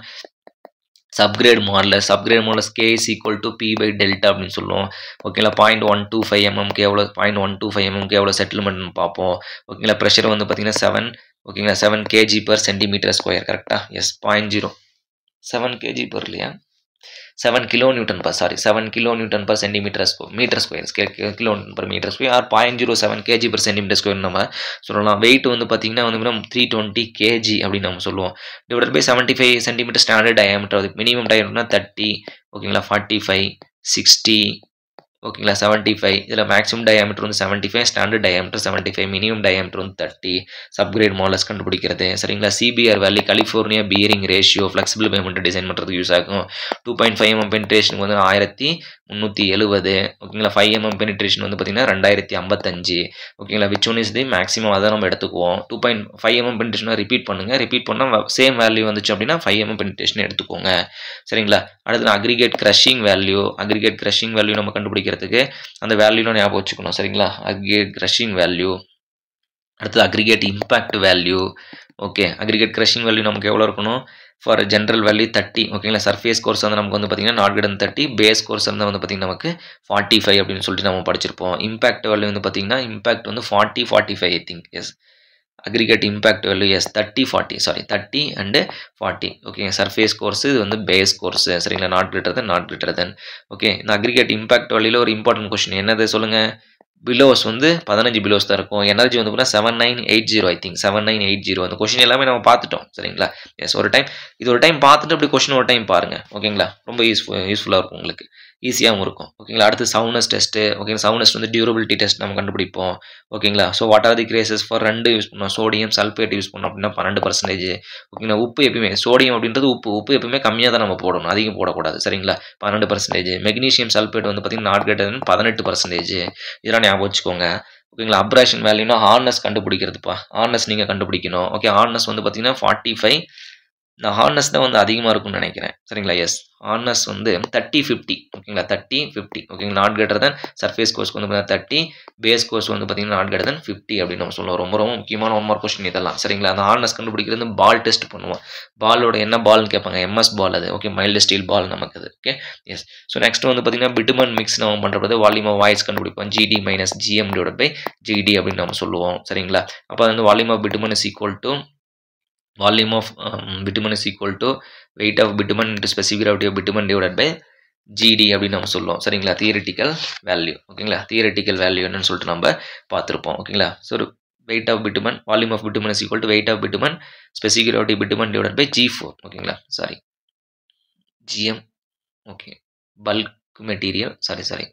subgrade modulus K is equal to P by delta அப்படின்னு சொல்லுவோம். ஓகேங்களா, 0.125 mmக்கு எவ்வளோ 0.125 mmக்கு எவ்வளோ செட்டில்மெண்ட் பார்ப்போம். ஓகேங்களா, ப்ரெஷர் வந்து பார்த்தீங்கன்னா 7. ஓகேங்களா, 7 kg/cm². கரெக்டாக, எஸ். 7 kg இல்லையா, 7 kN/cm², கிலோமீட்டர்/மீட்டர் ஸ்கொயர் ஆர் 0.07 kg/cm² நம்ம சொல்லலாம். வெயிட் வந்து பார்த்தீங்கன்னா வந்து 320 kg அப்படின்னு நம்ம சொல்லுவோம். Divided by 75 cm standard diameter. அதுக்கு மினிமம் டயாமீட்டர்னா 30. ஓகேங்களா, 45, 60, ஓகேங்களா, 75. இதில் மேக்ஸிமம் டயாமீட்டர் வந்து 75, ஸ்டாண்டர்ட் டயாமீட்டர் 75, மினிமம் டயாமீட்டர் வந்து 30. சப்கிரேட் மாடல்ஸ் கண்டுபிடிக்கிறது. சரிங்களா, CBR value California bearing ratio flexible payment design பண்ணுறதுக்கு யூஸ் ஆகும். 2.5 mm பெனிட்ரேஷனுக்கு வந்து 1370. ஓகேங்களா, 5 mm பெனிட்ரேஷன் வந்து பார்த்தீங்கன்னா 2055. ஓகேங்களா, which one is the maximum, அதை நம்ம எடுத்துக்குவோம். 2.5 mm பெனிட்ரேஷனாக ரிப்பீட் பண்ணால் சேம் வேல்யூ வந்துச்சு அப்படின்னா 5 mm பெனிட்ரேஷன் எடுத்துக்கோங்க. சரிங்களா, அடுத்து அக்ரிகேட் கிரஷிங் வேல்யூ நம்ம கண்டுபிடிக்கிறதுக்கு அந்த வேல்யூலாம் ஞாபகம் வச்சுக்கணும். சரிங்களா, அக்ரிகேட் கிரஷிங் வேல்யூ. அடுத்து aggregate impact value. Okay, aggregate crushing value நமக்கு எவ்வளோ இருக்கணும், ஃபார் ஜென்ரல் வேல்யூ 30. ஓகேங்களா, சர்ஃபேஸ் கோர்ஸ் வந்து நமக்கு வந்து பார்த்தீங்கன்னா not greater than 30, base course வந்து பார்த்தீங்கன்னா நமக்கு 45 அப்படின்னு சொல்லிட்டு நம்ம படிச்சிருப்போம். இம்பாக்ட் வேல்யூ வந்து பார்த்தீங்கன்னா இம்பாக்ட் வந்து 40, 45 I think. Yes, aggregate impact value is 30 and 40 okay. Surface course இது வந்து பேஸ் கோர்ஸ் சரிங்களா. Not greater than okay. இந்த அக்ரிகேட் இம்பாக்ட் வேல்யூல ஒரு இம்பார்ட்டன்ட் கொஸ்டின் என்னது சொல்லுங்க. பிலோஸ் வந்து 15 பிலோஸ் தான் இருக்கும். எனர்ஜி வந்து பார்த்தீங்கன்னா 7980 ஐ திங்க் 7980 அந்த கொஸ்டின் எல்லாமே நம்ம பார்த்துட்டோம் சரிங்களா. எஸ் ஒரு டைம் பார்த்துட்டு அப்படி கொஸ்டின் ஒரு டைம் பாருங்க ஓகேங்களா. ரொம்ப யூஸ்ஃபுல்லாக இருக்கும் உங்களுக்கு, ஈஸியாகவும் இருக்கும் ஓகேங்களா. அடுத்து சவுண்ட்னஸ் டெஸ்ட் ஓகே. சவுண்ட்னஸ் வந்து டியூரபிலிட்டி டெஸ்ட் நம்ம கண்டுபிடிப்போம் ஓகேங்களா. So what are the Graces for 2 use பண்ணோம். சோடியம் சல்ஃபேட் யூஸ் பண்ணோம் அப்படின்னா 12% ஓகேங்களா. உப்பு எப்பயுமே சோடியம் அப்படின்றது உப்பு எப்பயுமே கம்மியாக தான் நம்ம போடணும், அதிகம் போடக்கூடாது சரிங்களா. 12%. மெக்னீஷியம் சல்ஃபேட் வந்து பார்த்தீங்கன்னா நாட் கிரேட்டர் தென் 18%. இதெல்லாம் ஞாபகம் வச்சுக்கோங்க ஓகேங்களா. அப்ரேஷன் வேல்யூனா ஹார்னஸ் கண்டுபிடிக்கிறதுப்பா. ஹார்னஸ் நீங்கள் கண்டுபிடிக்கணும் ஓகே. ஹார்னஸ் வந்து பார்த்தீங்கன்னா 45. நான் ஹார்னஸ் தான் வந்து அதிகமாக இருக்கும்னு நினைக்கிறேன் சரிங்களா. எஸ் ஹார்னஸ் வந்து 30-50 ஓகேங்களா. 30-50 ஓகேங்களா. நாட் கிரேட்டர் தென் சர்ஃபேஸ் கோர்ஸ்க்கு வந்து 30, பேஸ் கோர்ஸ் வந்து பார்த்தீங்கன்னா நாட் கிரேட்டர் தென் 50 அப்படின்னு நம்ம சொல்லுவோம். ரொம்ப முக்கியமான 1 மார்க் கொஸ்டின் இதெல்லாம் சரிங்களா. அந்த ஹார்னஸ் கண்டுபிடிக்கிறது பால் டெஸ்ட் பண்ணுவோம். பாலோட என்ன பால்னு கேட்பாங்க. எம்எஸ் பால் அது ஓகே. மைல்டு ஸ்டீல் பால் நமக்கு அது ஓகே. எஸ் ஸோ நெக்ஸ்ட் வந்து பார்த்தீங்கன்னா பிட்டுமன் மிக்ஸ் நம்ம பண்ணுறது வால்யூம் ஆஃப் வாய்ஸ் கண்டுபிடிப்போம். GD - GM / GD அப்படின்னு நம்ம சொல்லுவோம் சரிங்களா. அப்போ வந்து volume of bitumen is equal to volume of bitumen is equal to weight of bitumen into specific gravity of bitumen divided by GD அப்படின்னு நம்ம சொல்லுவோம் சரிங்களா. தியரிட்டிக்கல் வேல்யூ ஓகேங்களா. தியரிட்டிக்கல் வேல்யூ என்னன்னு சொல்லிட்டு நம்ம பார்த்துருப்போம் ஓகேங்களா. So weight of bitumen, volume of bitumen is equal to weight of bitumen specific gravity bitumen divided by G4 ஓகேங்களா. Sorry GM okay. Bulk material sorry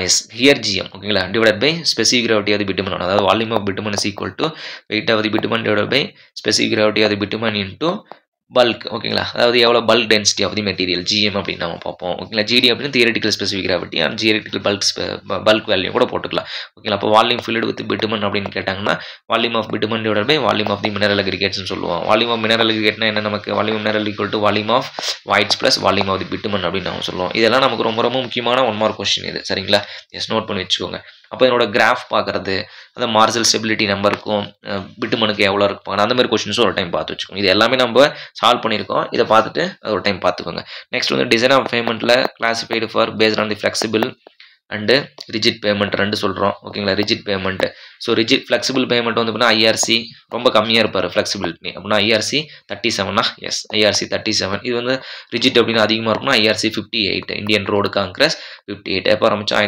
yes here GM ஓகேங்களா divided by specific gravity of the bitumen. அதாவது volume of bitumen is equal to weight of the bitumen divided by specific gravity of the bitumen into bulk ஓகேங்களா. அதாவது எவ்வளோ bulk density of the material GM அப்படின்னு நம்ம பார்ப்போம் ஓகேங்களா. GD அப்படின்னு theoretical specific gravity and theoretical bulk value கூட போட்டுக்கலாம் ஓகேங்களா. அப்போ வால்யூம் ஃபில்டு வித் பிட்டுமன் அப்படின்னு கேட்டாங்கன்னா volume of bitumen divided by volume of the mineral அக்ரிகேட்ஸ்னு சொல்லுவோம். வால்யூம் ஆஃப் மினரல் அக்ரிகேட்னா என்ன, நமக்கு volume mineral equal to volume of voids plus volume of the bitumen அப்படின்னு நம்ம சொல்லுவோம். இதெல்லாம் நமக்கு ரொம்ப முக்கியமான 1 மார்க் கொஸ்டின் இது சரிங்களா. எஸ் நோட் பண்ணி வச்சுக்கோங்க. அப்போ என்னோட கிராஃப் பார்க்குறது, அந்த மார்ஜல் ஸ்டெபிலிட்டி நம்பருக்கும் பிட்டுமனுக்கு எவ்வளோ இருக்கும் அந்த மாதிரி கொஸ்டின்ஸும் ஒரு டைம் பார்த்து வச்சுக்கோங்க. இது எல்லாமே நம்ம சால்வ் பண்ணியிருக்கோம். இதை பார்த்துட்டு அது ஒரு டைம் பார்த்துக்கோங்க. நெக்ஸ்ட் வந்து டிசைன் ஆஃப் பேமெண்ட்டில் classified for based on the flexible and rigid pavement 2 சொல்கிறோம் ஓகேங்களா. Rigid pavement so flexible pavement வந்து பார்த்தீங்கன்னா IRC ரொம்ப கம்மியாக இருப்பார் ஃப்ளெக்சிபிலிட்டி அப்படின்னா IRC 37 எஸ் IRC 37. இது வந்து ரிஜிட் அப்படின்னு அதிகமாக இருக்கும்னா IRC 58. இந்தியன் ரோடு காங்கிரஸ் 58 எப்போ ஆரம்பிச்சோம்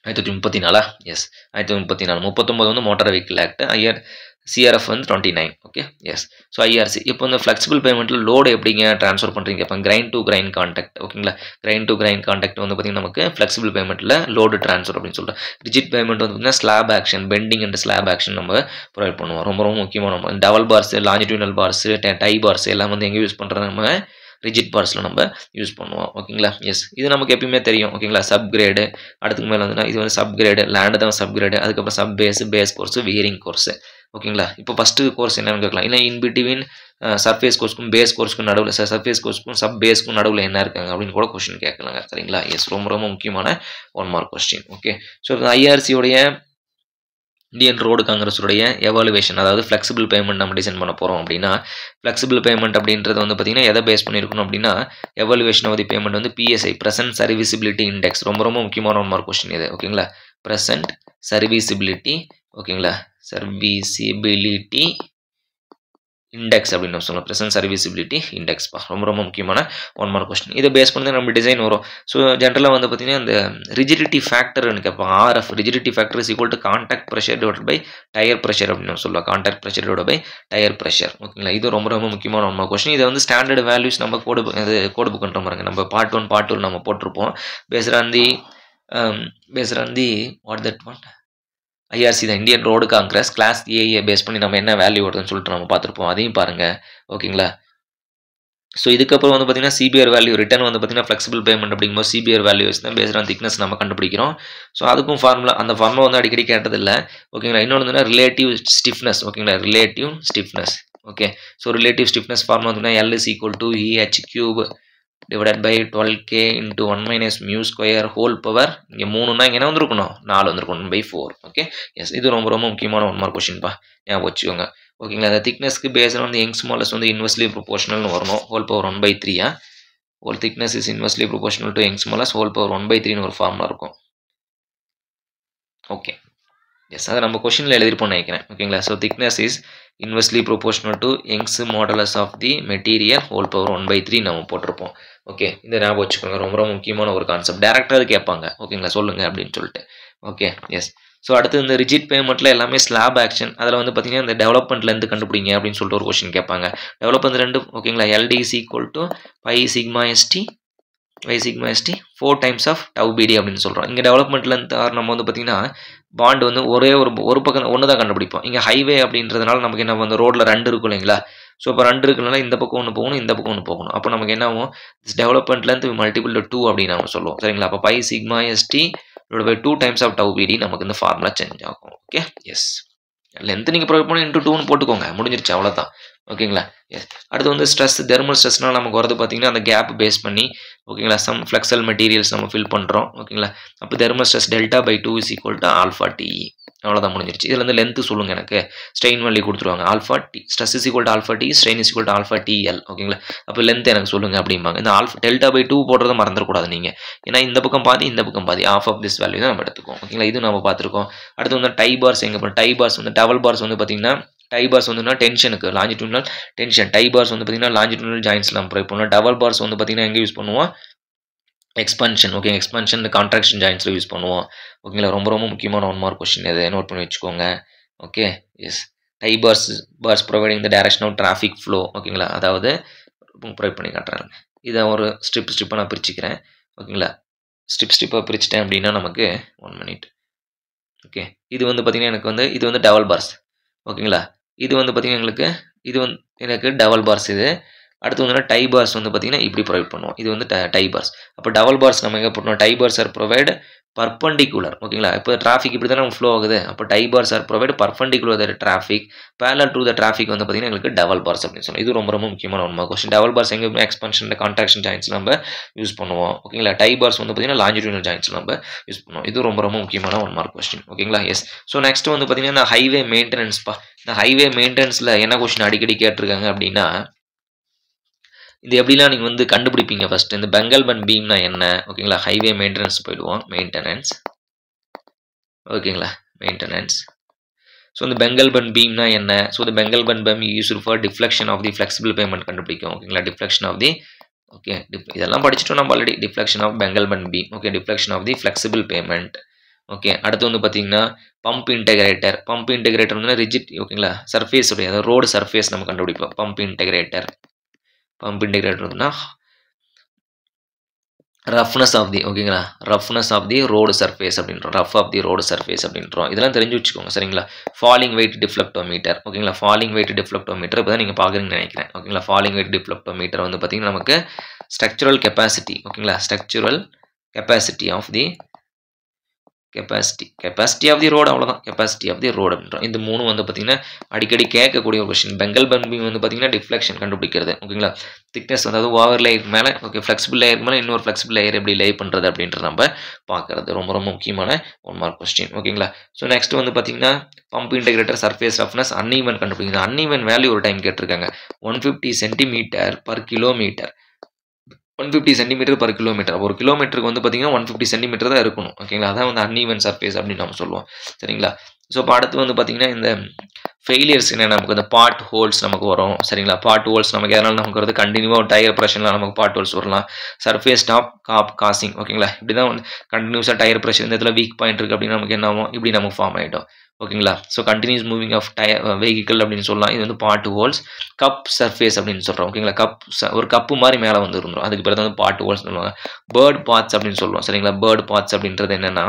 1934 எஸ் 1934. 39 வந்து மோட்டார் வெஹிக்கிள் ஆக்ட். CRF வந்து 29 ஓகே. Yes so IRC. இப்போ இந்த ஃப்ளெக்சிபிள் பேமெண்ட்டில் லோடு எப்படிங்க ட்ரான்ஸ்ஃபர் பண்ணுறீங்க இப்போ கிரைன் டு கிரைன் கான்டாக்ட் ஓகேங்களா. கிரைன் டு கிரைன் கான்டாக்ட் வந்து பார்த்திங்கன்னா நமக்கு ஃப்ளெக்சிபிள் பேமெண்ட்டில் லோடு ட்ரான்ஸ்ஃபர் அப்படின்னு சொல்லிட்டு. ரிஜிட் பேமெண்ட் வந்து பார்த்திங்கன்னா slab action bending and slab action நம்ம ப்ரொவைட் பண்ணுவோம். ரொம்ப முக்கியமான நம்ம double bars longitudinal bars tie bars எல்லாம் வந்து எங்கே யூஸ் பண்ணுறது நம்ம ரிஜிட் பார்ஸில் நம்ம யூஸ் பண்ணுவோம் ஓகேங்களா. எஸ் இது நமக்கு எப்பயுமே தெரியும் ஓகேங்களா. சப்கிரேடு அடுத்துக்கு மேலே வந்து இது வந்து சப்கிரேடு லேண்டு தான் சப்கிரேடு. அதுக்கப்புறம் பேஸ் கோர்ஸ் வீரிங் கோர்ஸ் ஓகேங்களா. இப்போ ஃபஸ்ட்டு கோர்ஸ் என்னன்னு கேட்கலாம். இல்லை இன் பிட்வீன் சர்ஃபேஸ் கோர்ஸ்க்கும் பேஸ் கோர்ஸ்க்கும் நடுவில் சர்ஃபேஸ் கோர்ஸ்க்கும் சப் பேஸ்க்கும் நடுவில் என்ன இருக்காங்க அப்படின்னு கூட கொஸ்டின் கேட்கலாங்க சரிங்களா. எஸ் ரொம்ப முக்கியமான 1 மார்க் கொஸ்டின் ஓகே. ஸோ IRC-உடைய இந்தியன் ரோடு காங்கிரஸுடைய எவாலுவேஷன் அதாவது ஃப்ளெக்சிபிள் பேமெண்ட் நம்ம டிசைன் பண்ண போகிறோம் அப்படின்னா ஃப்ளெக்சிபிள் பேமெண்ட் அப்படின்றது வந்து பார்த்திங்கன்னா எதை பேஸ் பண்ணியிருக்கணும் அப்படின்னா எவாலுவேஷன் ஆஃப் தி பேமெண்ட் வந்து PSI ப்ரெசன்ட் சர்வீசிபிலிட்டி இண்டெக்ஸ் ரொம்ப முக்கியமான 1 மார்க் கொஸ்டின் இது ஓகேங்களா. ப்ரெசன்ட் சர்வீசிபிலிட்டி ஓகேங்களா. சர்வீசிபிலிட்டி இண்டெக்ஸ் அப்படின்னு நம்ம சொல்லலாம். ப்ரெசன்ட் சர்வீசிபிலிட்டி இண்டெக்ஸ்ப்பா ரொம்ப முக்கியமான 1 மார்க் கொஸ்டின். இதை பேஸ் பண்ணி நம்ம டிசைன் வரும். ஸோ ஜென்ரலாக வந்து பார்த்தீங்கன்னா இந்த ரிஜிடிட்டி ஃபேக்டர்னு கேட்பாங்க. RF rigidity factor is equal to contact pressure divided by tyre pressure அப்படின்னு நம்ம சொல்லலாம். Contact pressure divided by tyre pressure ஓகேங்களா. இது ரொம்ப முக்கியமான 1 மார்க் கொஸ்டின். இதை வந்து ஸ்டாண்டர்ட் வேல்யூஸ் நம்ம கோடு புக் பண்ணுற பாருங்க. நம்ம பார்ட் 1 பார்ட் 2 நம்ம போட்டிருப்போம். Based on the what that one IRC தான் Indian road congress class AA base பண்ணி நம்ம என்ன வேல்யூ வருதுன்னு சொல்லிட்டு நம்ம பார்த்துருப்போம். அதையும் பாருங்கள் ஓகேங்களா. ஸோ இதுக்கப்புறம் வந்து பார்த்தீங்கன்னா CBR வேல்யூ ரிட்டர்ன் வந்து பார்த்தீங்கன்னா ஃப்ளெக்சிபிள் பேமெண்ட் அப்படிங்கும்போது CBR வேல்யூஸ் தான் பேஸ்ட் ஆன் திக்னஸ் நம்ம கண்டுபிடிக்கிறோம். ஸோ அதுக்கும் ஃபார்முலா அந்த ஃபார்முலா வந்து அடிக்கடி கேட்டதில்லை ஓகேங்களா. இன்னொன்று வந்து ரிலேட்டிவ் ஸ்டிஃப்னஸ் ஓகேங்களா. Relative stiffness okay. So relative stiffness formula வந்து L is equal to EH³ divided by 12K into 1 minus mu square whole power இங்கே 3னா இங்கே என்ன வந்திருக்கணும் 4 வந்திருக்கணும் 1/4 ஓகே. எஸ் இது ரொம்ப முக்கியமான 1 மார்க் கொஸ்டின்ப்பா ஞாபகம் வச்சுக்கோங்க ஓகேங்களா. அந்த திக்னஸ்க்கு பேஸ்ட் வந்து யங்ஸ் மாடல்ஸ் வந்து இன்வெர்ஸ்லி ப்ரொபோஷனல்னு வரணும். Whole power 1/3 whole thickness is inversely proportional to Young's modulus whole power 1/3ன்னு ஒரு ஃபார்முலா இருக்கும் ஓகே. எஸ் அதை நம்ம கொஷினில் எழுதிருப்போம்னு நினைக்கிறேன். ஓகேங்களா? So thickness is inversely proportional to Young's modulus of the material whole power 1/3 நம்ம போட்டிருப்போம். ஓகே, இந்த ஞாபகம் வச்சுக்கோங்க. ரொம்ப ரொம்ப முக்கியமான ஒரு கான்செப்ட். டேரக்டாக அது கேட்பாங்க. ஓகேங்களா? சொல்லுங்கள் அப்படின்னு சொல்லிட்டு. Okay, yes. ஸோ அடுத்து இந்த ரிஜிட் பேமெண்ட்டில் எல்லாமே ஸ்லாப் ஆக்ஷன். அதில் வந்து பார்த்தீங்கன்னா இந்த டெவலப்மெண்ட்லேருந்து கண்டுபிடிங்க அப்படின்னு சொல்லிட்டு ஒரு கொஸ்டின் கேட்பாங்க. டெவலப்மெண்ட் 2 ஓகேங்களா? LD is equal to pi sigma ST y sigma ST 4 times of tau BD அப்படின்னு சொல்கிறோம். இங்கே டெவலப்மெண்ட்லேருந்து நம்ம வந்து பார்த்தீங்கன்னா பாண்ட் வந்து ஒரு பக்கம் ஒன்று தான் கண்டுபிடிப்போம். இங்கே ஹைவே அப்படின்றதுனால நமக்கு என்ன வந்து ரோட்டில் 2 இருக்கும் இல்லைங்களா? ஸோ இப்போ 2 இருக்குனால இந்த பக்கம் ஒன்று போகணும், இந்த பக்கம் ஒன்று போகணும். அப்போ நமக்கு என்ன ஆகும்? டெவலப்மெண்ட்லேருந்து மல்டிபிள் டு 2 அப்படின்னு நம்ம சொல்லுவோம். சரிங்களா? அப்போ pi sigma ST by 2 times of tau BD நமக்கு இந்த ஃபார்முலா சேஞ்ச் ஆகும். Okay, yes. லென்த் நீங்கள் ப்ரொவைட் பண்ணி இன்ட்டு 2ன்னு போட்டுக்கோங்க, முடிஞ்சிருச்சு, அவ்வளோதான். ஓகேங்களா? எஸ். அடுத்து வந்து ஸ்ட்ரெஸ், தெர்மல் ஸ்ட்ரெஸ்னால் நமக்கு வரது பார்த்தீங்கன்னா அந்த கேப் பேஸ் பண்ணி ஓகேங்களா சம் ஃப்ளெக்சல் மெட்டீரியல்ஸ் நம்ம ஃபில் பண்ணுறோம். ஓகேங்களா? அப்போ thermal stress delta by 2 is equal to alpha T. அவ்வளோதான், முடிஞ்சிருச்சு. இதில் வந்து லென்த்து சொல்லுங்கள் எனக்கு. ஸ்ட்ரெயின் வேல்யூ கொடுத்துருவாங்க alpha T. Stress is equal to alpha T, strain is equal to alpha TL. ஓகேங்களா? அப்போ லென்த் எனக்கு சொல்லுங்கள் அப்படிம்பாங்க. இந்த டெல்டா பை 2 போடுறதை மறந்துடக்கூடாது நீங்கள். ஏன்னா இந்த பக்கம் பாதி, இந்த பக்கம் பாதி, ஆஃப் ஆஃப் திஸ் வேல்யூ தான் நம்ம எடுத்துக்கோம். ஓகேங்களா? இது நம்ம பார்த்துருக்கோம். அடுத்து வந்து டை பார்ஸ் எங்கே போகிறோம்? டை பார்ஸ் வந்து டவல் பார்ஸ் வந்து பார்த்தீங்கன்னா டை பார்ஸ் வந்துன்னா டென்ஷனுக்கு லாஞ்சிடியூனல் டென்ஷன். டை பார்ஸ் வந்து பார்த்தீங்கன்னா லாஞ்சிடியூனல் ஜாயின்ஸ் நம்ம ப்ரொவைட் பண்ணுவோம். டவல் பார்ஸ் வந்து பார்த்தீங்கன்னா எங்கே யூஸ் பண்ணுவோம்? எக்ஸ்பென்ஷன். ஓகே, எக்ஸ்பென்ஷன் இந்த கான்ட்ராக்ஷன் ஜாயின்ஸில் யூஸ் பண்ணுவோம். ஓகேங்களா? ரொம்ப ரொம்ப முக்கியமான 1 மார்க் கொஸ்டின் இது, நோட் பண்ணி வச்சுக்கோங்க. Okay, yes. Tie bars providing the direction of traffic flow. ஓகேங்களா? அதாவது ப்ரொவைட் பண்ணி காட்டுறாங்க. இதை ஒரு ஸ்ட்ரிப்பாக நான் பிரிச்சுக்கிறேன். ஓகேங்களா? ஸ்ட்ரிப்பாக பிரிச்சுட்டேன் அப்படின்னா நமக்கு 1 மினிட். ஓகே, இது வந்து பார்த்தீங்கன்னா எனக்கு வந்து இது வந்து டவல் பார்ஸ். ஓகேங்களா? இது வந்து பார்த்தீங்கன்னா இது வந்து எனக்கு டவல் பார்ஸ். இது அடுத்து வந்து டை பார்ஸ் வந்து பார்த்தீங்கன்னா இப்படி ப்ரொவைட் பண்ணுவோம். இது வந்து டை பார்ஸ். அப்போ டவல் பார்ஸ் நம்ம எங்கே போட்டோம்? Tie bars are provide perpendicular. ஓகேங்களா? இப்போ டிராஃபிக் இப்படி தானே ஃப்ளோ ஆகுது. அப்போ tie bars are provide perpendicular the traffic, parallel to the traffic வந்து பார்த்தீங்கன்னா எங்களுக்கு டவல் பார்ஸ் அப்படின்னு சொல்லுவோம். இது ரொம்ப ரொம்ப முக்கியமான 1 மார்க் கொஸ்டின். டவல் பார்ஸ் எங்கே எக்ஸ்பென்ஷன் கான்ட்ராக்ஷன் ஜாயின்ஸ் நம்ம யூஸ் பண்ணுவோம். ஓகேங்களா? டை பார்ஸ் வந்து பார்த்தீங்கன்னா லாஞ்சிடியூனல் ஜாயின்ஸ் நம்ம யூஸ் பண்ணுவோம். இது ரொம்ப ரொம்ப முக்கியமான 1 மார்க் கொஸ்டின். ஓகேங்களா? எஸ். ஸோ நெக்ஸ்ட் வந்து பார்த்தீங்கன்னா இந்த ஹைவே மெயின்டெனன்ஸ்ப்பா. இந்த ஹைவே மெயின்டெனன்ஸில் என்ன கொஸ்டின் அடிக்கடி கேட்டிருக்காங்க அப்படின்னா, இது எப்படிலாம் நீங்கள் வந்து கண்டுபிடிப்பீங்க? ஃபர்ஸ்ட் இந்த பெங்கல் பன் பீம்னா என்ன? ஓகேங்களா? ஹைவே மெயின்டெனன்ஸ் போயிடுவோம். மெயின்டெனன்ஸ். ஓகேங்களா? மெயின்டெனன்ஸ். ஸோ இந்த பெங்கல் பன் பீம்னா என்ன? ஸோ இந்த Benkelman beam use for deflection of the flexible pavement கண்டுபிடிக்கும். ஓகேங்களா? டிஃப்ளெக்ஷன் ஆஃப் தி ஓகே இதெல்லாம் படிச்சுட்டோம் நம்ம already. Deflection of Benkelman beam. Okay, deflection of the flexible pavement. Okay, அடுத்து வந்து பார்த்தீங்கன்னா பம்ப் இன்டெகிரேட்டர். பம்ப் இன்டெகிரேட்டர் வந்து ரிஜிட். ஓகேங்களா? சர்ஃபேஸ் உடைய அதாவது ரோடு சர்ஃபேஸ் நம்ம கண்டுபிடிப்போம். Bump integrator. Pump இன்டெகிரேட்டர்னா roughness of the ஓகேங்களா? Roughness of the road surface அப்படின்றோம். Rough of the road surface அப்படின்றோம். இதெல்லாம் தெரிஞ்சு வச்சுக்கோங்க. சரிங்களா? Falling weight deflectometer. ஓகேங்களா? ஃபாலிங் வெயிட் டிஃப்ளெக்டோமீட்டர் இப்போ தான் நீங்கள் பார்க்குறீங்கன்னு நினைக்கிறேன். ஓகேங்களா? ஃபாலிங் வெயிட் டிஃப்ளெக்டோமீட்டர் வந்து பார்த்தீங்கன்னா நமக்கு ஸ்ட்ரக்சரல் கெப்பாசிட்டி. ஓகேங்களா? Structural capacity of the capacity of the road, அவ்வளோதான். கெப்பாசிட்டி ஆஃப் தி ரோடு அப்படின்றோம். இந்த 3 வந்து பார்த்தீங்கன்னா அடிக்கடி கேட்கக்கூடிய ஒரு கொஸ்டின். பெங்கல் பன் பீம் வந்து பார்த்தீங்கன்னா டிஃப்ளெக்ஷன் கண்டுபிடிக்கிறது. ஓகேங்களா? திக்னஸ் அதாவது ஓவர் லேயர் மேலே ஓகே ஃப்ளெக்சிபிள் லேயர் மேலே இன்னொரு ஃப்ளெக்சிபிள் லேயர் எப்படி லே பண்ணுறது அப்படின்றது நம்ம பார்க்குறது ரொம்ப ரொம்ப முக்கியமான 1 மார்க் கொஸ்டின். ஓகேங்களா? ஸோ நெக்ஸ்ட் வந்து பார்த்தீங்கன்னா bump integrator surface roughness uneven கண்டுபிடிக்கிறது. அன்ஈவன் வேல்யூ ஒரு டைம் கேட்டிருக்காங்க. 150 centimetre per kilometre. 150 centimetre per kilometre. ஒரு கிலோமீட்டருக்கு வந்து பார்த்தீங்கன்னா 150 சென்டிமீட்டர் தான் இருக்கணும். ஓகேங்களா? அதான் வந்து அன்ஈவன் சர்ஃபேஸ் அப்படின்னு நம்ம சொல்லுவோம். சரிங்களா? ஸோ இப்போ அடுத்து வந்து பார்த்தீங்கன்னா இந்த ஃபெயிலியர்ஸ் என்ன நமக்கு இந்த பார்ட் ஹோல்ஸ் நமக்கு வரும். சரிங்களா? பார்ட் ஹோல்ஸ் நமக்கு எதனால நமக்கு வருது? கண்டினியூவாக டயர் ப்ரெஷரில் நமக்கு பார்ட் ஹோல்ஸ் வரலாம். Surface top causing. ஓகேங்களா? இப்படி தான் வந்து கண்டினியூஸாக டயர் ப்ரெஷர் இந்த இடத்துல வீக் பாயிண்ட் இருக்குது அப்படின்னு நமக்கு என்ன ஆகும்? இப்படி நமக்கு ஃபார்ம் ஆகிடும். ஓகேங்களா? So continuous moving of vehicle அப்படின்னு சொல்லலாம். இது வந்து பார்ட் ஹோல்ஸ். கப் சர்ஃபேஸ் அப்படின்னு சொல்கிறோம். ஓகேங்களா? ஒரு கப்பு மாதிரி மேலே வந்து இருந்துடும். அதுக்கு பிறகு வந்து பார்ட் ஹோல்ஸ் சொல்லுவாங்க. பேர்ட் பாத்ஸ் அப்படின்னு சொல்லுவோம். சரிங்களா? பேர்ட் பாத்ஸ் அப்படின்றது என்னென்னா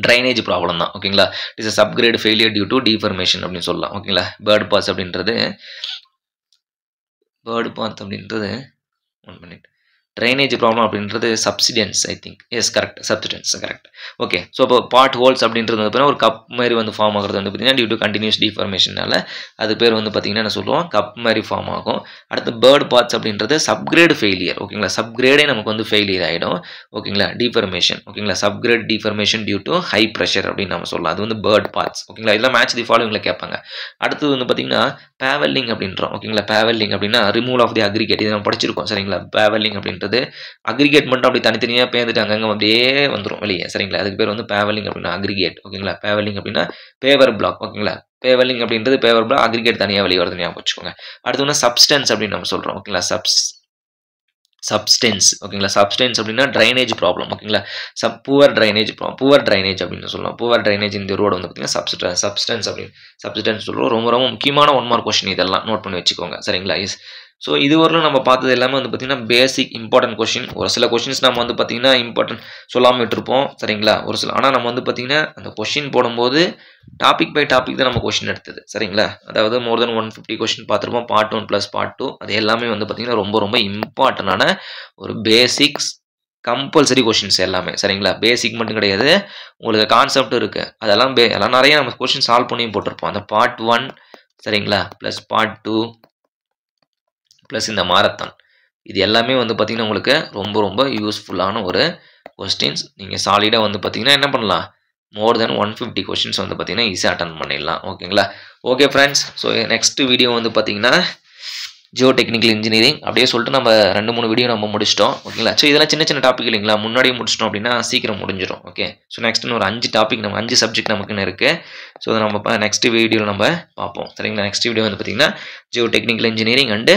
ட்ரைனேஜ் ப்ராப்ளம் தான். ஓகேங்களா? It's a subgrade failure due to deformation அப்படின்னு சொல்லலாம். ஓகேங்களா? பேர்ட் பாத்ஸ் அப்படின்றது 1 மினிட். ட்ரைனேஜ் ப்ராப்ளம் அப்படின்றது subsidence I think. Yes correct, subsidence correct. Okay, so இப்போ பார்ட் ஹோல்ஸ் அப்படின்றது வந்து பார்த்தீங்கன்னா ஒரு கப் மாதிரி வந்து ஃபார்ம் ஆகிறது வந்து பார்த்தீங்கன்னா டியூ டு கண்டினியூஸ் டிஃபர்மேஷனால அது பேர் வந்து பார்த்தீங்கன்னா என்ன சொல்லுவோம்? கப் மாதிரி ஃபார்ம் ஆகும். அடுத்து பேர்ட் பார்ட்ஸ் அப்படின்றது சப்கிரேட் ஃபெயிலியர். ஓகேங்களா? சப்கிரேடே நமக்கு வந்து ஃபெயிலியர் ஆகிடும். ஓகேங்களா? டிஃபர்மேஷன். ஓகேங்களா? Subgrade deformation due to high pressure அப்படின்னு நம்ம சொல்லலாம். அது வந்து பேர்ட் பார்ட்ஸ். ஓகேங்களா? இதெல்லாம் மேட்ச் தி ஃபாலோவிங்கில் கேட்பாங்க. அடுத்தது வந்து பார்த்தீங்கன்னா பேவலிங் அப்படின்றோம். ஓகேங்களா? பேவலிங் அப்படின்னா ரிமூவல் ஆஃப் தி அக்ரிகேட். இது நம்ம படிச்சிருக்கோம். சரிங்களா? பேவலிங் அப்படின்றது அப்படின்றது அக்ரிகேட் மட்டும் அப்படி தனித்தனியாக பேர்ந்துட்டு அங்கங்கே அப்படியே வந்துடும் வெளியே சரிங்களா. அதுக்கு பேர் வந்து பேவலிங் அப்படின்னா அக்ரிகேட் ஓகேங்களா. பேவலிங் அப்படின்னா பேவர் பிளாக் ஓகேங்களா. பேவலிங் அப்படின்றது பேவர் பிளாக், அக்ரிகேட் தனியாக வெளியே வருது ஞாபகம் வச்சுக்கோங்க. அடுத்து வந்து சப்ஸ்டன்ஸ் அப்படின்னு நம்ம சொல்கிறோம் ஓகேங்களா. சப்ஸ்டன்ஸ் ஓகேங்களா. சப்ஸ்டன்ஸ் அப்படின்னா ட்ரைனேஜ் ப்ராப்ளம் ஓகேங்களா. புவர் ட்ரைனேஜ் அப்படின்னு சொல்லலாம். புவர் ட்ரைனேஜ் இந்த ரோடு வந்து பார்த்தீங்கன்னா சப்ஸ்டன்ஸ் சொல்கிறோம். ரொம்ப ரொம்ப முக்கியமான 1 மார்க் கொஸ்டின், இதெல்லாம் நோட் பண்ணி வச்சுக்கோங்க சரிங்களா. ஸோ இதுவரையிலும் நம்ம பார்த்தது எல்லாமே வந்து பார்த்தீங்கன்னா பேசிக் இம்பார்ட்டன்ட் கொஸ்டின். ஒரு சில கொஸ்டின்ஸ் நம்ம வந்து பார்த்தீங்கன்னா இம்பார்ட்டன்ட் சொல்லாமல் விட்டுருப்போம் சரிங்களா. ஒரு சில ஆனால் நம்ம வந்து பார்த்தீங்கன்னா அந்த கொஸ்டின் போடும்போது டாபிக் பை டாபிக் தான் நம்ம கொஸ்டின் எடுத்தது சரிங்களா. அதாவது மோர் தென் 150 கொஸ்டின் பார்த்துருப்போம். பார்ட் 1 + பார்ட் 2 அது எல்லாமே வந்து பார்த்தீங்கன்னா ரொம்ப ரொம்ப இம்பார்ட்டண்டான ஒரு பேசிக்ஸ் கம்பல்சரி கொஸ்டின்ஸ் எல்லாமே சரிங்களா. பேசிக் மட்டும் கிடையாது, உங்களுக்கு கான்செப்ட் இருக்குது. அதெல்லாம் எல்லாம் நிறைய நம்ம கொஸ்டின் சால்வ் பண்ணி போட்டிருப்போம். அந்த பார்ட் 1 சரிங்களா ப்ளஸ் பார்ட் 2 ப்ளஸ் இந்த மாரத்தான், இது எல்லாமே வந்து பார்த்தீங்கன்னா உங்களுக்கு ரொம்ப ரொம்ப யூஸ்ஃபுல்லான ஒரு கொஸ்டின்ஸ். நீங்கள் சாலிடாக வந்து பார்த்தீங்கன்னா என்ன பண்ணலாம், மோர் தென் 150 கொஸ்டின்ஸ் வந்து பார்த்தீங்கன்னா ஈஸியாக அட்டன் பண்ணிடலாம் ஓகேங்களா. Okay friends, so next video வந்து பார்த்தீங்கன்னா ஜியோ டெக்னிக்கல் இன்ஜினியரிங் அப்படியே சொல்லிட்டு நம்ம 2-3 வீடியோ நம்ம முடிச்சிட்டோம் ஓகேங்களா. ஸோ இதெல்லாம் சின்ன சின்ன டாபிக் இல்லைங்களா, முன்னாடியே முடிச்சிட்டோம் அப்படின்னா சீக்கிரம் முடிஞ்சிடும். ஓகே, ஸோ நெக்ஸ்ட் ஒரு 5 டாபிக் நம்ம 5 சப்ஜெக்ட் நமக்குன்னு இருக்குது. ஸோ அதை நம்ம நெக்ஸ்ட் வீடியோவில் நம்ம பார்ப்போம் சரிங்களா. நெக்ஸ்ட் வீடியோ வந்து பார்த்தீங்கன்னா Jio technical engineering and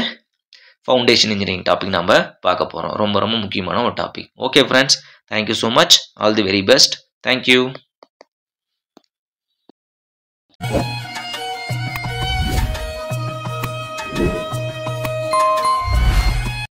foundation engineering topic நம்ம பார்க்க போகிறோம். ரொம்ப ரொம்ப முக்கியமான ஒரு topic. Okay friends, thank you so much. All the very best. Thank you.